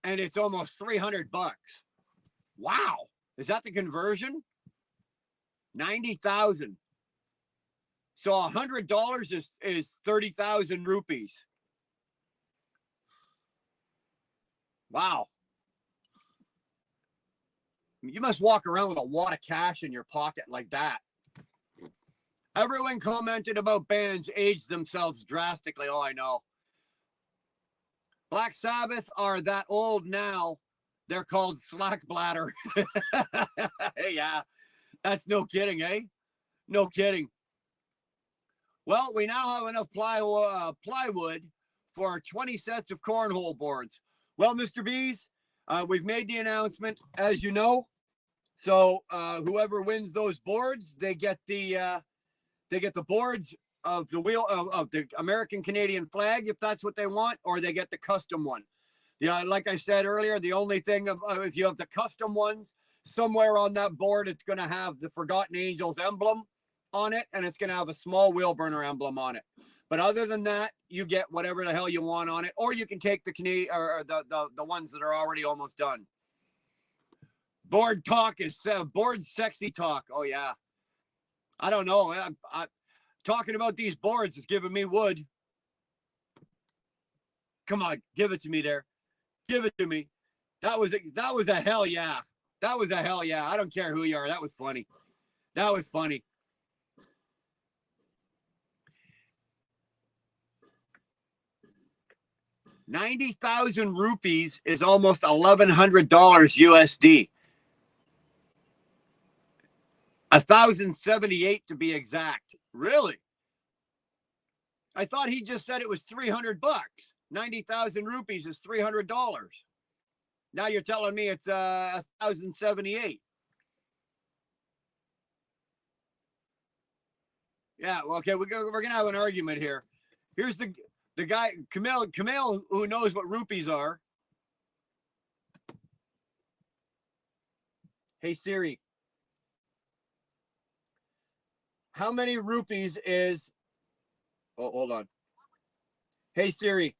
And it's almost $300. Wow. Is that the conversion? 90,000. So $100 is 30,000 rupees. Wow. You must walk around with a wad of cash in your pocket like that. Everyone commented about bands aged themselves drastically. Oh, I know. Black Sabbath are that old now. They're called slack bladder. Yeah, that's no kidding, eh? No kidding. Well, we now have enough plywood for 20 sets of cornhole boards. Well, Mr. Bees, we've made the announcement, as you know. So whoever wins those boards, they get the boards of the wheel of the American Canadian flag, if that's what they want, or they get the custom one. Yeah, like I said earlier, the only thing if you have the custom ones, somewhere on that board, it's going to have the Forgotten Angels emblem on it, and it's going to have a small wheel burner emblem on it. But other than that, you get whatever the hell you want on it, or you can take the Canadian or the ones that are already almost done. Board talk is board sexy talk. Oh yeah, I don't know. I talking about these boards is giving me wood. Come on, give it to me there. Give it to me. That was a hell yeah. That was a hell yeah. I don't care who you are. That was funny. That was funny. $90,000 rupees is almost $1,100 USD. 1,078 to be exact. Really? I thought he just said it was $300. 90,000 rupees is $300. Now you're telling me it's 1,078. Yeah, well, okay, we're gonna have an argument here. Here's the guy, Camille, who knows what rupees are. Hey Siri, how many rupees is? Oh, hold on. Hey Siri,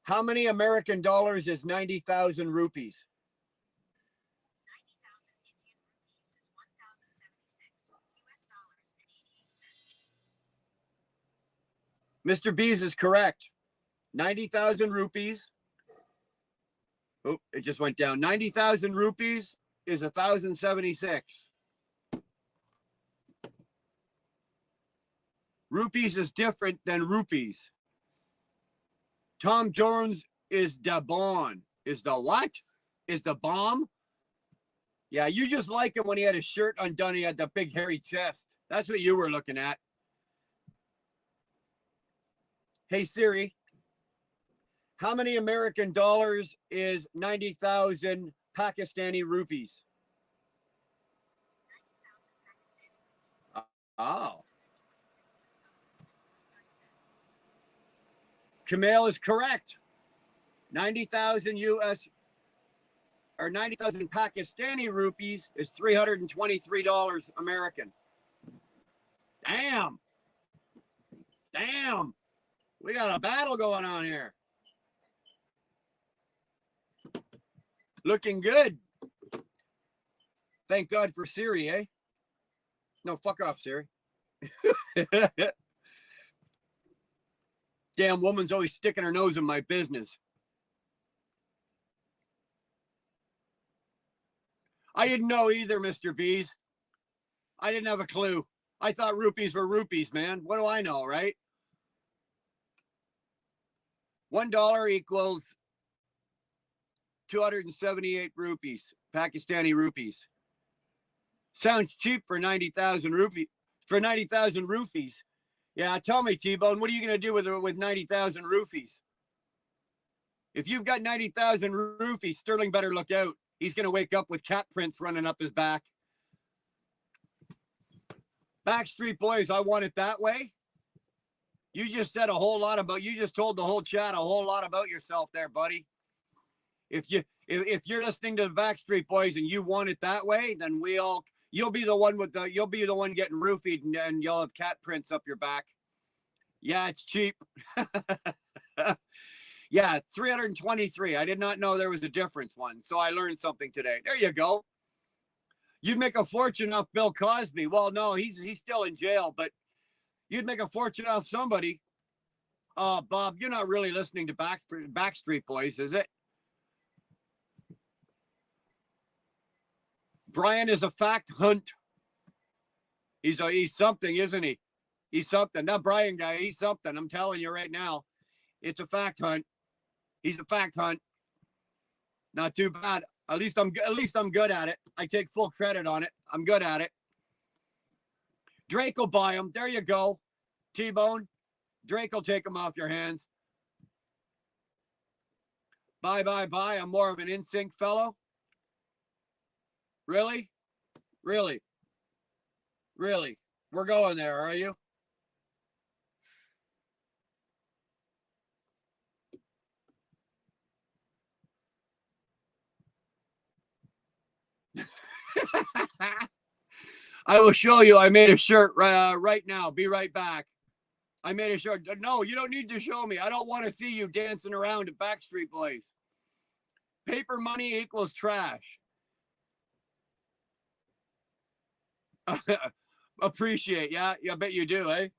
how many American dollars is 90,000 rupees?
90,000 Indian rupees is 1,076 US dollars and 88 cents.
Mr. Bees is correct. 90,000 rupees. Oh, it just went down. 90,000 rupees is 1,076. Rupees is different than rupees. Tom Jones is the bomb. Is the what? Is the bomb? Yeah, you just like him when he had his shirt undone. He had the big hairy chest. That's what you were looking at. Hey Siri, how many American dollars is 90,000 Pakistani rupees?
90,000 Pakistani rupees.
Oh. Camille is correct. 90,000 US or 90,000 Pakistani rupees is $323 American. Damn. Damn. We got a battle going on here. Looking good. Thank God for Siri, eh? No, fuck off, Siri. Damn woman's always sticking her nose in my business. I didn't know either, Mr. Bees. I didn't have a clue. I thought rupees were rupees, man. What do I know, right? $1 equals 278 rupees, Pakistani rupees. Sounds cheap for 90,000 rupees. For 90,000 rupees. Yeah, tell me, T-Bone, what are you going to do with 90,000 rupees? If you've got 90,000 rupees, Sterling better look out. He's going to wake up with cat prints running up his back. Backstreet Boys, I want it that way. You just said a whole lot about, you just told the whole chat a whole lot about yourself there, buddy. If you're listening to the Backstreet Boys and you want it that way, then you'll be the one getting roofied and you'll have cat prints up your back. Yeah, it's cheap. Yeah, 323. I did not know there was a difference one. So I learned something today. There you go. You'd make a fortune off Bill Cosby. Well, no, he's still in jail, but you'd make a fortune off somebody. Oh, Bob, you're not really listening to Backstreet Boys, is it? Brian is a fact hunt. He's something, isn't he? He's something. That Brian guy, he's something. I'm telling you right now. It's a fact hunt. He's a fact hunt. Not too bad. At least I'm good at it. I take full credit on it. I'm good at it. Drake will buy them. There you go. T-Bone. Drake will take them off your hands. Bye. I'm more of an NSYNC fellow. Really? We're going there, are you? I will show you. I made a shirt right now. Be right back. I made a shirt. No, you don't need to show me. I don't want to see you dancing around at Backstreet Boys. Paper money equals trash. Appreciate. Yeah, I bet you do, eh?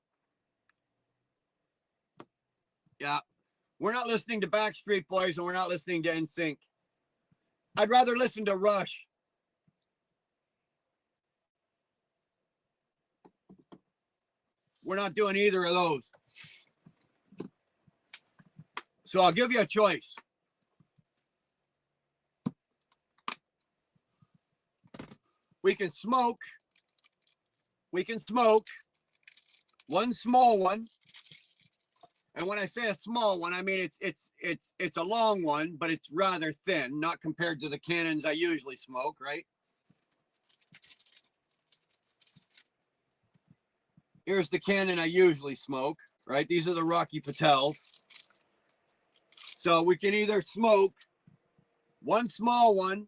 Yeah. We're not listening to Backstreet Boys and we're not listening to NSYNC. I'd rather listen to Rush. We're not doing either of those. So I'll give you a choice. We can smoke one small one. And when I say a small one, I mean it's a long one, but it's rather thin, not compared to the cannons I usually smoke, right? Here's the cannon I usually smoke, right? These are the Rocky Patels. So we can either smoke one small one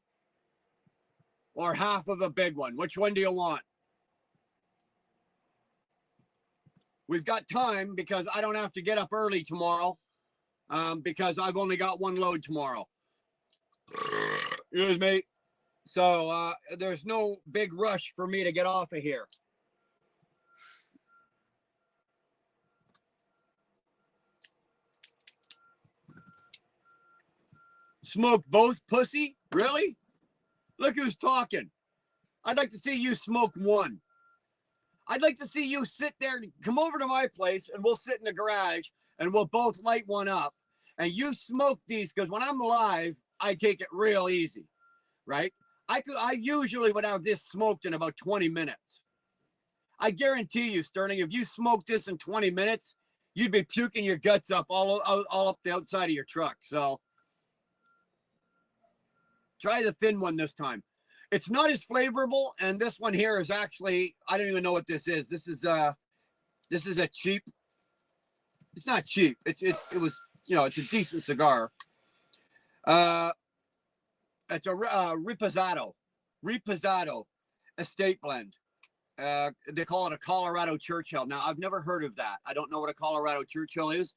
or half of a big one. Which one do you want? We've got time because I don't have to get up early tomorrow because I've only got one load tomorrow. Excuse me. So there's no big rush for me to get off of here. Smoke both, pussy? Really? Look who's talking. I'd like to see you smoke one. I'd like to see you sit there, come over to my place, and we'll sit in the garage, and we'll both light one up. And you smoke these, because when I'm live, I take it real easy, right? I usually would have this smoked in about 20 minutes. I guarantee you, Sterling, if you smoked this in 20 minutes, you'd be puking your guts up all up the outside of your truck. So try the thin one this time. It's not as flavorful, and this one here is actually, I don't even know what this is. This is a cheap. It's not cheap. It was, it's a decent cigar. It's a Reposado estate blend. They call it a Colorado Churchill. Now, I've never heard of that. I don't know what a Colorado Churchill is,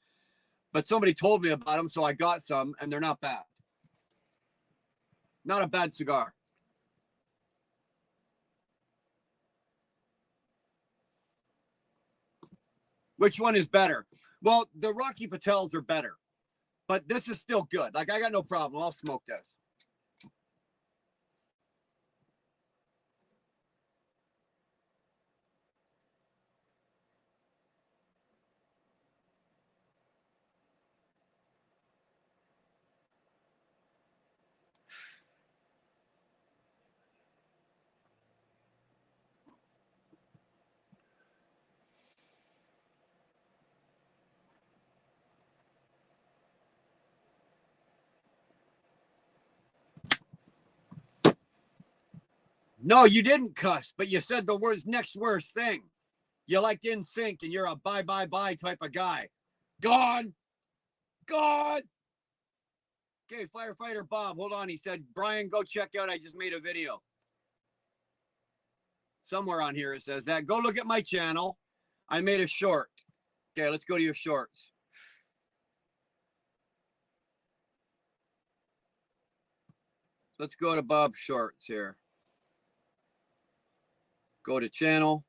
but somebody told me about them, so I got some, and they're not bad. Not a bad cigar. Which one is better? Well, the Rocky Patels are better, but this is still good. Like, I got no problem. I'll smoke this. No, you didn't cuss, but you said the words next worst thing. You like in sync and you're a bye, bye, bye type of guy. Gone. Gone. Okay, firefighter Bob, hold on. He said, Brian, go check out. I just made a video. Somewhere on here it says that. Go look at my channel. I made a short. Okay, let's go to your shorts. Let's go to Bob's shorts here. Go to channel,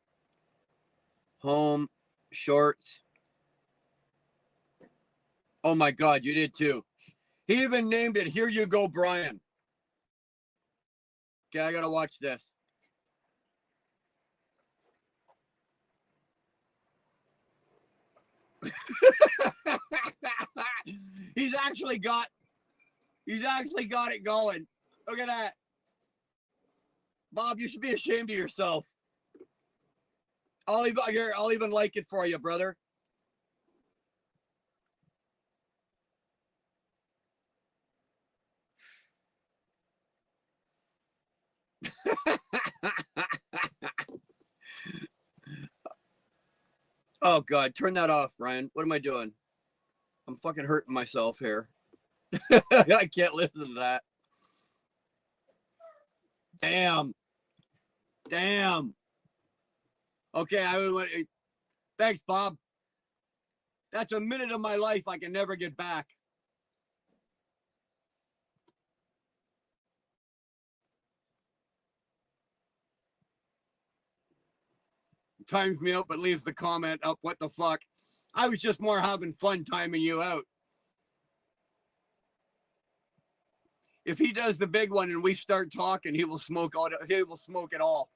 home, shorts. Oh my God, you did too. He even named it, Here You Go, Brian. Okay, I gotta watch this. He's actually got it going. Look at that. Bob, you should be ashamed of yourself. I'll even like it for you, brother. Oh God, turn that off, Ryan. What am I doing? I'm fucking hurting myself here. I can't listen to that. Damn. Okay, thanks, Bob. That's a minute of my life I can never get back. Times me out, but leaves the comment up. What the fuck? I was just more having fun timing you out. If he does the big one and we start talking, he will smoke it all.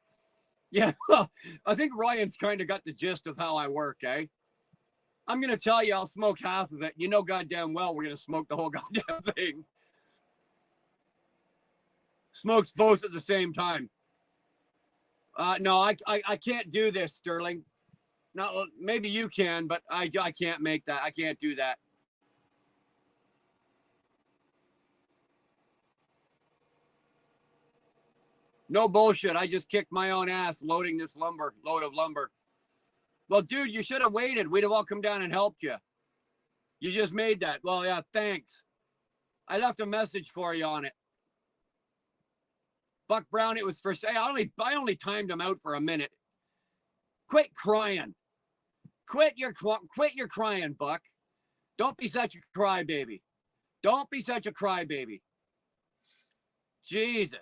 Yeah, I think Ryan's kind of got the gist of how I work, eh? I'm going to tell you I'll smoke half of it. You know goddamn well we're going to smoke the whole goddamn thing. Smokes both at the same time. No, I can't do this, Sterling. No, maybe you can, but I can't make that. I can't do that. No bullshit. I just kicked my own ass loading this load of lumber. Well, dude, you should have waited. We'd have all come down and helped you. You just made that. Well, yeah, thanks. I left a message for you on it. Buck Brown, it was for say. I only timed him out for a minute. Quit crying. Quit your crying, Buck. Don't be such a crybaby. Don't be such a crybaby. Jesus.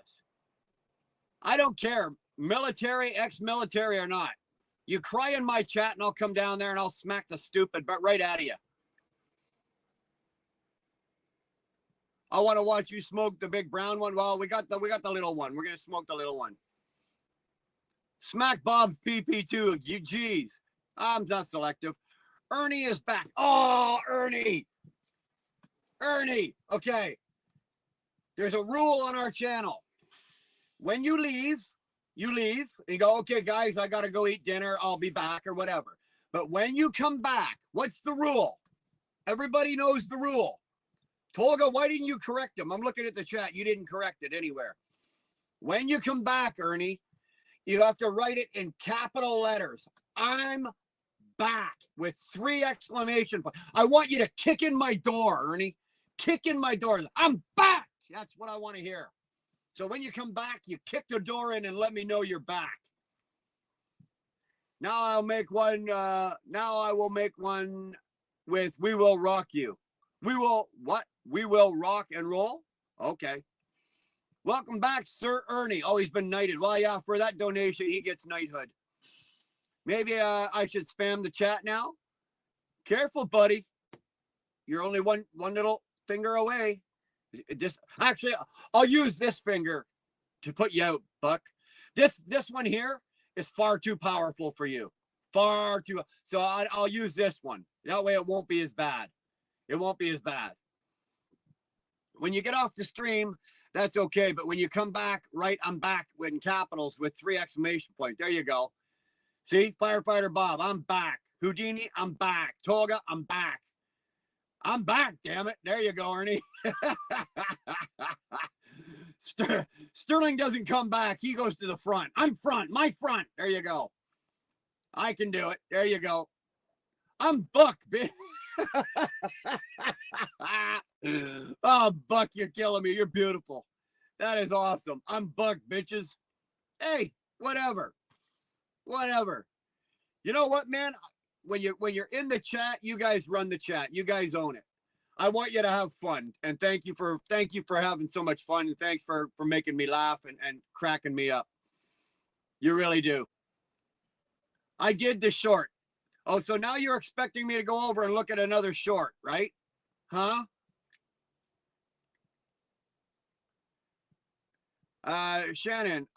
I don't care, military, ex-military or not. You cry in my chat and I'll come down there and I'll smack the stupid butt right out of you. I want to watch you smoke the big brown one. Well, we got the little one. We're gonna smoke the little one. Smack Bob PP2. Jeez, I'm not selective. Ernie is back. Oh, Ernie. Okay. There's a rule on our channel. When you leave, and you go, okay, guys, I got to go eat dinner. I'll be back or whatever. But when you come back, what's the rule? Everybody knows the rule. Tolga, why didn't you correct him? I'm looking at the chat. You didn't correct it anywhere. When you come back, Ernie, you have to write it in capital letters. I'm back with 3 exclamation points. I want you to kick in my door, Ernie. Kick in my door. I'm back. That's what I want to hear. So when you come back, you kick the door in and let me know you're back. Now I'll make one. Now I will make one with "We Will Rock You." We will what? We will rock and roll. Okay. Welcome back, Sir Ernie. Oh, he's been knighted. Well, yeah, for that donation, he gets knighthood. Maybe I should spam the chat now. Careful, buddy. You're only one little finger away. Just actually, I'll use this finger to put you out, Buck. This one here is far too powerful for you. Far too. So I'll use this one. That way it won't be as bad. It won't be as bad. When you get off the stream, that's okay. But when you come back, right, I'm back in capitals with 3 exclamation points. There you go. See, Firefighter Bob, I'm back. Houdini, I'm back. Toga, I'm back. I'm back, damn it. There you go, Ernie. Sterling doesn't come back. He goes to the front. I'm front. My front. There you go. I can do it. There you go. I'm Buck, bitch. Oh, Buck, you're killing me. You're beautiful. That is awesome. I'm Buck, bitches. Hey, whatever. Whatever. You know what, man? When you're in the chat, you guys run the chat. You guys own it. I want you to have fun, and thank you for having so much fun, and thanks for making me laugh and cracking me up. You really do. I did the short. Oh, so now you're expecting me to go over and look at another short, right? Huh? Shannon,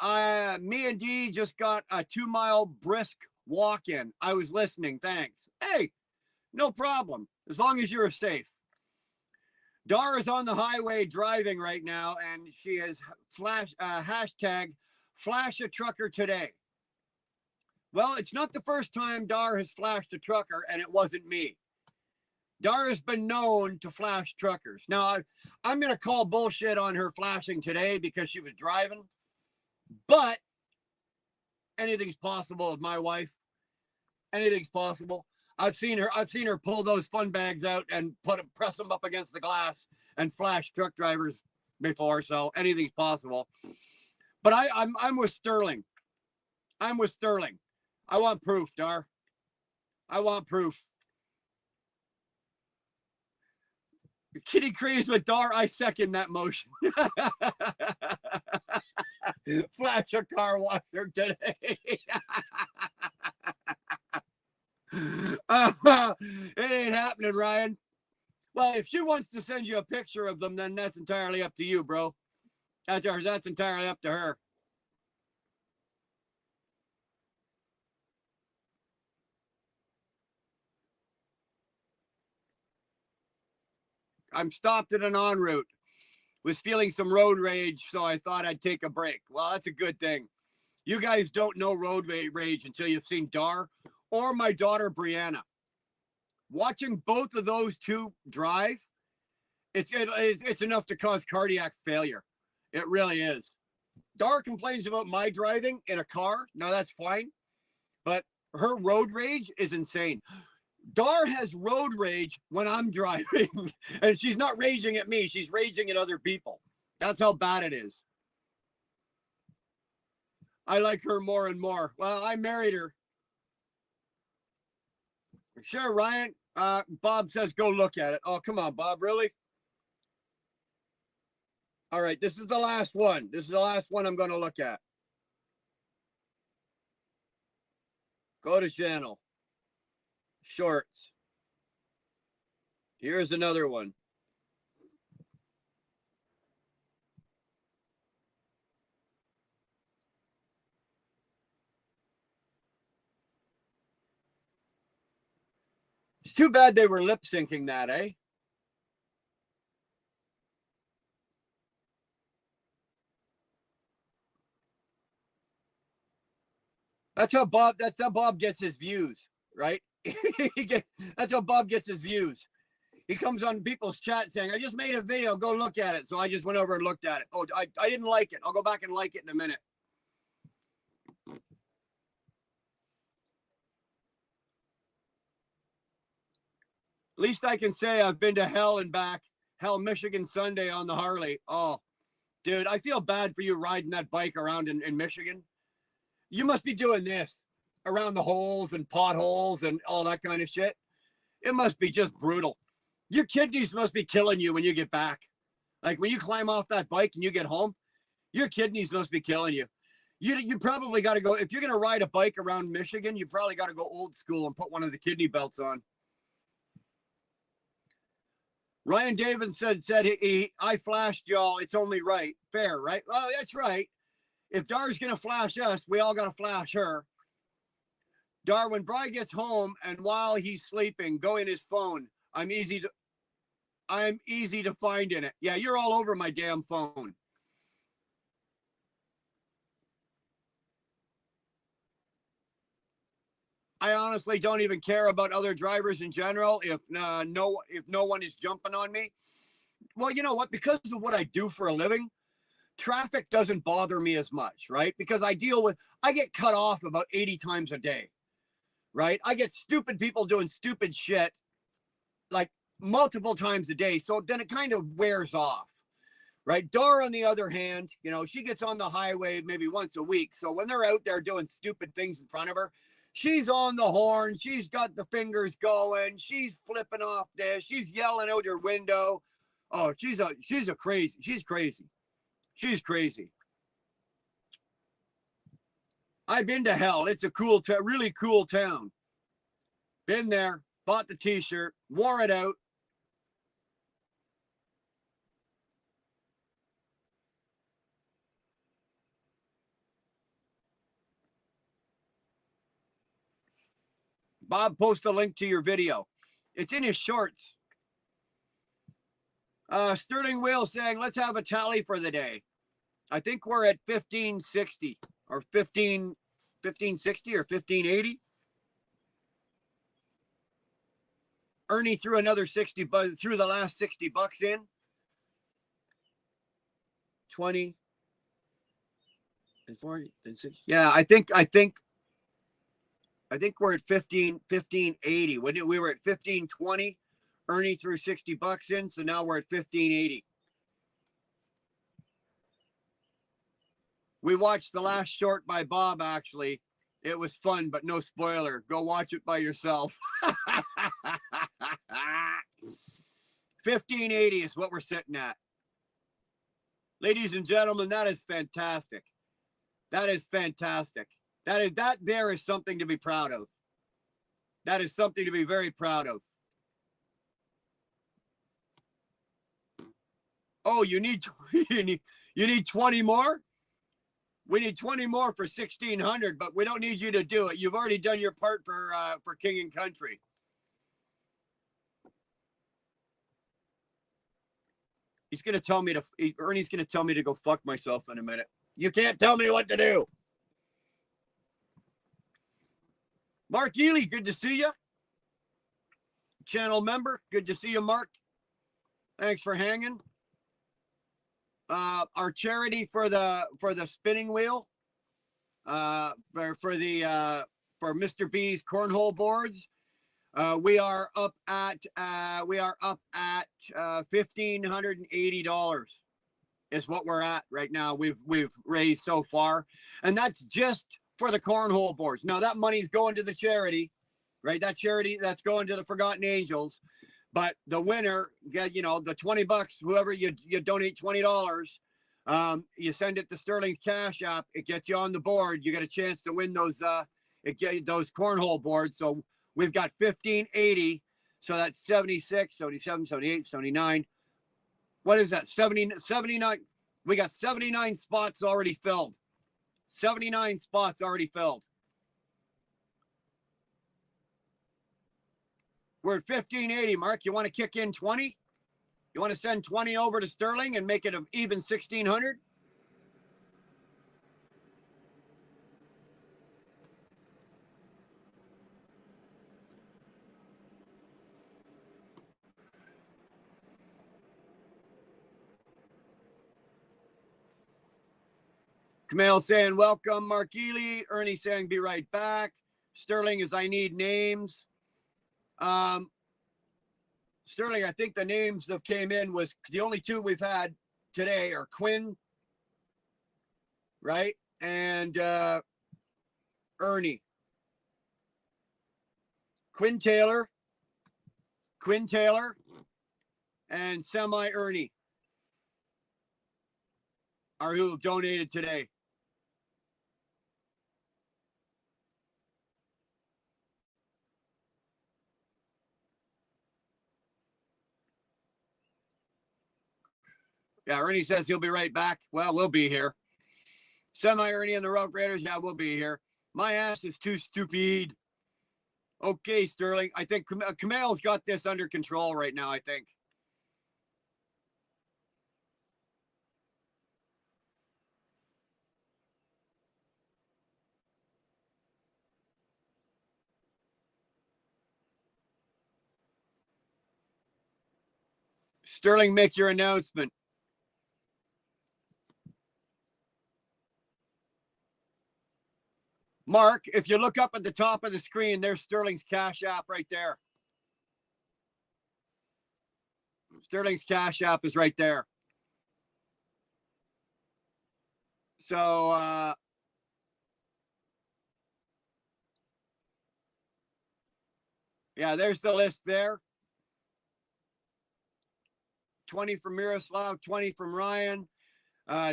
me and Dee just got a 2-mile brisk walk in. I was listening. Thanks. Hey, no problem. As long as you're safe. Dara's on the highway driving right now, and she has hashtag flash a trucker today. Well, it's not the first time Dara has flashed a trucker, and it wasn't me. Dara's been known to flash truckers. Now, I'm going to call bullshit on her flashing today because she was driving, but anything's possible with my wife. Anything's possible. I've seen her pull those fun bags out and press them up against the glass and flash truck drivers before, so anything's possible. But I'm with Sterling. I'm with Sterling. I want proof, Dar. I want proof. Kitty craze with Dar, I second that motion. Flash a car washer today. It ain't happening, Ryan. Well, if she wants to send you a picture of them, then that's entirely up to you, bro. That's entirely up to her. I'm stopped at an en route. Was feeling some road rage, so I thought I'd take a break. Well, that's a good thing. You guys don't know road rage until you've seen Dar or my daughter Brianna. Watching both of those two drive, it's enough to cause cardiac failure. It really is. Dar complains about my driving in a car. Now that's fine, but her road rage is insane. Dar has road rage when I'm driving, and she's not raging at me. She's raging at other people. That's how bad it is. I like her more and more. Well, I married her. Sure, Ryan. Bob says go look at it. Oh, come on, Bob. Really? All right. This is the last one. This is the last one I'm going to look at. Go to channel. Shorts. Here's another one. It's too bad they were lip syncing that, eh? That's how Bob gets his views, right? That's how Bob gets his views. He comes on people's chat saying, I just made a video, go look at it. So I just went over and looked at it. Oh, I didn't like it. I'll go back and like it in a minute. At least I can say I've been to hell and back. Hell, Michigan Sunday on the Harley. Oh, dude, I feel bad for you riding that bike around in Michigan. You must be doing this around the holes and potholes and all that kind of shit. It must be just brutal. Your kidneys must be killing you when you get back. Like when you climb off that bike and you get home, your kidneys must be killing you. You probably got to go, if you're going to ride a bike around Michigan, you probably got to go old school and put one of the kidney belts on. Ryan Davidson said I flashed y'all. It's only right. Fair, right? Well, that's right. If Dar's going to flash us, we all got to flash her. Dar, when Bry gets home and while he's sleeping, go in his phone. I'm easy to find in it. Yeah, you're all over my damn phone. I honestly don't even care about other drivers in general if no one is jumping on me. Well, you know what? Because of what I do for a living, traffic doesn't bother me as much, right? Because I get cut off about 80 times a day, right? I get stupid people doing stupid shit like multiple times a day. So then it kind of wears off, right? Dar, on the other hand, she gets on the highway maybe once a week. So when they're out there doing stupid things in front of her, she's on the horn. She's got the fingers going. She's flipping off this. She's yelling out her window. Oh, she's crazy. She's crazy. She's crazy. I've been to hell. It's a cool, really cool town. Been there, bought the t-shirt, wore it out. Bob, post a link to your video. It's in his shorts. Sterling Whale saying, let's have a tally for the day. I think we're at 1560 or 1560 or 1580. Ernie threw another 60, but threw the last $60 in. 20 and 40 and 60. Yeah, I think we're at 1580. When we were at 1520, Ernie threw $60 in, so now we're at 1580. We watched the last short by Bob, actually. It was fun, but no spoiler. Go watch it by yourself. 1580 is what we're sitting at. Ladies and gentlemen, that is fantastic. That is fantastic. That there is something to be proud of. That is something to be very proud of. Oh, you need 20 more? We need 20 more for 1,600, but we don't need you to do it. You've already done your part for King and Country. Ernie's gonna tell me to go fuck myself in a minute. You can't tell me what to do. Mark Ely, good to see you. Channel member, good to see you, Mark. Thanks for hanging. Our charity for the spinning wheel, for Mr. B's cornhole boards, we are up at $1,580 is what we're at right now. We've raised so far, and that's just for the cornhole boards. Now that money's going to the charity, right? That charity that's going to the Forgotten Angels. But the winner, the $20, whoever you donate $20, you send it to Sterling's Cash App. It gets you on the board. You get a chance to win those cornhole boards. So we've got 1580. So that's 76, 77, 78, 79. What is that? 79. We got 79 spots already filled. 79 spots already filled. We're at 1580, Mark. You want to kick in 20? You want to send 20 over to Sterling and make it an even 1,600? Camille saying, welcome, Mark Ely. Ernie saying, be right back. Sterling is, I need names. Sterling, I think the names that came in was the only two we've had today are Quinn, right? And Ernie. Quinn Taylor, and Semi Ernie are who donated today. Yeah, Ernie says he'll be right back. Well, we'll be here. Semi-Ernie and the Rough Raiders. Yeah, we'll be here. My ass is too stupid. Okay, Sterling. I think Kamel's got this under control right now, I think. Sterling, make your announcement. Mark, if you look up at the top of the screen, there's Sterling's Cash App right there. Sterling's Cash App is right there. So, yeah, there's the list there. 20 from Miroslav, 20 from Ryan,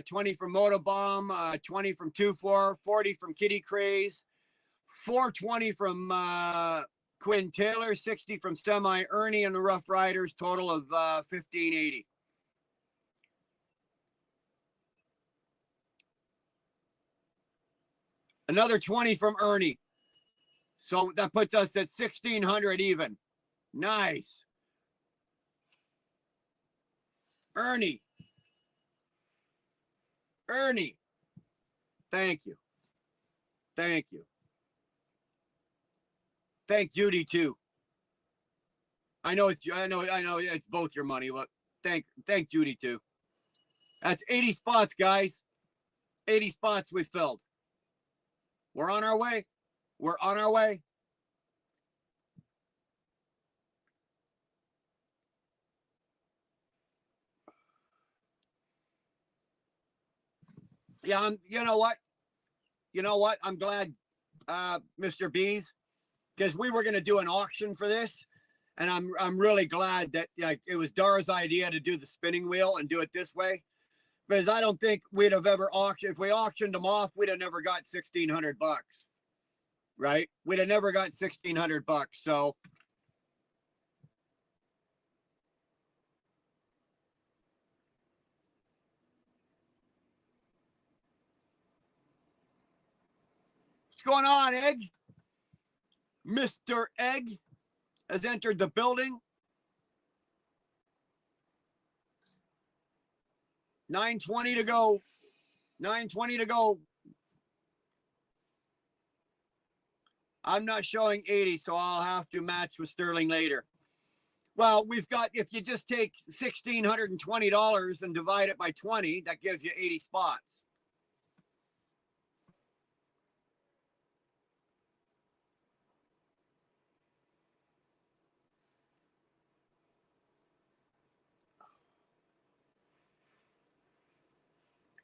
20 from Motobomb, 20 from 2-4, 40 from Kitty Craze, 420 from Quinn Taylor, 60 from Semi Ernie and the Rough Riders, total of 1580. Another 20 from Ernie. So that puts us at 1600 even. Nice. Ernie. Thank you. Thank you. Thank Judy too. I know it's both your money, but thank Judy too. That's 80 spots, guys. 80 spots we filled. We're on our way. We're on our way. Yeah, you know what? I'm glad, Mr. Bees, because we were going to do an auction for this, and I'm really glad that it was Dara's idea to do the spinning wheel and do it this way, because I don't think we'd have ever auctioned. If we auctioned them off, we'd have never got $1,600, right? We'd have never got $1,600. So. What's going on, Egg? Mr. Egg has entered the building. 9:20 to go. 9:20 to go. I'm not showing 80, so I'll have to match with Sterling later. Well, we've got, if you just take $1,620 and divide it by 20, that gives you 80 spots.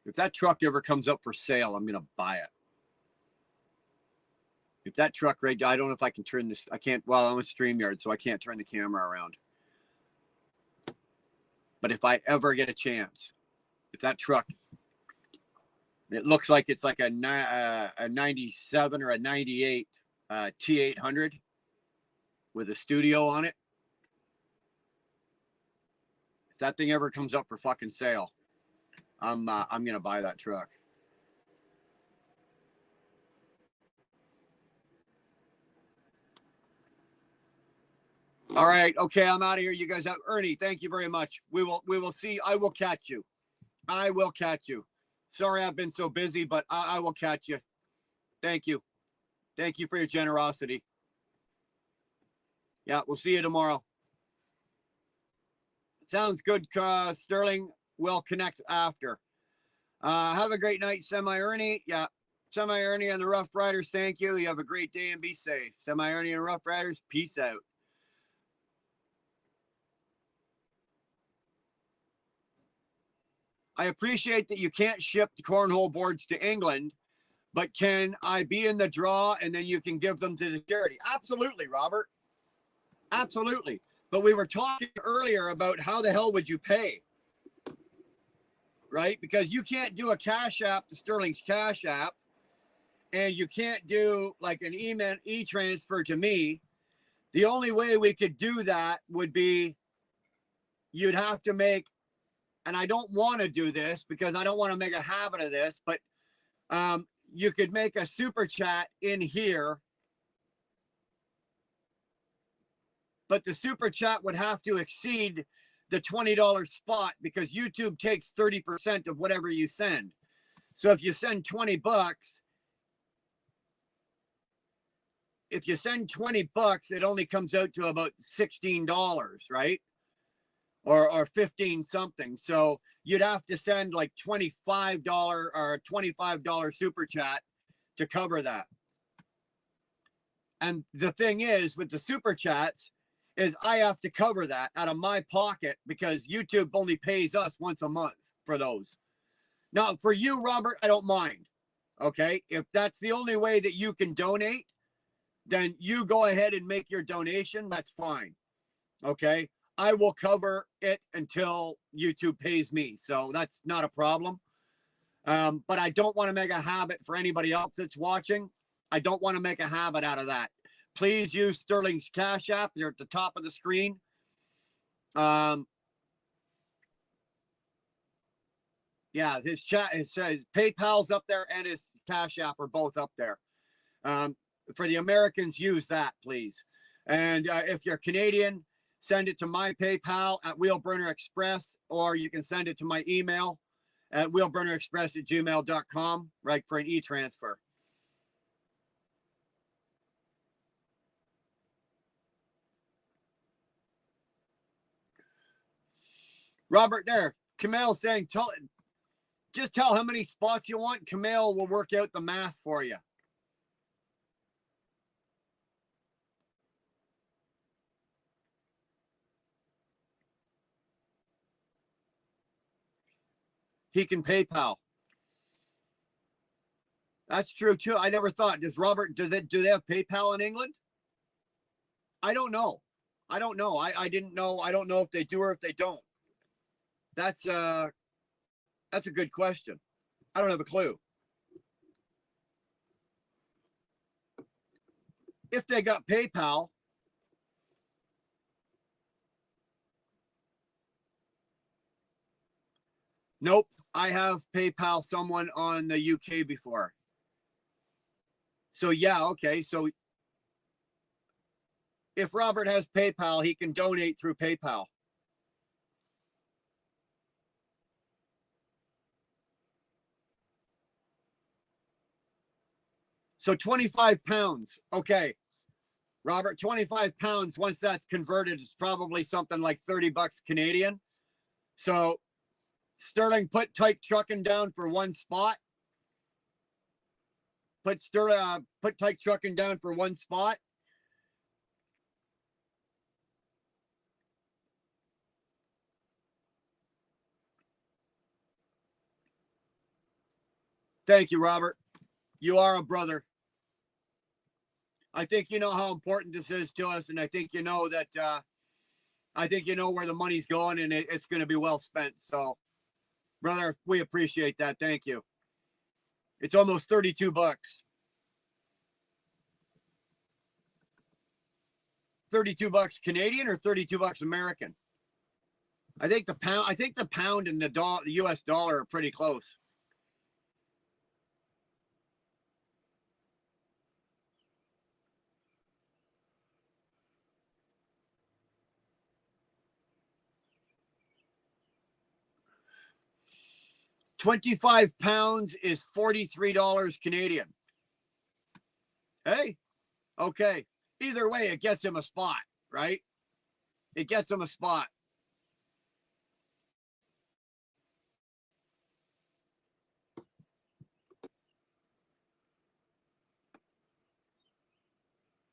If that truck ever comes up for sale, I'm going to buy it. If that truck right, I don't know if I can turn this. I can't. Well, I'm a StreamYard, so I can't turn the camera around. But if I ever get a chance, if that truck, it looks like it's like a 97 or a 98 T800 with a studio on it. If that thing ever comes up for fucking sale, I'm gonna buy that truck. All right, okay, I'm out of here. You guys have Ernie. Thank you very much. We will see. I will catch you. I will catch you. Sorry, I've been so busy, but I will catch you. Thank you. Thank you for your generosity. Yeah, we'll see you tomorrow. Sounds good, Sterling. We'll connect after. Have a great night, Semi Ernie. Yeah, Semi Ernie and the Rough Riders. Thank you. You have a great day and be safe. Semi Ernie and Rough Riders. Peace out. I appreciate that you can't ship the cornhole boards to England, but can I be in the draw and then you can give them to the charity? Absolutely, Robert. Absolutely. But we were talking earlier about how the hell would you pay? Right? Because you can't do a Cash App to Sterling's Cash App, and you can't do like an e-transfer to me. The only way we could do that would be you'd have to make and I don't want to do this because I don't want to make a habit of this, but you could make a super chat in here, but the super chat would have to exceed the $20 spot because YouTube takes 30% of whatever you send. So if you send 20 bucks, if you send 20 bucks, it only comes out to about $16, right? Or 15 something. So you'd have to send like $25 or $25 super chat to cover that. And the thing is with the super chats is I have to cover that out of my pocket because YouTube only pays us once a month for those. Now for you, Robert, I don't mind. Okay. If that's the only way that you can donate, then you go ahead and make your donation. That's fine. Okay. I will cover it until YouTube pays me. So that's not a problem. But I don't want to make a habit for anybody else that's watching. I don't want to make a habit out of that. Please use Sterling's Cash App. They're at the top of the screen. Yeah, his chat, it says PayPal's up there and his Cash App are both up there. For the Americans, use that, please. And if you're Canadian, send it to my PayPal at Wheelburner Express, or you can send it to my email at wheelburnerexpress@gmail.com, right, for an e-transfer. Robert there, Kamal saying, just tell how many spots you want. Kamal will work out the math for you. He can PayPal. That's true too. I never thought. Does Robert, do they have PayPal in England? I don't know. I don't know. I didn't know. I don't know if they do or if they don't. That's a good question. I don't have a clue. If they got PayPal, nope. I have PayPal someone on the UK before. So yeah, okay. So if Robert has PayPal, he can donate through PayPal. So 25 pounds. Okay. Robert, 25 pounds, once that's converted, is probably something like 30 bucks Canadian. So Sterling, put Tyke Trucking down for one spot. Put Tyke Trucking down for one spot. Thank you, Robert. You are a brother. I think you know how important this is to us, and I think you know that. I think you know where the money's going, and it's going to be well spent. So, brother, we appreciate that. Thank you. It's almost 32 bucks. 32 bucks Canadian or 32 bucks American? I think the pound and the US dollar are pretty close. £25 is $43 Canadian. Hey, okay. Either way, it gets him a spot, right? It gets him a spot.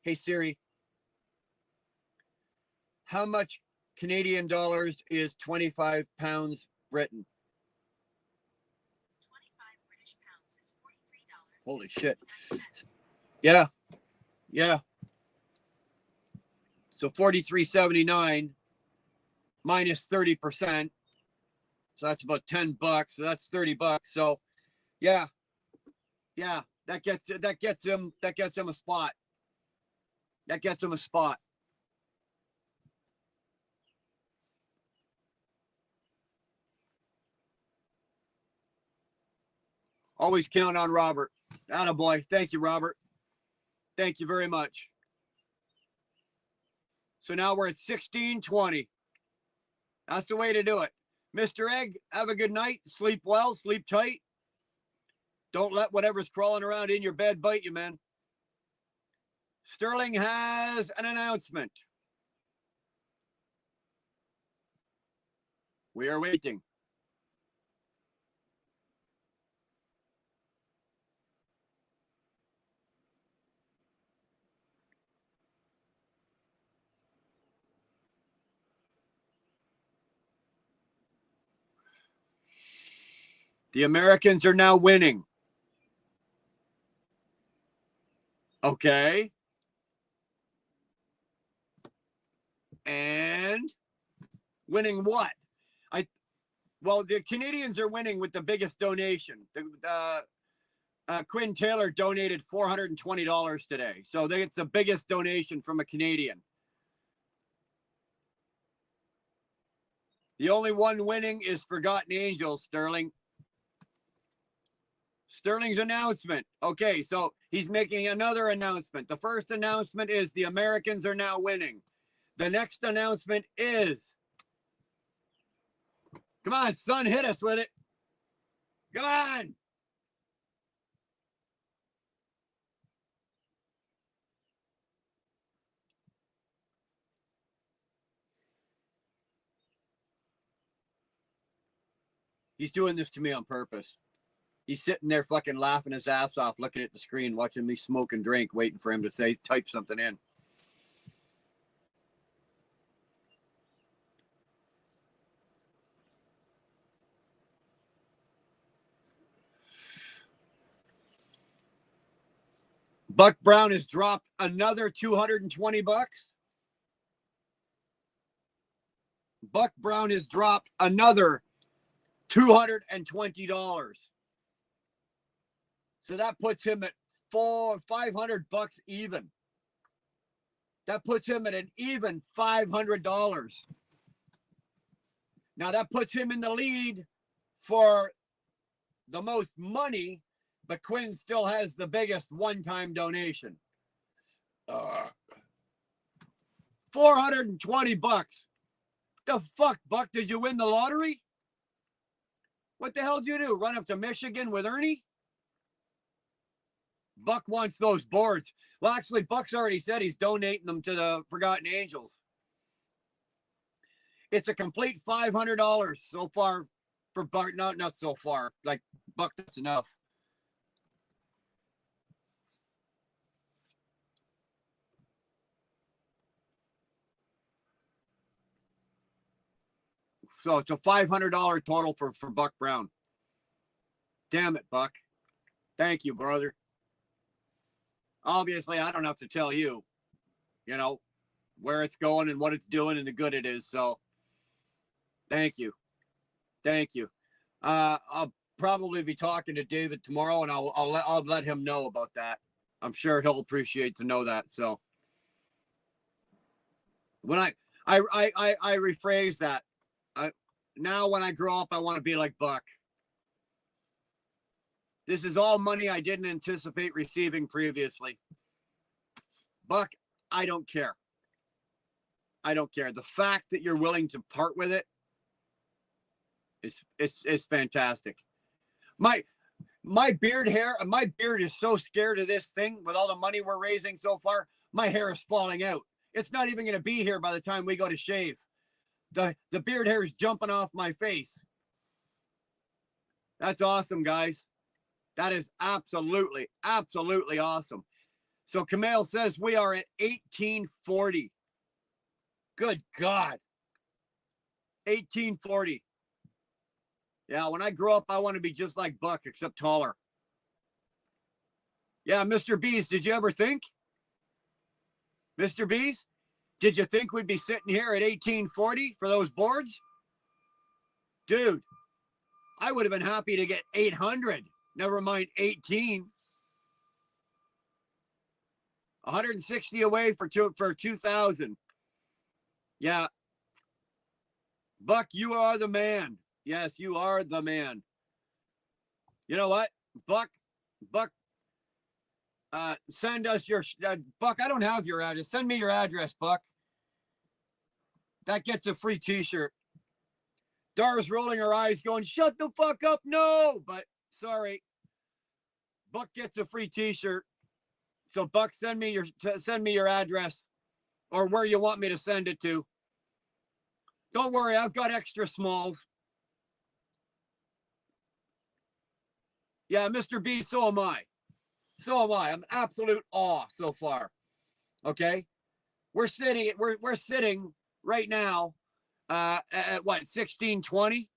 Hey Siri, how much Canadian dollars is 25 pounds Britain?
25 British pounds is $43.
Holy shit. Yeah. Yeah. So 43.79 minus 30%. So that's about 10 bucks. So that's 30 bucks. So yeah. Yeah. That gets him a spot. That gets him a spot. Always count on Robert. Attaboy. Thank you, Robert. Thank you very much. So now we're at 1620. That's the way to do it. Mr. Egg, have a good night. Sleep well, sleep tight. Don't let whatever's crawling around in your bed bite you, man. Sterling has an announcement. We are waiting. The Americans are now winning. Okay. And winning what? Well, the Canadians are winning with the biggest donation. Quinn Taylor donated $420 today. So it's the biggest donation from a Canadian. The only one winning is Forgotten Angels, Sterling. Sterling's announcement. Okay, so he's making another announcement. The first announcement is the Americans are now winning. The next announcement is, come on, son, hit us with it. Come on. He's doing this to me on purpose. He's sitting there fucking laughing his ass off, looking at the screen, watching me smoke and drink, waiting for him to type something in. Buck Brown has dropped another 220 bucks. Buck Brown has dropped another $220. So that puts him at $500 even. That puts him at an even $500. Now that puts him in the lead for the most money, but Quinn still has the biggest one-time donation. 420 bucks. The fuck, Buck? Did you win the lottery? What the hell did you do? Run up to Michigan with Ernie? Buck wants those boards. Well, actually, Buck's already said he's donating them to the Forgotten Angels. It's a complete $500 so far for Buck. Not so far. Like, Buck, that's enough. So it's a $500 total for Buck Brown. Damn it, Buck. Thank you, brother. Obviously, I don't have to tell you, where it's going and what it's doing and the good it is. So thank you. Thank you. I'll probably be talking to David tomorrow, and I'll let him know about that. I'm sure he'll appreciate to know that. So when I rephrase that, now when I grow up, I want to be like Buck. This is all money I didn't anticipate receiving previously. Buck, I don't care. I don't care. The fact that you're willing to part with it is fantastic. My beard is so scared of this thing with all the money we're raising so far. My hair is falling out. It's not even going to be here by the time we go to shave. The beard hair is jumping off my face. That's awesome, guys. That is absolutely, absolutely awesome. So Kamel says we are at 1840. Good God. 1840. Yeah, when I grow up, I want to be just like Buck, except taller. Yeah, Mr. Bees, did you ever think? Mr. Bees, did you think we'd be sitting here at 1840 for those boards? Dude, I would have been happy to get 800. Never mind 18. 160 away for 2,000. Yeah. Buck, you are the man. Yes, you are the man. You know what? Buck, Buck, send us your Buck. I don't have your address. Send me your address, Buck. That gets a free T-shirt. Dara's rolling her eyes, going, "Shut the fuck up!" No, but sorry. Buck gets a free T-shirt. So Buck, send me your address, or where you want me to send it to. Don't worry, I've got extra smalls. Yeah, Mr. B, so am I. So am I. I'm absolute awe so far. Okay, we're sitting right now at what, 1620?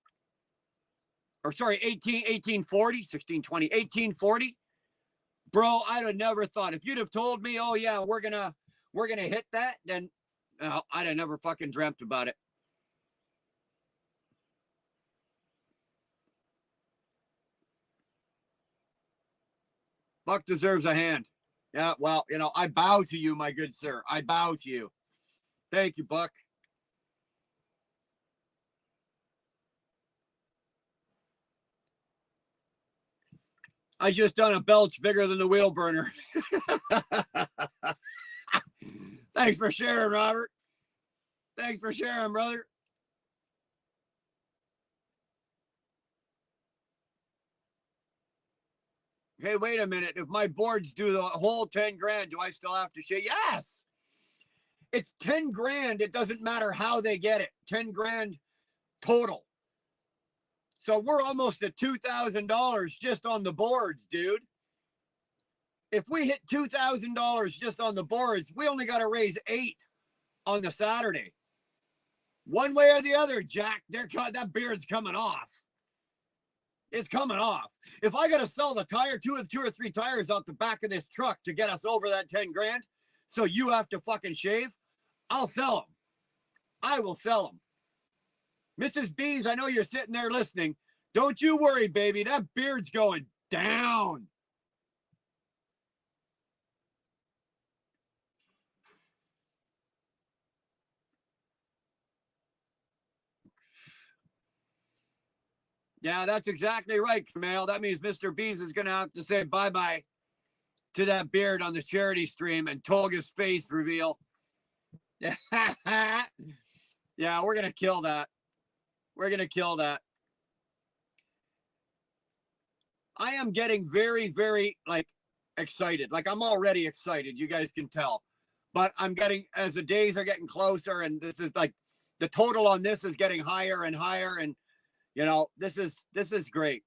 Or sorry, 1840, 1620, 1840. Bro, I'd have never thought. If you'd have told me, oh yeah, we're gonna hit that, then I'd have never fucking dreamt about it. Buck deserves a hand. Yeah, well, I bow to you, my good sir. I bow to you. Thank you, Buck. I just done a belch bigger than the wheel burner. Thanks for sharing, Robert. Thanks for sharing, brother. Hey, wait a minute. If my boards do the whole 10 grand, do I still have to share? Yes. It's 10 grand. It doesn't matter how they get it. 10 grand total. So we're almost at $2,000 just on the boards, dude. If we hit $2,000 just on the boards, we only got to raise 8 on the Saturday. One way or the other, Jack, that beard's coming off. It's coming off. If I got to sell the tire, two or three tires out the back of this truck to get us over that 10 grand, so you have to fucking shave, I'll sell them. I will sell them. Mrs. Bees, I know you're sitting there listening. Don't you worry, baby. That beard's going down. Yeah, that's exactly right, Kamal. That means Mr. Bees is going to have to say bye-bye to that beard on the charity stream and Tolga's face reveal. Yeah, we're going to kill that. We're going to kill that. I am getting very, very, excited. I'm already excited. You guys can tell. But I'm getting, as the days are getting closer, and this is the total on this is getting higher and higher. And, this is great.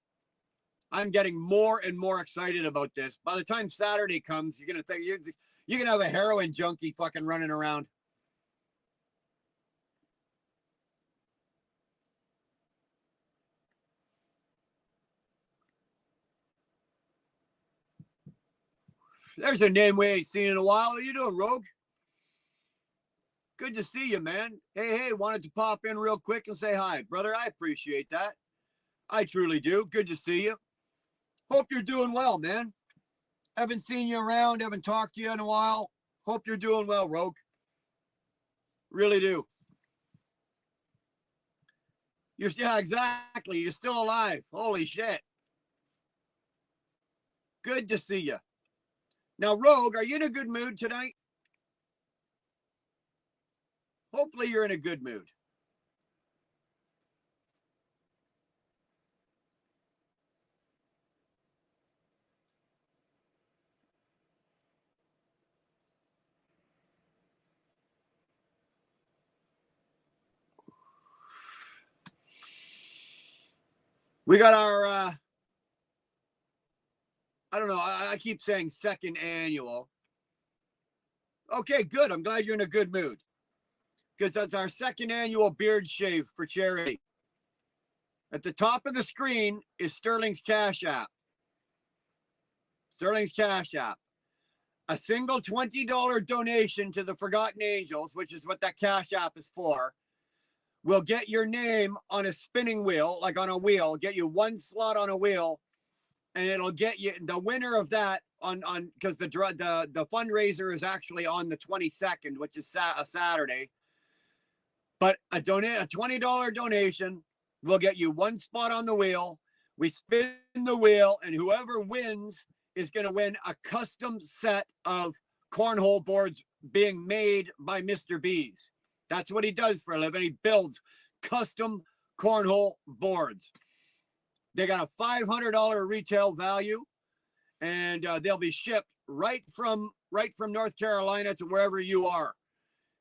I'm getting more and more excited about this. By the time Saturday comes, you're going to think you're going to have a heroin junkie fucking running around. There's a name we ain't seen in a while. How you doing, Rogue? Good to see you, man. Hey, wanted to pop in real quick and say hi, brother. I appreciate that. I truly do. Good to see you. Hope you're doing well, man. Haven't seen you around. Haven't talked to you in a while. Hope you're doing well, Rogue. Really do. Yeah, exactly. You're still alive. Holy shit. Good to see you. Now, Rogue, are you in a good mood tonight? Hopefully you're in a good mood. We got our, I don't know, I keep saying second annual. Okay, good. I'm glad you're in a good mood. Because that's our second annual beard shave for charity. At the top of the screen is Sterling's Cash App. Sterling's Cash App. A single $20 donation to the Forgotten Angels, which is what that Cash App is for, will get your name on a spinning wheel, like on a wheel, get you one slot on a wheel, and it'll get you the winner of that on because the fundraiser is actually on the 22nd, which is a Saturday. But a $20 donation will get you one spot on the wheel. We spin the wheel, and whoever wins is going to win a custom set of cornhole boards being made by Mr. B's. That's what he does for a living. He builds custom cornhole boards. They got a $500 retail value, and they'll be shipped right from North Carolina to wherever you are.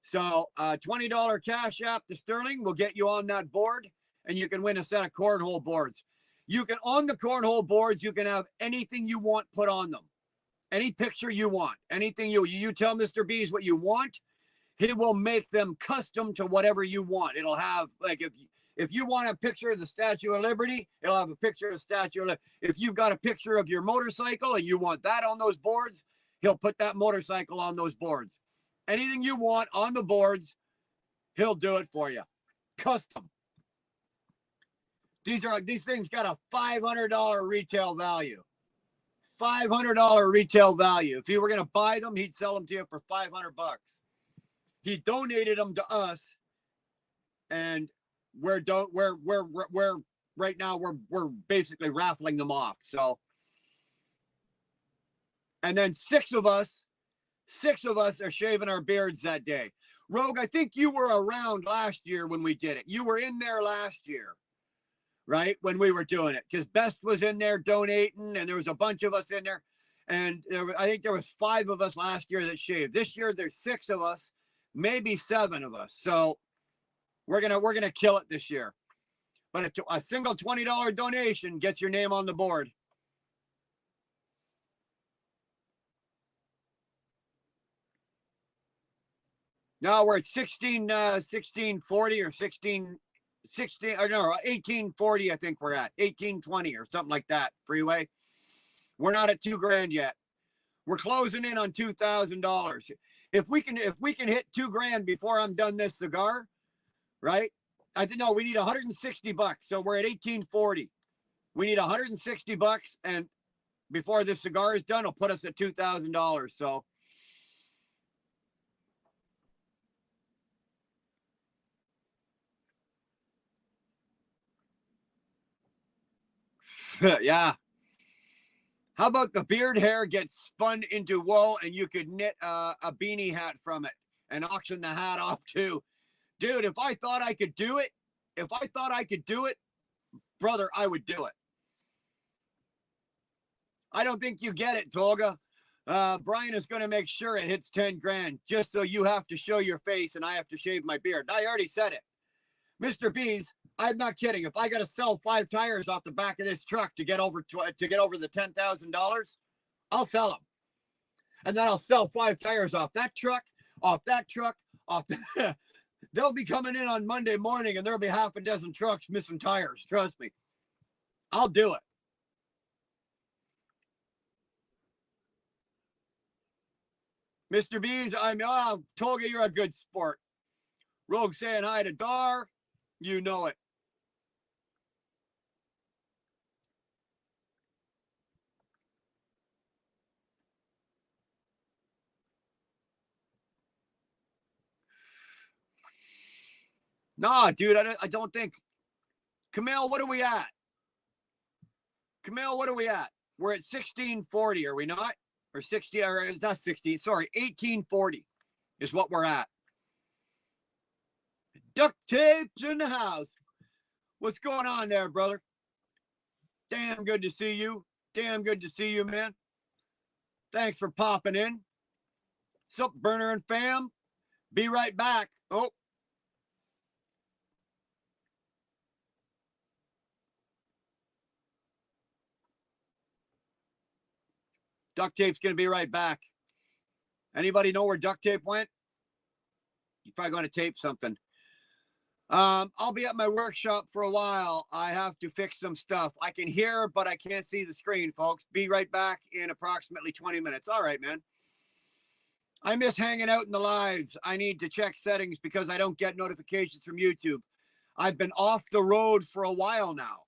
So $20 cash app to Sterling will get you on that board, and you can win a set of cornhole boards. You can, on the cornhole boards, you can have anything you want put on them. Any picture you want, anything you tell Mr. B's what you want, he will make them custom to whatever you want. It'll have, like, if you want a picture of the Statue of Liberty, it'll have a picture of the Statue of Liberty. If you've got a picture of your motorcycle and you want that on those boards, he'll put that motorcycle on those boards. Anything you want on the boards, he'll do it for you. Custom. These things got a $500 retail value. $500 retail value. If you were going to buy them, he'd sell them to you for $500. He donated them to us, and we're right now we're basically raffling them off. So, and then six of us are shaving our beards that day. Rogue, I think you were around last year when we did it. You were in there last year, right? When we were doing it, because Best was in there donating, and there was a bunch of us in there. And I think there was 5 of us last year that shaved. This year, there's 6 of us, maybe 7 of us. So we're gonna kill it this year. But a single $20 donation gets your name on the board. Now we're at 1640 or 1840. I think we're at 1820 or something like that. Freeway. We're not at $2,000 yet. We're closing in on $2,000. If we can hit $2,000 before I'm done this cigar, right? I think no, we need $160. So we're at 1840. We need $160, and before this cigar is done, it'll put us at $2,000. So. Yeah. How about the beard hair gets spun into wool and you could knit a beanie hat from it and auction the hat off too? Dude, if I thought I could do it, brother, I would do it. I don't think you get it, Tolga. Brian is going to make sure it hits $10,000 just so you have to show your face and I have to shave my beard. I already said it. Mr. B's, I'm not kidding. If I got to sell 5 tires off the back of this truck to get over the $10,000, I'll sell them. And then I'll sell 5 tires off that truck. They'll be coming in on Monday morning and there'll be half a dozen trucks missing tires. Trust me. I'll do it. Mr. B's, Tolga, you're a good sport. Rogue saying hi to Dar. You know it. Nah, dude, I don't think. Camille, what are we at? We're at 1640, are we not? Or 60, or it's not 60, sorry, 1840 is what we're at. Duct tapes in the house. What's going on there, brother? Damn good to see you. Man. Thanks for popping in. Sup, Burner and fam? Be right back. Oh. Duct tape's going to be right back. Anybody know where duct tape went? He's probably going to tape something. I'll be at my workshop for a while. I have to fix some stuff. I can hear, but I can't see the screen, folks. Be right back in approximately 20 minutes. All right, man. I miss hanging out in the lives. I need to check settings because I don't get notifications from YouTube. I've been off the road for a while now.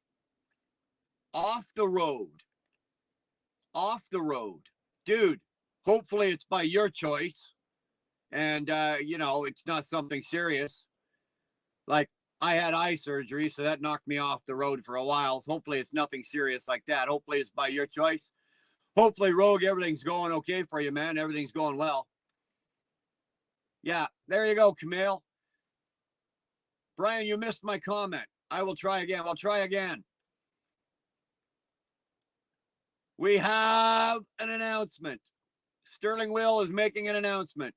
Off the road. Dude, hopefully it's by your choice. And, it's not something serious. Like, I had eye surgery, so that knocked me off the road for a while. Hopefully it's nothing serious like that. Hopefully it's by your choice. Hopefully, Rogue, everything's going okay for you, man. Everything's going well. Yeah, there you go, Camille. Brian, you missed my comment. I will try again. I'll try again. We have an announcement. Sterling Will is making an announcement.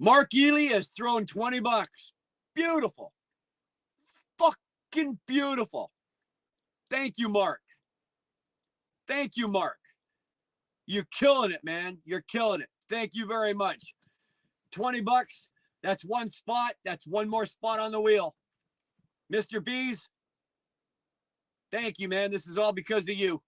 Mark Ely has thrown 20 bucks. Beautiful. Fucking beautiful. Thank you, Mark. Thank you, Mark. You're killing it, man. You're killing it. Thank you very much. 20 bucks. That's one spot. That's one more spot on the wheel. Mr. Bees, thank you, man. This is all because of you.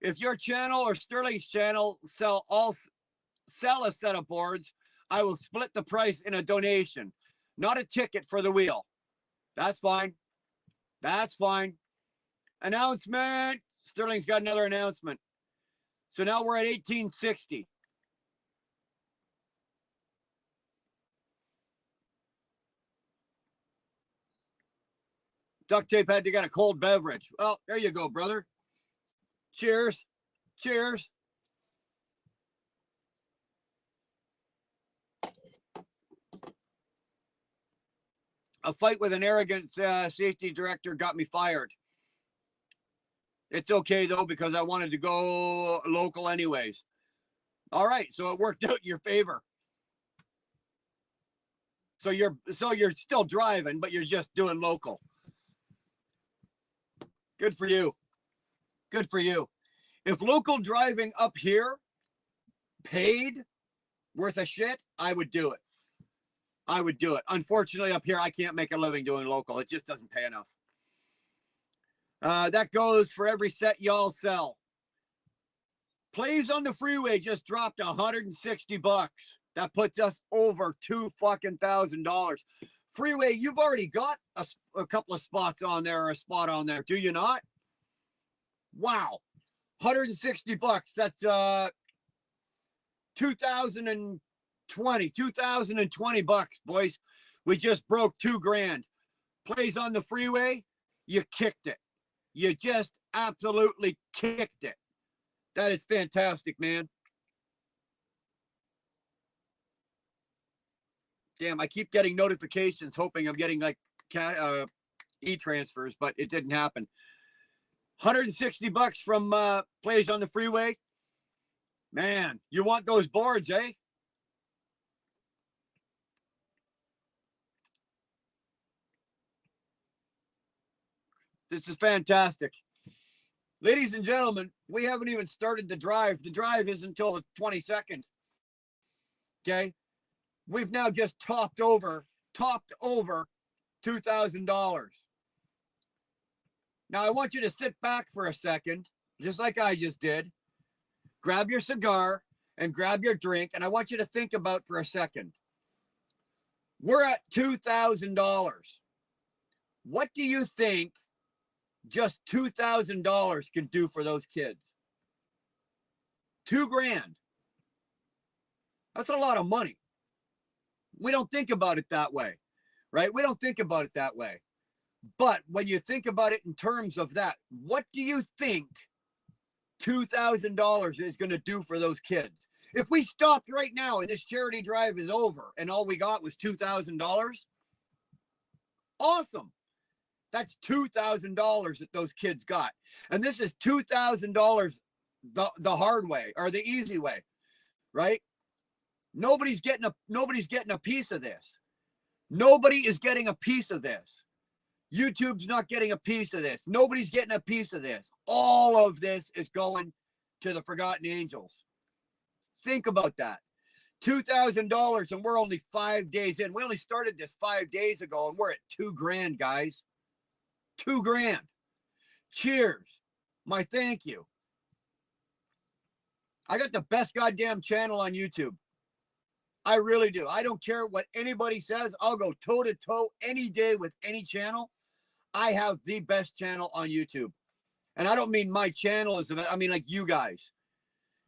If your channel or Sterling's channel sell a set of boards, I will split the price in a donation, not a ticket for the wheel. That's fine. That's fine. Announcement. Sterling's got another announcement. So now we're at 1860. Duct tape had to get a cold beverage. Well, there you go, brother. Cheers. Cheers. A fight with an arrogant safety director got me fired. It's okay, though, because I wanted to go local anyways. All right, so it worked out in your favor. So you're still driving, but you're just doing local. Good for you. Good for you. If local driving up here paid worth a shit, I would do it. I would do it. Unfortunately, up here, I can't make a living doing local. It just doesn't pay enough. That goes for every set y'all sell. Plays on the Freeway just dropped 160 bucks. That puts us over $2,000. Freeway, you've already got a couple of spots on there, or a spot on there, do you not? Wow. 160 bucks. That's 2020 bucks, boys. We just broke $2,000. Plays on the Freeway, you kicked it. You just absolutely kicked it. That is fantastic, man. Damn, I keep getting notifications hoping I'm getting like e-transfers, but it didn't happen. 160 bucks from Plays on the Freeway. Man, you want those boards, eh? This is fantastic. Ladies and gentlemen, we haven't even started the drive. The drive isn't until the 22nd. Okay? We've now just topped over $2,000. Now I want you to sit back for a second, just like I just did. Grab your cigar and grab your drink, and I want you to think about for a second. We're at $2,000. What do you think just $2,000 can do for those kids? $2,000. That's a lot of money. We don't think about it that way, right? We don't think about it that way. But when you think about it in terms of that, what do you think $2,000 is going to do for those kids? If we stopped right now and this charity drive is over and all we got was $2,000, awesome. That's $2,000 that those kids got. And this is $2,000 the hard way or the easy way, right? Nobody's getting a piece of this. Nobody is getting a piece of this. YouTube's not getting a piece of this. Nobody's getting a piece of this. All of this is going to the Forgotten Angels. Think about that. $2,000 and we're only 5 days in. We only started this 5 days ago and we're at $2,000, guys. $2,000. Cheers. My thank you. I got the best goddamn channel on YouTube. I really do. I don't care what anybody says. I'll go toe to toe any day with any channel. I have the best channel on YouTube. And I don't mean my channel is the best. I mean, like, you guys.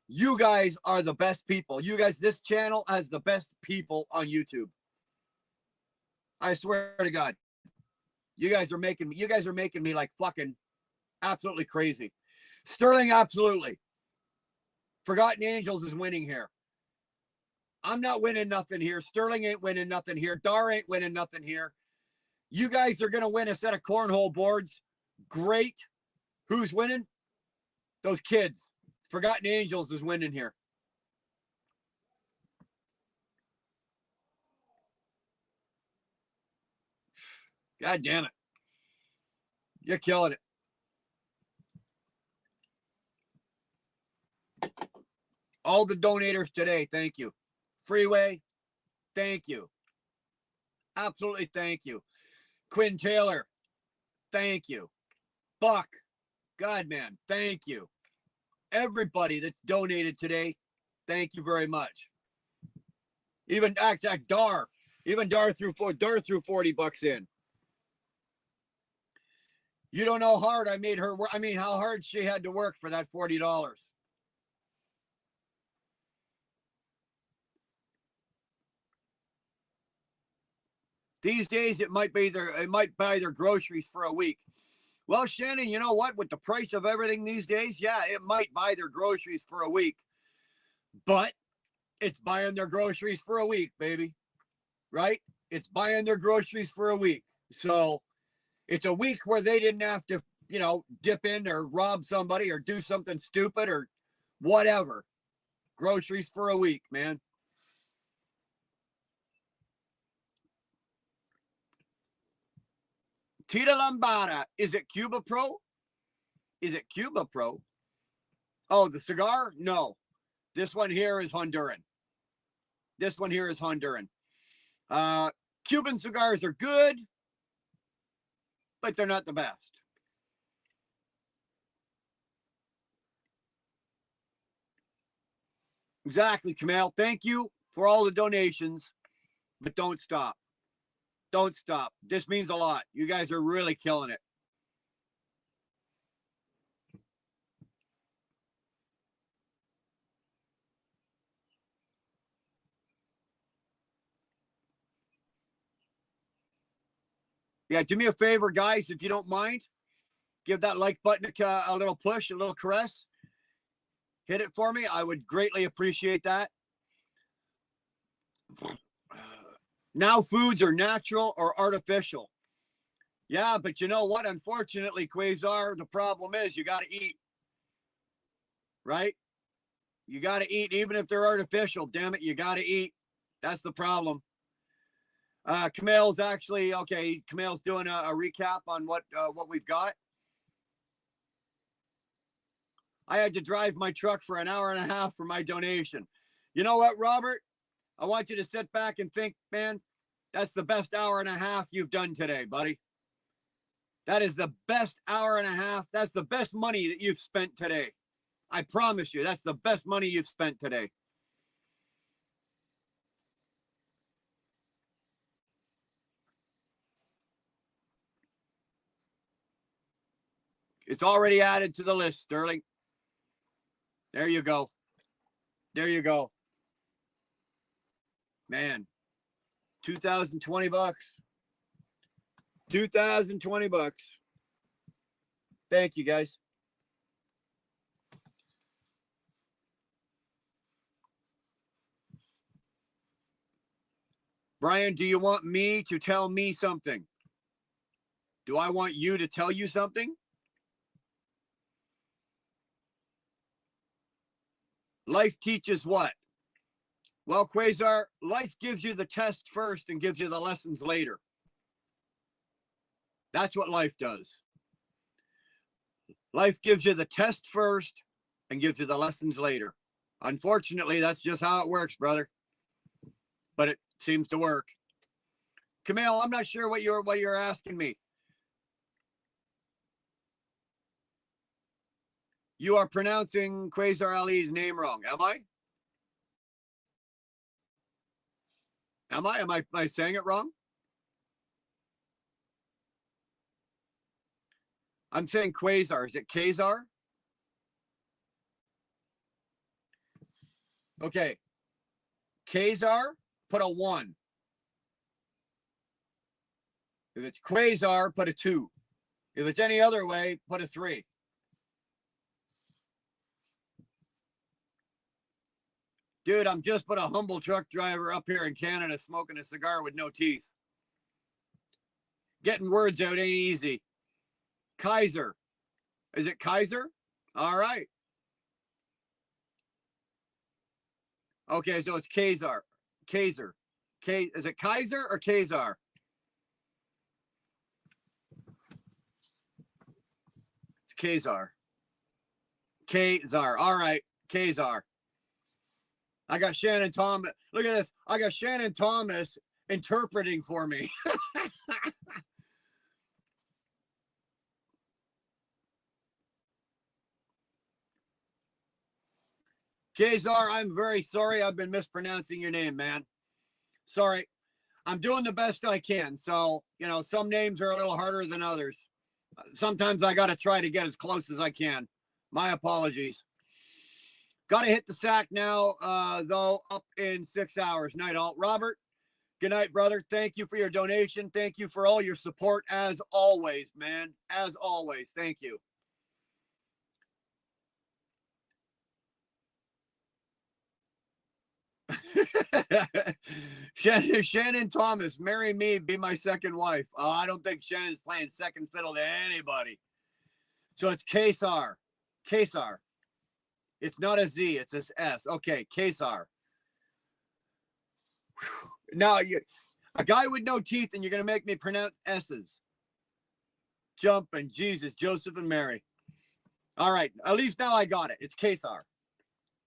You guys are the best people. You guys, this channel has the best people on YouTube. I swear to God. You guys are making me like fucking absolutely crazy. Sterling, absolutely. Forgotten Angels is winning here. I'm not winning nothing here. Sterling ain't winning nothing here. Dar ain't winning nothing here. You guys are going to win a set of cornhole boards. Great. Who's winning? Those kids. Forgotten Angels is winning here. God damn it. You're killing it. All the donators today, thank you. Freeway, thank you. Absolutely thank you. Quinn Taylor, thank you. Buck, God, man, thank you. Everybody that's donated today, thank you very much. Even Dar, even Dar threw 40 bucks in. You don't know how hard I made her work. I mean, how hard she had to work for that $40. These days, it might buy their groceries for a week. Well, Shannon, you know what? With the price of everything these days, yeah, it might buy their groceries for a week. But it's buying their groceries for a week, baby. Right? It's buying their groceries for a week. So it's a week where they didn't have to, dip in or rob somebody or do something stupid or whatever. Groceries for a week, man. Tita Lambada. Is it Cuba Pro? Is it Cuba Pro? Oh, the cigar? No. This one here is Honduran. This one here is Honduran. Cuban cigars are good, but they're not the best. Exactly, Kamal. Thank you for all the donations, but don't stop. Don't stop. This means a lot. You guys are really killing it. Yeah, do me a favor, guys, if you don't mind. Give that like button a little push, a little caress. Hit it for me. I would greatly appreciate that. Now foods are natural or artificial. Yeah, but you know what? Unfortunately, Quasar, the problem is you got to eat. Right? You got to eat, even if they're artificial. Damn it, you got to eat. That's the problem. Kamal's actually, okay, Kamal's doing a recap on what we've got. I had to drive my truck for an hour and a half for my donation. You know what, Robert? I want you to sit back and think, man, that's the best hour and a half you've done today, buddy. That is the best hour and a half. That's the best money that you've spent today. I promise you, that's the best money you've spent today. It's already added to the list, Sterling. There you go. There you go. Man, 2020 bucks. 2020 bucks. Thank you, guys. Brian, do you want me to tell me something? Do I want you to tell you something? Life teaches what? Well, Quasar, life gives you the test first and gives you the lessons later. That's what life does. Life gives you the test first and gives you the lessons later. Unfortunately, that's just how it works, brother. But it seems to work. Camille, I'm not sure what you're asking me. You are pronouncing Quasar Ali's name wrong, am I? Am I saying it wrong? I'm saying Quasar. Is it Quasar? Okay. Quasar, put a 1. If it's Quasar, put a 2. If it's any other way, put a 3. Dude, I'm just but a humble truck driver up here in Canada smoking a cigar with no teeth. Getting words out ain't easy. Kaiser. Is it Kaiser? All right. Okay, so it's Kazar. Kaiser. Is it Kaiser or Kazar? It's Kazar. Kazar. All right. Kazar. I got Shannon Thomas. Look at this. I got Shannon Thomas interpreting for me. Kazar, I'm very sorry. I've been mispronouncing your name, man. Sorry. I'm doing the best I can. So, you know, some names are a little harder than others. Sometimes I got to try to get as close as I can. My apologies. Got to hit the sack now, though, up in 6 hours. Night all. Robert, good night, brother. Thank you for your donation. Thank you for all your support, as always, man. As always. Thank you. Shannon Thomas, marry me, be my second wife. I don't think Shannon's playing second fiddle to anybody. So it's Kesar. Kesar. It's not a Z, it's an S. Okay, Kesar. Now, a guy with no teeth, and you're going to make me pronounce S's. Jump and Jesus, Joseph and Mary. All right, at least now I got it. It's Kesar.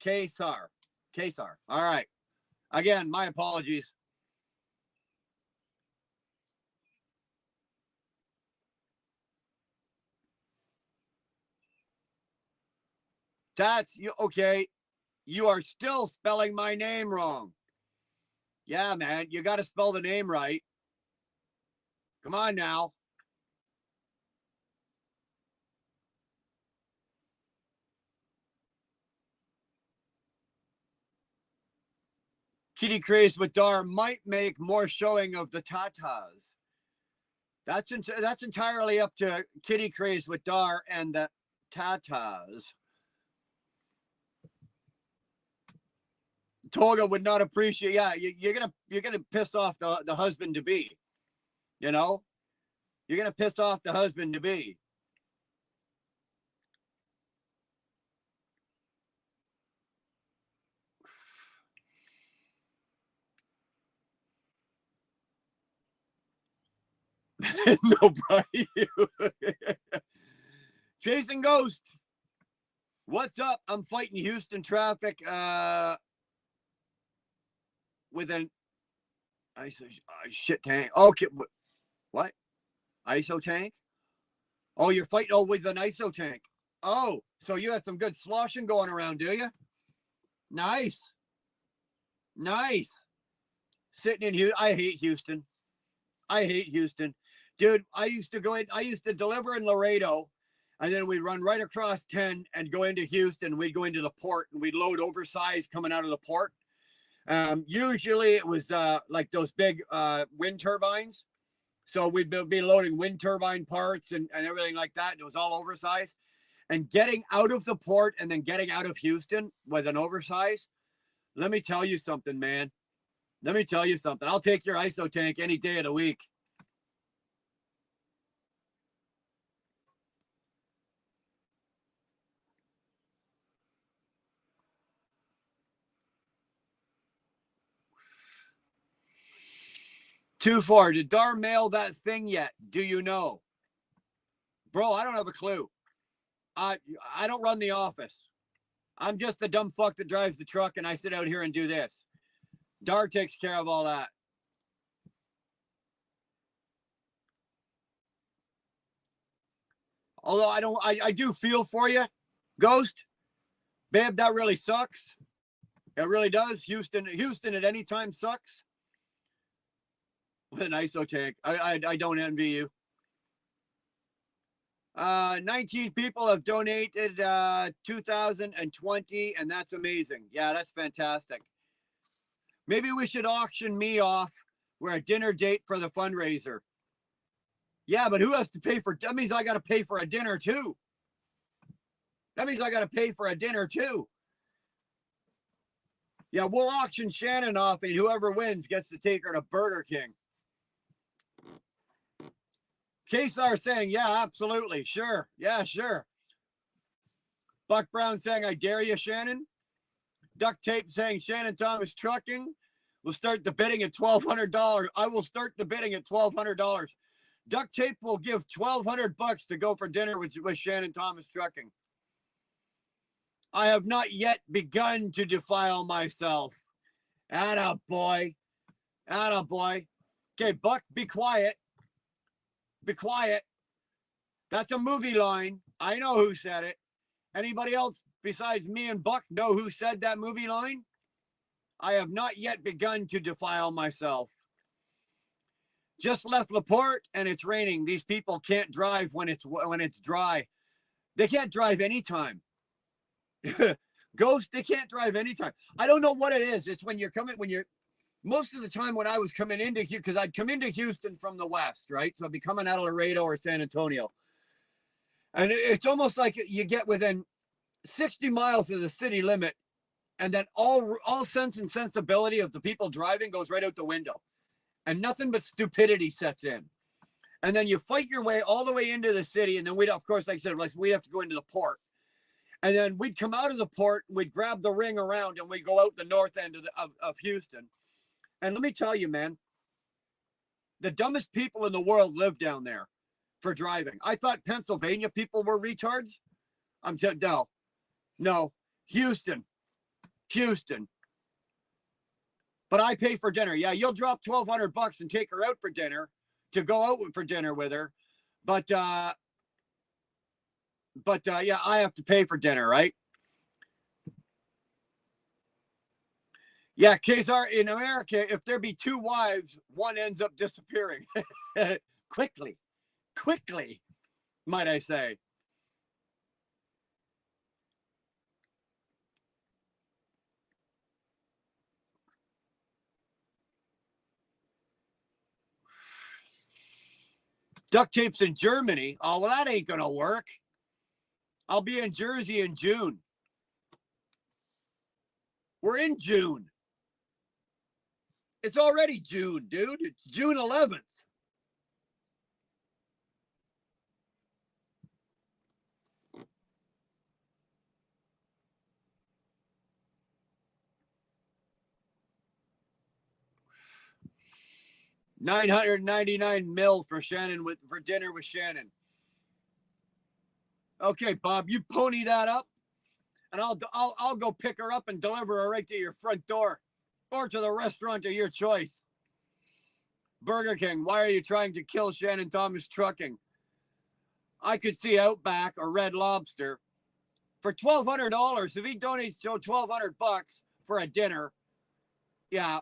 Kesar. Kesar. All right. Again, my apologies. That's you. Okay. You are still spelling my name wrong. Yeah, man. You got to spell the name right. Come on now. Kitty Craze with Dar might make more showing of the Tatas. That's entirely up to Kitty Craze with Dar and the Tatas. Toga would not appreciate. Yeah, you're gonna piss off the husband to be. You know, you're gonna piss off the husband to be. Nobody. Chasing Ghost. What's up? I'm fighting Houston traffic with an ISO shit tank. Okay, what? ISO tank? Oh, you're fighting with an ISO tank. Oh, so you had some good sloshing going around, do you? Nice. Nice. Sitting in Houston. I hate Houston. I hate Houston. Dude, I used to deliver in Laredo, and then we'd run right across 10 and go into Houston. We'd go into the port, and we'd load oversized coming out of the port. Usually it was like those big wind turbines. So we'd be loading wind turbine parts and everything like that. It was all oversized. And getting out of the port and then getting out of Houston with an oversize, let me tell you something, man. Let me tell you something. I'll take your ISO tank any day of the week. Too far. Did Dar mail that thing yet? Do you know? Bro, I don't have a clue. I don't run the office. I'm just the dumb fuck that drives the truck, and I sit out here and do this. Dar takes care of all that. Although I do feel for you, Ghost. Babe, that really sucks. It really does. Houston at any time sucks. With an ISO tank. I don't envy you. 19 people have donated 2020, and that's amazing. Yeah, that's fantastic. Maybe we should auction me off. We're a dinner date for the fundraiser. Yeah, but who has to pay for? That means I got to pay for a dinner too. That means I got to pay for a dinner too. Yeah, we'll auction Shannon off, and whoever wins gets to take her to Burger King. Kesar saying, yeah, absolutely. Sure. Yeah, sure. Buck Brown saying, I dare you, Shannon. Duct Tape saying, Shannon Thomas Trucking will start the bidding at $1,200. I will start the bidding at $1,200. Duct Tape will give $1,200 to go for dinner with Shannon Thomas Trucking. I have not yet begun to defile myself. Atta boy. Atta boy. Okay, Buck, be quiet. Be quiet. That's a movie line. I know who said it. Anybody else besides me and Buck know who said that movie line? I have not yet begun to defile myself. Just left LaPorte and it's raining. These people can't drive when it's dry. They can't drive anytime. Ghost, they can't drive anytime. I don't know what it is. It's when you're most of the time when I was coming into Houston, because I'd come into Houston from the west, right? So I'd be coming out of Laredo or San Antonio. And it's almost like you get within 60 miles of the city limit, and then all sense and sensibility of the people driving goes right out the window. And nothing but stupidity sets in. And then you fight your way all the way into the city. And then we'd, of course, like I said, we'd have to go into the port. And then we'd come out of the port, and we'd grab the ring around, and we'd go out the north end of Houston. And let me tell you, man, the dumbest people in the world live down there for driving. I thought Pennsylvania people were retards. No, Houston. But I pay for dinner. Yeah, you'll drop $1,200 and take her out for dinner, to go out for dinner with her. But yeah, I have to pay for dinner, right? Yeah, Kesar, in America, if there be two wives, one ends up disappearing. Quickly, might I say. Duct Tape's in Germany. Oh, well, that ain't going to work. I'll be in Jersey in June. We're in June. It's already June, dude. It's June 11th. $999 mil for Shannon for dinner with Shannon. Okay, Bob, you pony that up, and I'll go pick her up and deliver her right to your front door, or to the restaurant of your choice. Burger King, why are you trying to kill Shannon Thomas Trucking? I could see Outback or Red Lobster for $1,200. If he donates $1,200 for a dinner, yeah,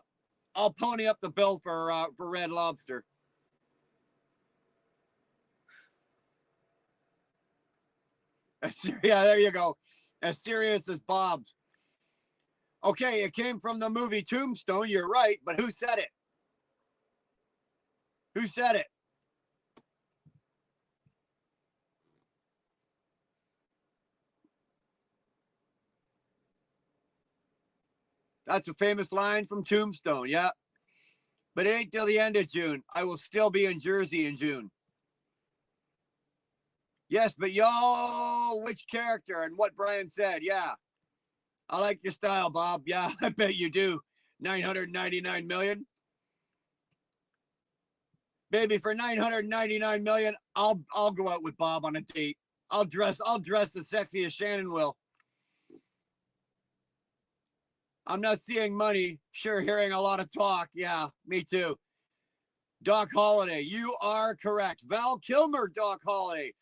I'll pony up the bill for Red Lobster. Yeah, there you go. As serious as Bob's. Okay, it came from the movie Tombstone. You're right, but who said it? Who said it? That's a famous line from Tombstone. Yeah. But it ain't till the end of June. I will still be in Jersey in June. Yes, but y'all, which character and what Brian said. Yeah. I like your style, Bob. Yeah, I bet you do. 999 million. Baby, for 999 million, I'll go out with Bob on a date. I'll dress as sexy as Shannon will. I'm not seeing money, sure hearing a lot of talk. Yeah, me too. Doc Holliday, you are correct. Val Kilmer, Doc Holliday.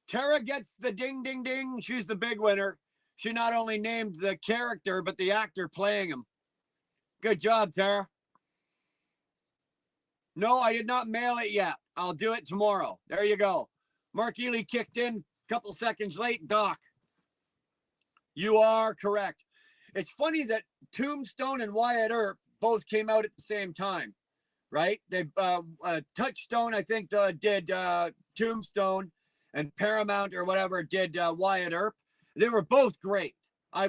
Tara gets the ding, ding, ding. She's the big winner. She not only named the character, but the actor playing him. Good job, Tara. No, I did not mail it yet. I'll do it tomorrow. There you go. Mark Ely kicked in a couple seconds late. Doc, you are correct. It's funny that Tombstone and Wyatt Earp both came out at the same time, right? They Touchstone, I think, did Tombstone, and Paramount or whatever did Wyatt Earp. They were both great. I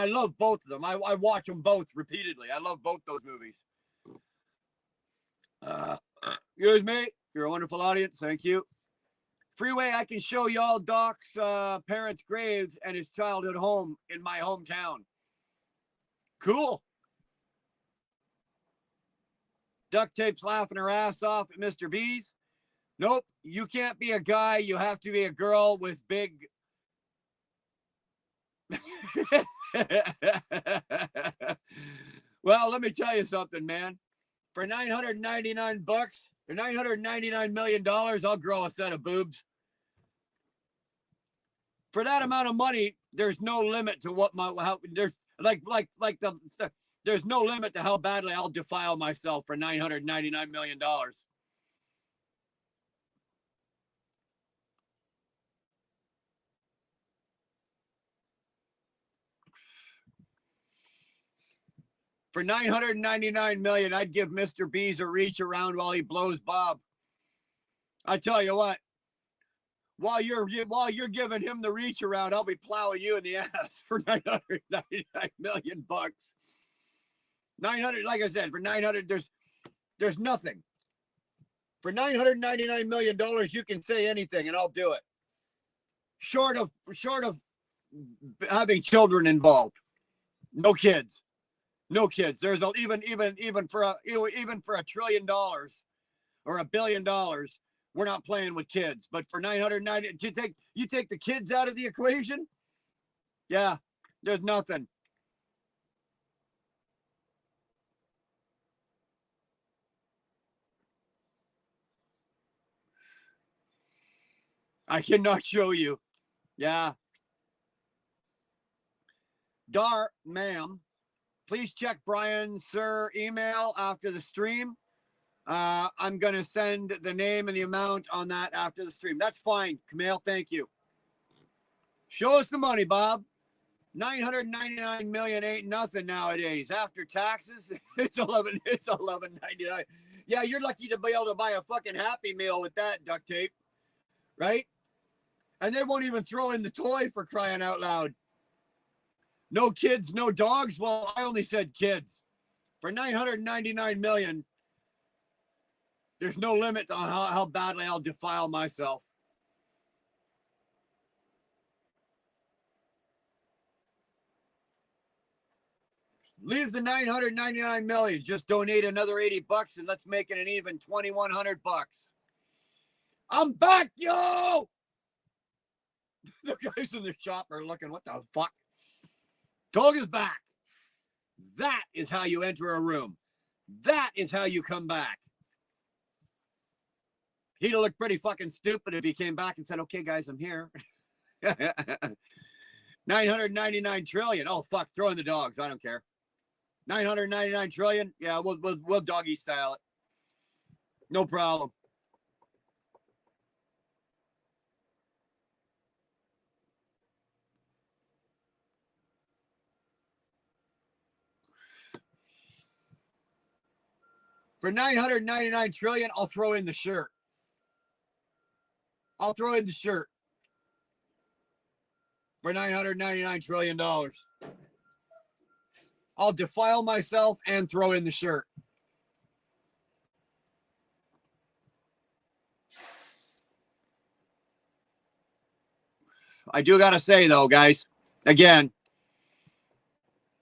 love both of them. I watch them both repeatedly. I love both those movies. Excuse me. You're a wonderful audience. Thank you. Freeway, I can show y'all Doc's parents' grave and his childhood home in my hometown. Cool. Duct Tape's laughing her ass off at Mr. B's. Nope, you can't be a guy. You have to be a girl with big. Well, let me tell you something, man. For $999 or $999 million, I'll grow a set of boobs. For that amount of money, there's no limit to what there's there's no limit to how badly I'll defile myself for $999 million. For $999 million, I'd give Mr. B's a reach around while he blows Bob. I tell you what, while you're giving him the reach around, I'll be plowing you in the ass for $999 million. 900, like I said, for 900, there's nothing. For $999 million, you can say anything, and I'll do it. Short of having children involved, no kids. No kids. There's even for $1 trillion or $1 billion, we're not playing with kids. But for 990, you take the kids out of the equation, yeah, there's nothing. I cannot show you. Yeah. Dar, ma'am. Please check Brian's email after the stream. I'm going to send the name and the amount on that after the stream. That's fine, Camille. Thank you. Show us the money, Bob. $999 million ain't nothing nowadays. After taxes, it's $11.99. Yeah, you're lucky to be able to buy a fucking Happy Meal with that duct tape, right? And they won't even throw in the toy, for crying out loud. No kids, no dogs. Well, I only said kids. For $999 million, there's no limit on how badly I'll defile myself. Leave the $999 million. Just donate another $80 and let's make it an even $2,100. I'm back, yo! The guys in the shop are looking, what the fuck? Dog is back. That is how you enter a room. That is how you come back. He'd have looked pretty fucking stupid if he came back and said, okay, guys, I'm here. 999 trillion. Oh, fuck. Throw in the dogs. I don't care. 999 trillion. Yeah, we'll doggy style it. No problem. For 999 trillion, I'll throw in the shirt. I'll throw in the shirt. For $999 trillion. I'll defile myself and throw in the shirt. I do got to say, though, guys, again,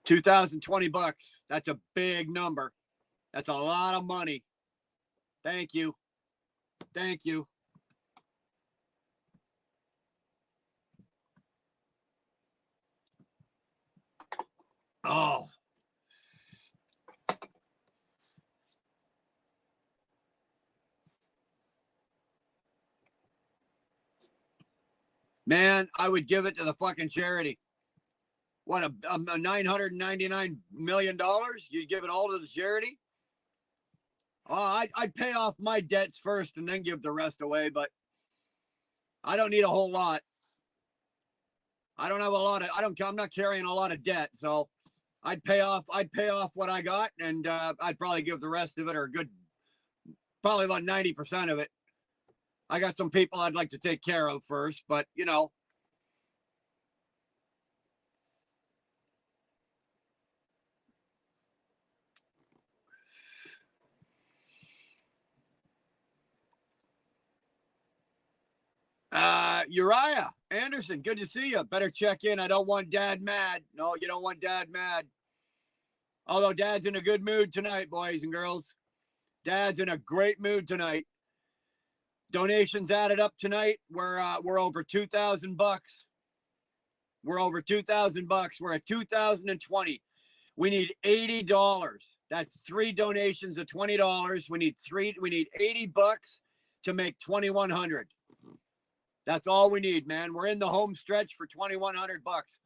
$2,020. That's a big number. That's a lot of money. Thank you. Thank you. Oh. Man, I would give it to the fucking charity. What, a $999 million? You'd give it all to the charity? Oh, I'd pay off my debts first and then give the rest away, but I don't need a whole lot. I don't have a lot of, I'm not carrying a lot of debt. So I'd pay off what I got, and I'd probably give the rest of it, or a good, probably about 90% of it. I got some people I'd like to take care of first, but you know. Uriah Anderson, good to see you. Better check in. I don't want Dad mad. No, you don't want Dad mad. Although Dad's in a good mood tonight, boys and girls. Dad's in a great mood tonight. Donations added up tonight. We're over $2,000. We're over $2,000. We're at 2020. We need $80. That's 3 donations of $20. We need $80 to make 2,100. That's all we need, man. We're in the home stretch for 2,100 bucks.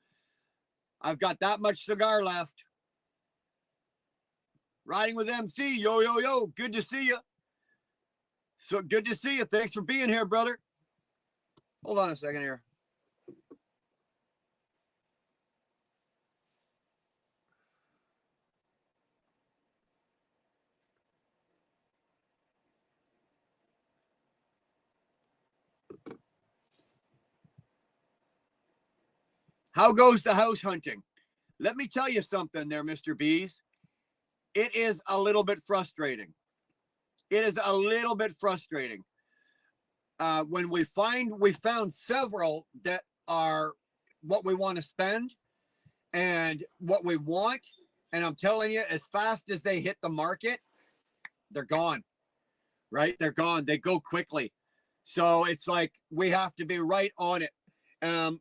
I've got that much cigar left. Riding with MC, yo, yo, yo. Good to see you. So good to see you. Thanks for being here, brother. Hold on a second here. How goes the house hunting? Let me tell you something there, Mr. Bees. It is a little bit frustrating. It is a little bit frustrating. When we found several that are what we want to spend and what we want. And I'm telling you, as fast as they hit the market, they're gone, right? They're gone. They go quickly. So it's like, we have to be right on it.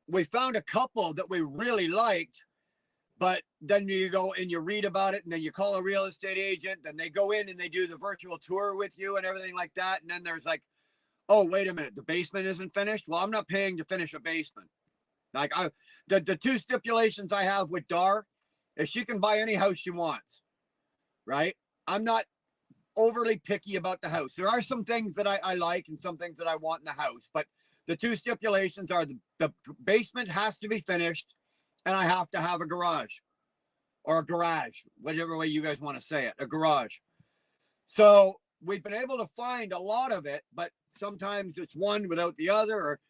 We found a couple that we really liked, but then you go and you read about it, and then you call a real estate agent, then they go in and they do the virtual tour with you and everything like that. And then there's like, oh, wait a minute, the basement isn't finished. Well, I'm not paying to finish a basement. Like the 2 stipulations I have with Dar is she can buy any house she wants, right? I'm not overly picky about the house. There are some things that I like and some things that I want in the house, but the 2 stipulations are the basement has to be finished, and I have to have a garage, or a garage, whichever way you guys want to say it, a garage. So we've been able to find a lot of it, but sometimes it's one without the other, or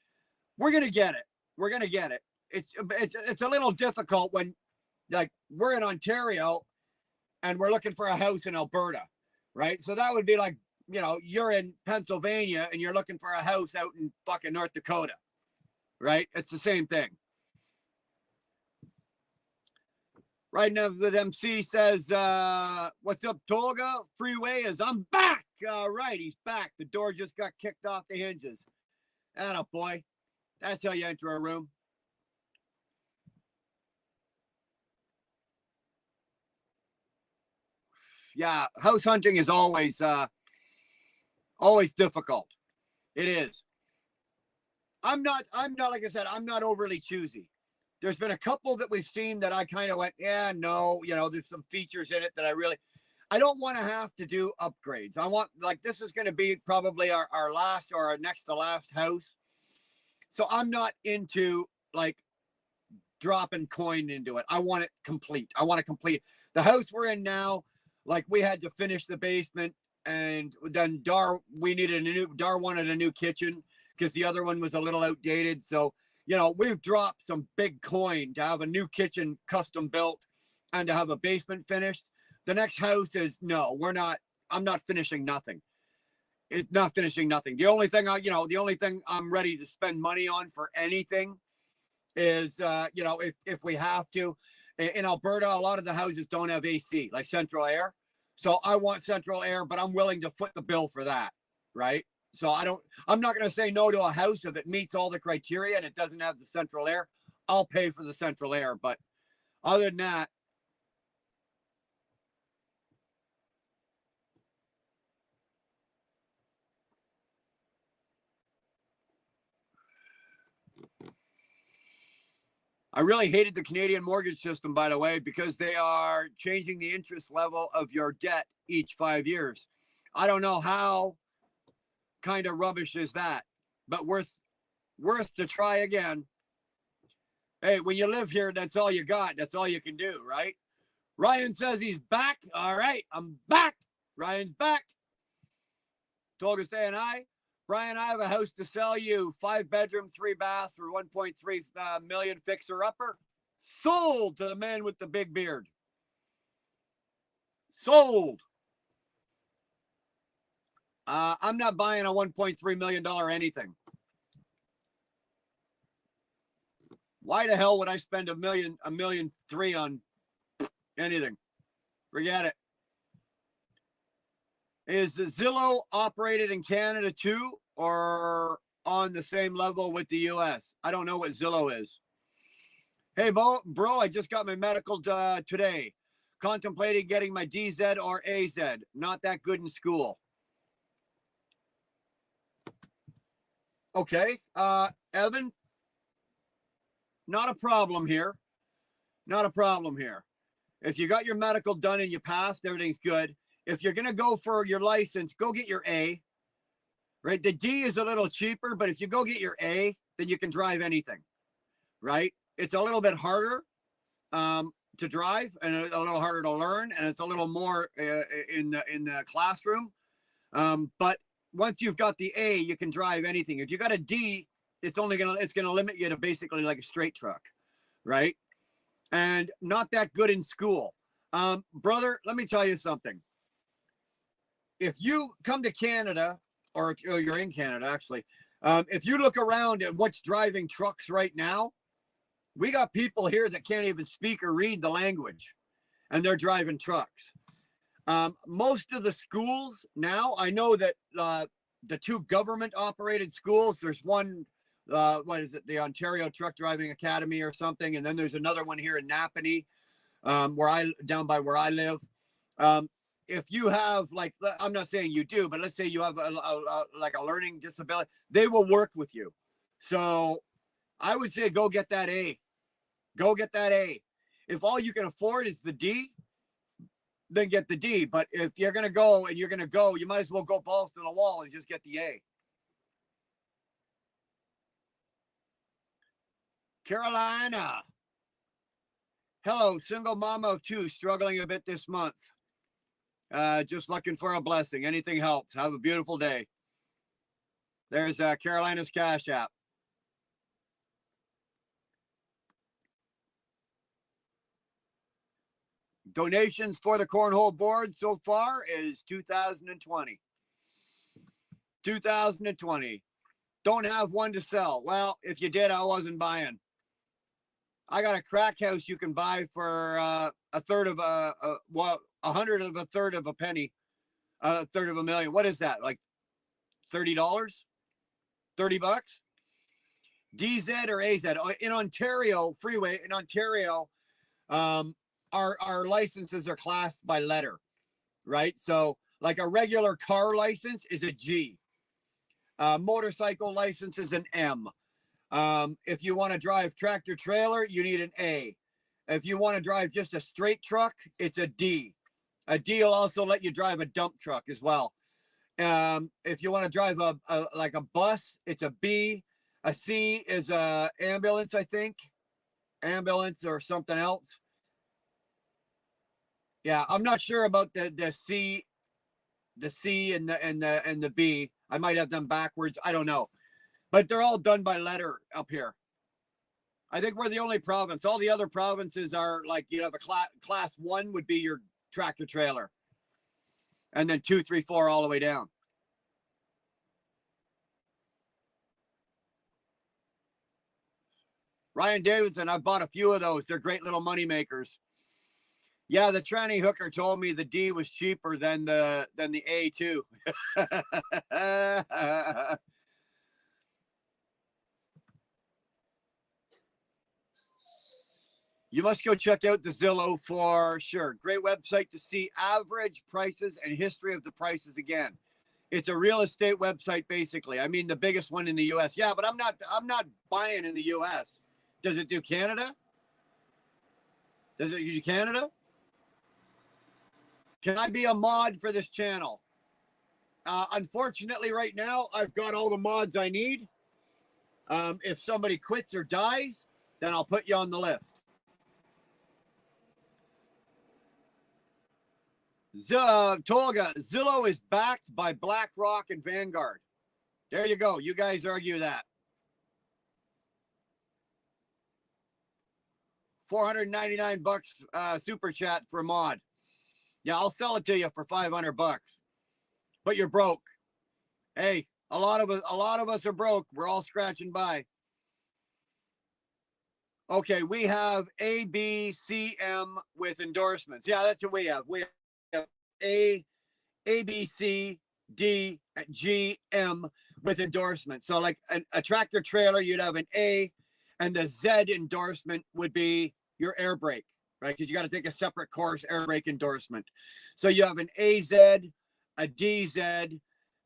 we're going to get it. We're going to get it. It's a little difficult when, like, we're in Ontario and we're looking for a house in Alberta, right? So that would be like, you know, you're in Pennsylvania and you're looking for a house out in fucking North Dakota, right? It's the same thing. Right now, the MC says, what's up, Tolga? Freeway is, I'm back. All right, he's back. The door just got kicked off the hinges. Atta boy. That's how you enter a room. Yeah, house hunting is always difficult. It is. I'm not, like I said, I'm not overly choosy. There's been a couple that we've seen that I kind of went, yeah, no, you know, there's some features in it that I don't want to have to do upgrades. I want, like, this is going to be probably our last or our next to last house. So I'm not into, like, dropping coin into it. I want it complete. I want to complete the house we're in now. Like, we had to finish the basement, and then Dar wanted a new kitchen because the other one was a little outdated. So, you know, we've dropped some big coin to have a new kitchen custom built and to have a basement finished. The next house is, no, I'm not finishing nothing. It's not finishing nothing. The only thing I'm ready to spend money on for anything is, you know, if we have to. In Alberta, a lot of the houses don't have AC, like central air. So I want central air, but I'm willing to foot the bill for that, right? So I'm not going to say no to a house if it meets all the criteria and it doesn't have the central air. I'll pay for the central air. But other than that, I really hated the Canadian mortgage system, by the way, because they are changing the interest level of your debt each 5 years. I don't know how kind of rubbish is that. but worth to try again. Hey, when you live here, that's all you got. That's all you can do, right? Ryan says he's back. All right, I'm back. Ryan's back. Tolga saying hi. Brian, I have a house to sell you. 5-bedroom, 3-bath for 1.3 million fixer upper. Sold to the man with the big beard. Sold. I'm not buying a $1.3 million anything. Why the hell would I spend a million three on anything? Forget it. Is Zillow operated in Canada too, or on the same level with the US? I don't know what Zillow is. Hey, bro, I just got my medical today. Contemplating getting my DZ or AZ. Not that good in school. Okay, Evan, not a problem here. Not a problem here. If you got your medical done and you passed, everything's good. If you're going to go for your license, go get your A, right? The D is a little cheaper, but if you go get your A, then you can drive anything, right? It's a little bit harder to drive and a little harder to learn, and it's a little more in the classroom. But once you've got the A, you can drive anything. If you got a D, it's gonna limit you to basically like a straight truck, right? And not that good in school. Brother, let me tell you something. If you come to Canada, or if you're in Canada, actually, if you look around at what's driving trucks right now, we got people here that can't even speak or read the language, and they're driving trucks. Most of the schools now, I know that the 2 government-operated schools, there's one, what is it, the Ontario Truck Driving Academy or something, and then there's another one here in Napanee, down by where I live. If you have, like, I'm not saying you do, but let's say you have like a learning disability, they will work with you. So I would say go get that A. Go get that A. If all you can afford is the D, then get the D. But if you're going to go, you might as well go balls to the wall and just get the A. Carolina. Hello, single mama of 2, struggling a bit this month. Just looking for a blessing. Anything helps. Have a beautiful day. There's Carolina's Cash App. Donations for the Cornhole board so far is 2020. 2020. Don't have one to sell. Well, if you did, I wasn't buying. I got a crack house you can buy for a third of a hundred of a third of a penny, a third of a million. What is that? Like $30? $30? DZ or AZ? In Ontario, freeway in Ontario, our licenses are classed by letter, right? So like a regular car license is a G. Motorcycle license is an M. If you want to drive tractor trailer, you need an A. If you want to drive just a straight truck, it's a D. A D will also let you drive a dump truck as well. If you want to drive like a bus, it's a B. A C is a ambulance, I think. Ambulance or something else. Yeah, I'm not sure about the C and the B. I might have them backwards. I don't know. But they're all done by letter up here. I think we're the only province. All the other provinces are like, the class 1 would be your tractor trailer. And then 2, 3, 4 all the way down. Ryan Davidson, I've bought a few of those. They're great little money makers. Yeah, the tranny hooker told me the D was cheaper than the A too. You must go check out the Zillow for sure. Great website to see average prices and history of the prices again. It's a real estate website, basically. I mean, the biggest one in the US. Yeah, but I'm not buying in the US. Does it do Canada? Does it do Canada? Can I be a mod for this channel? Unfortunately, right now, I've got all the mods I need. If somebody quits or dies, then I'll put you on the list. Tolga, Zillow is backed by BlackRock and Vanguard. There you go. You guys argue that. 499 bucks super chat for a mod. Yeah, I'll sell it to you for 500 bucks. But you're broke. Hey, a lot of us are broke. We're all scratching by. Okay, we have A, B, C, M with endorsements. Yeah, that's what we have. We have A, B, C, D, G, M with endorsements. So like a tractor trailer, you'd have an A, and the Z endorsement would be your air brake, right? Because you got to take a separate course air brake endorsement. So you have an AZ, a DZ,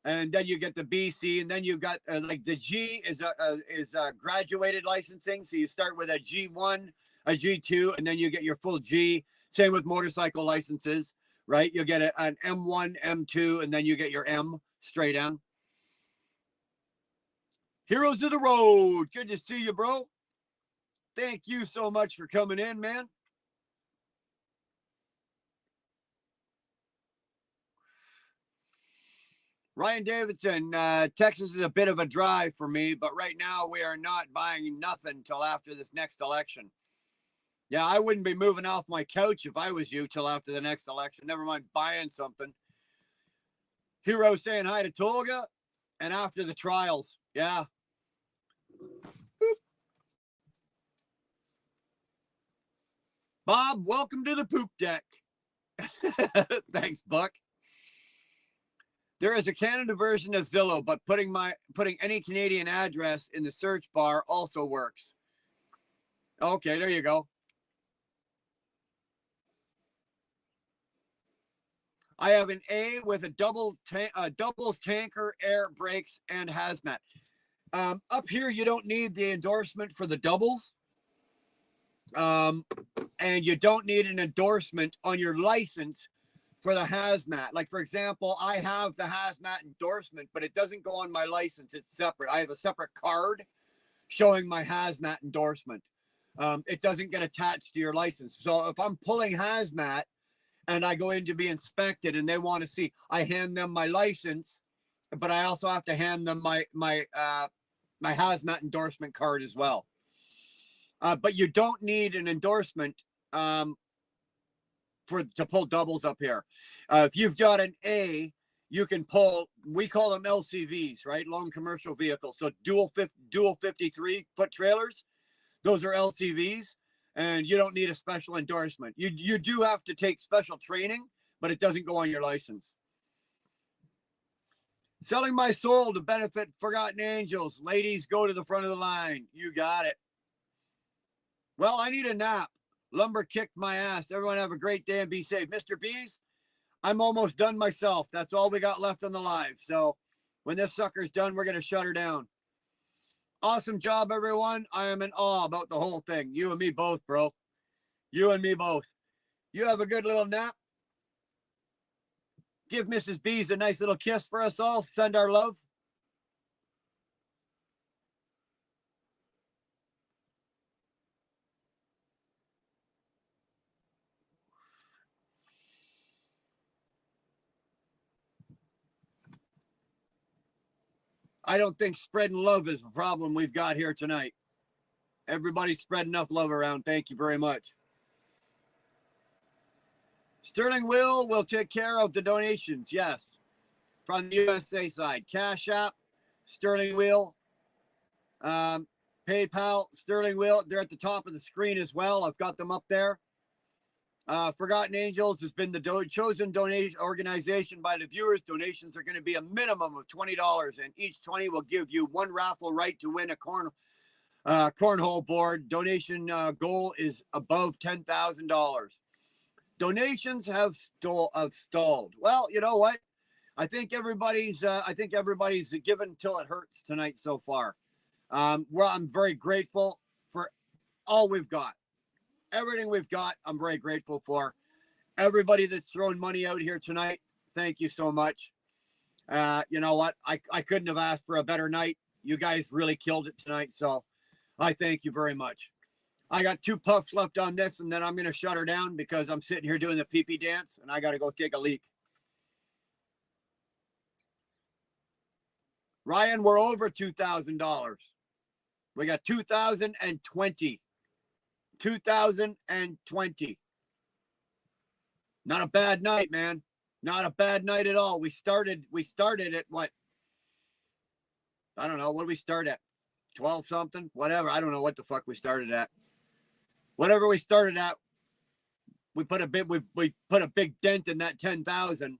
and then you get the BC, and then you've got like the G is a graduated licensing. So you start with a G1, a G2, and then you get your full G. Same with motorcycle licenses, right? You'll get an M1, M2, and then you get your M straight M. Heroes of the road. Good to see you, bro. Thank you so much for coming in, man. Ryan Davidson, Texas is a bit of a drive for me, but right now we are not buying nothing till after this next election. Yeah, I wouldn't be moving off my couch if I was you till after the next election. Never mind buying something. Hero saying hi to Tolga, and after the trials. Yeah. Boop. Bob, welcome to the poop deck. Thanks, Buck. There is a Canada version of Zillow, but putting any Canadian address in the search bar also works. Okay, there you go. I have an A with a doubles tanker, air brakes, and hazmat. Up here, you don't need the endorsement for the doubles. And you don't need an endorsement on your license for the hazmat. Like, for example, I have the hazmat endorsement, but it doesn't go on my license. It's separate. I have a separate card showing my hazmat endorsement. It doesn't get attached to your license. So if I'm pulling hazmat and I go in to be inspected and they want to see, I hand them my license, but I also have to hand them my hazmat endorsement card as well. But you don't need an endorsement to pull doubles up here. If you've got an A, you can pull, we call them LCVs, right? Long commercial vehicles. So dual 53 foot trailers, those are LCVs, and you don't need a special endorsement. You do have to take special training, but it doesn't go on your license. Selling my soul to benefit Forgotten Angels. Ladies, go to the front of the line. You got it. Well, I need a nap. Lumber kicked my ass. Everyone have a great day and be safe. Mr. Bees, I'm almost done myself. That's all we got left on the live. So when this sucker's done, we're going to shut her down. Awesome job, everyone. I am in awe about the whole thing. You and me both, bro. You and me both. You have a good little nap. Give Mrs. Bees a nice little kiss for us all. Send our love. I don't think spreading love is a problem we've got here tonight. Everybody's spread enough love around. Thank you very much. Sterling will take care of the donations. Yes. From the USA side. Cash App, Sterling Wheel, PayPal, Sterling Wheel. They're at the top of the screen as well. I've got them up there. Forgotten Angels has been the chosen donation organization by the viewers. Donations are going to be a minimum of $20, and each 20 will give you one raffle right to win a cornhole board. Donation goal is above $10,000. Donations have stalled. Well, you know what? I think everybody's given till it hurts tonight so far. Well, I'm very grateful for all we've got. Everything we've got, I'm very grateful for. Everybody that's thrown money out here tonight, thank you so much. You know what? I couldn't have asked for a better night. You guys really killed it tonight. So I thank you very much. I got 2 puffs left on this, and then I'm going to shut her down because I'm sitting here doing the pee-pee dance, and I got to go take a leak. Ryan, we're over $2,000. We got 2020. 2020. Not a bad night, man. Not a bad night at all. We started at what? I don't know. What did we start at? 12 something? Whatever. I don't know what the fuck we started at. Whatever we started at, we put a big dent in that 10,000,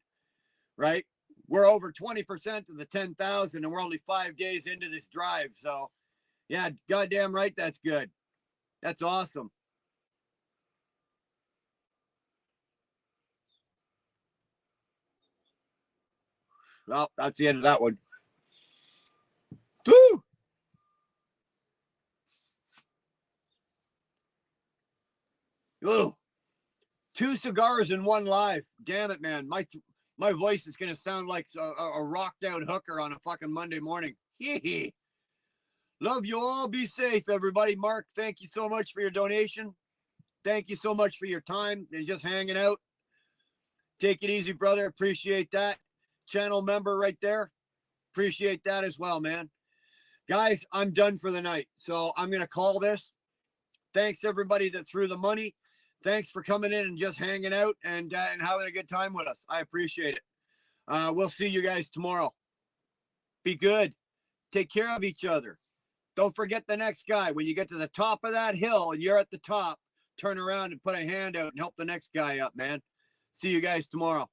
right? We're over 20% of the 10,000, and we're only 5 days into this drive. So, yeah, goddamn right, that's good. That's awesome. Well, that's the end of that one. Woo! Ooh. 2 cigars in 1 live. Damn it, man. My voice is going to sound like a rocked out hooker on a fucking Monday morning. Hee. Love you all. Be safe, everybody. Mark, thank you so much for your donation. Thank you so much for your time and just hanging out. Take it easy, brother. Appreciate that. Channel member right there. Appreciate that as well, man. Guys, I'm done for the night. So I'm going to call this. Thanks, everybody that threw the money. Thanks for coming in and just hanging out and having a good time with us. I appreciate it. We'll see you guys tomorrow. Be good. Take care of each other. Don't forget the next guy. When you get to the top of that hill and you're at the top, turn around and put a hand out and help the next guy up, man. See you guys tomorrow.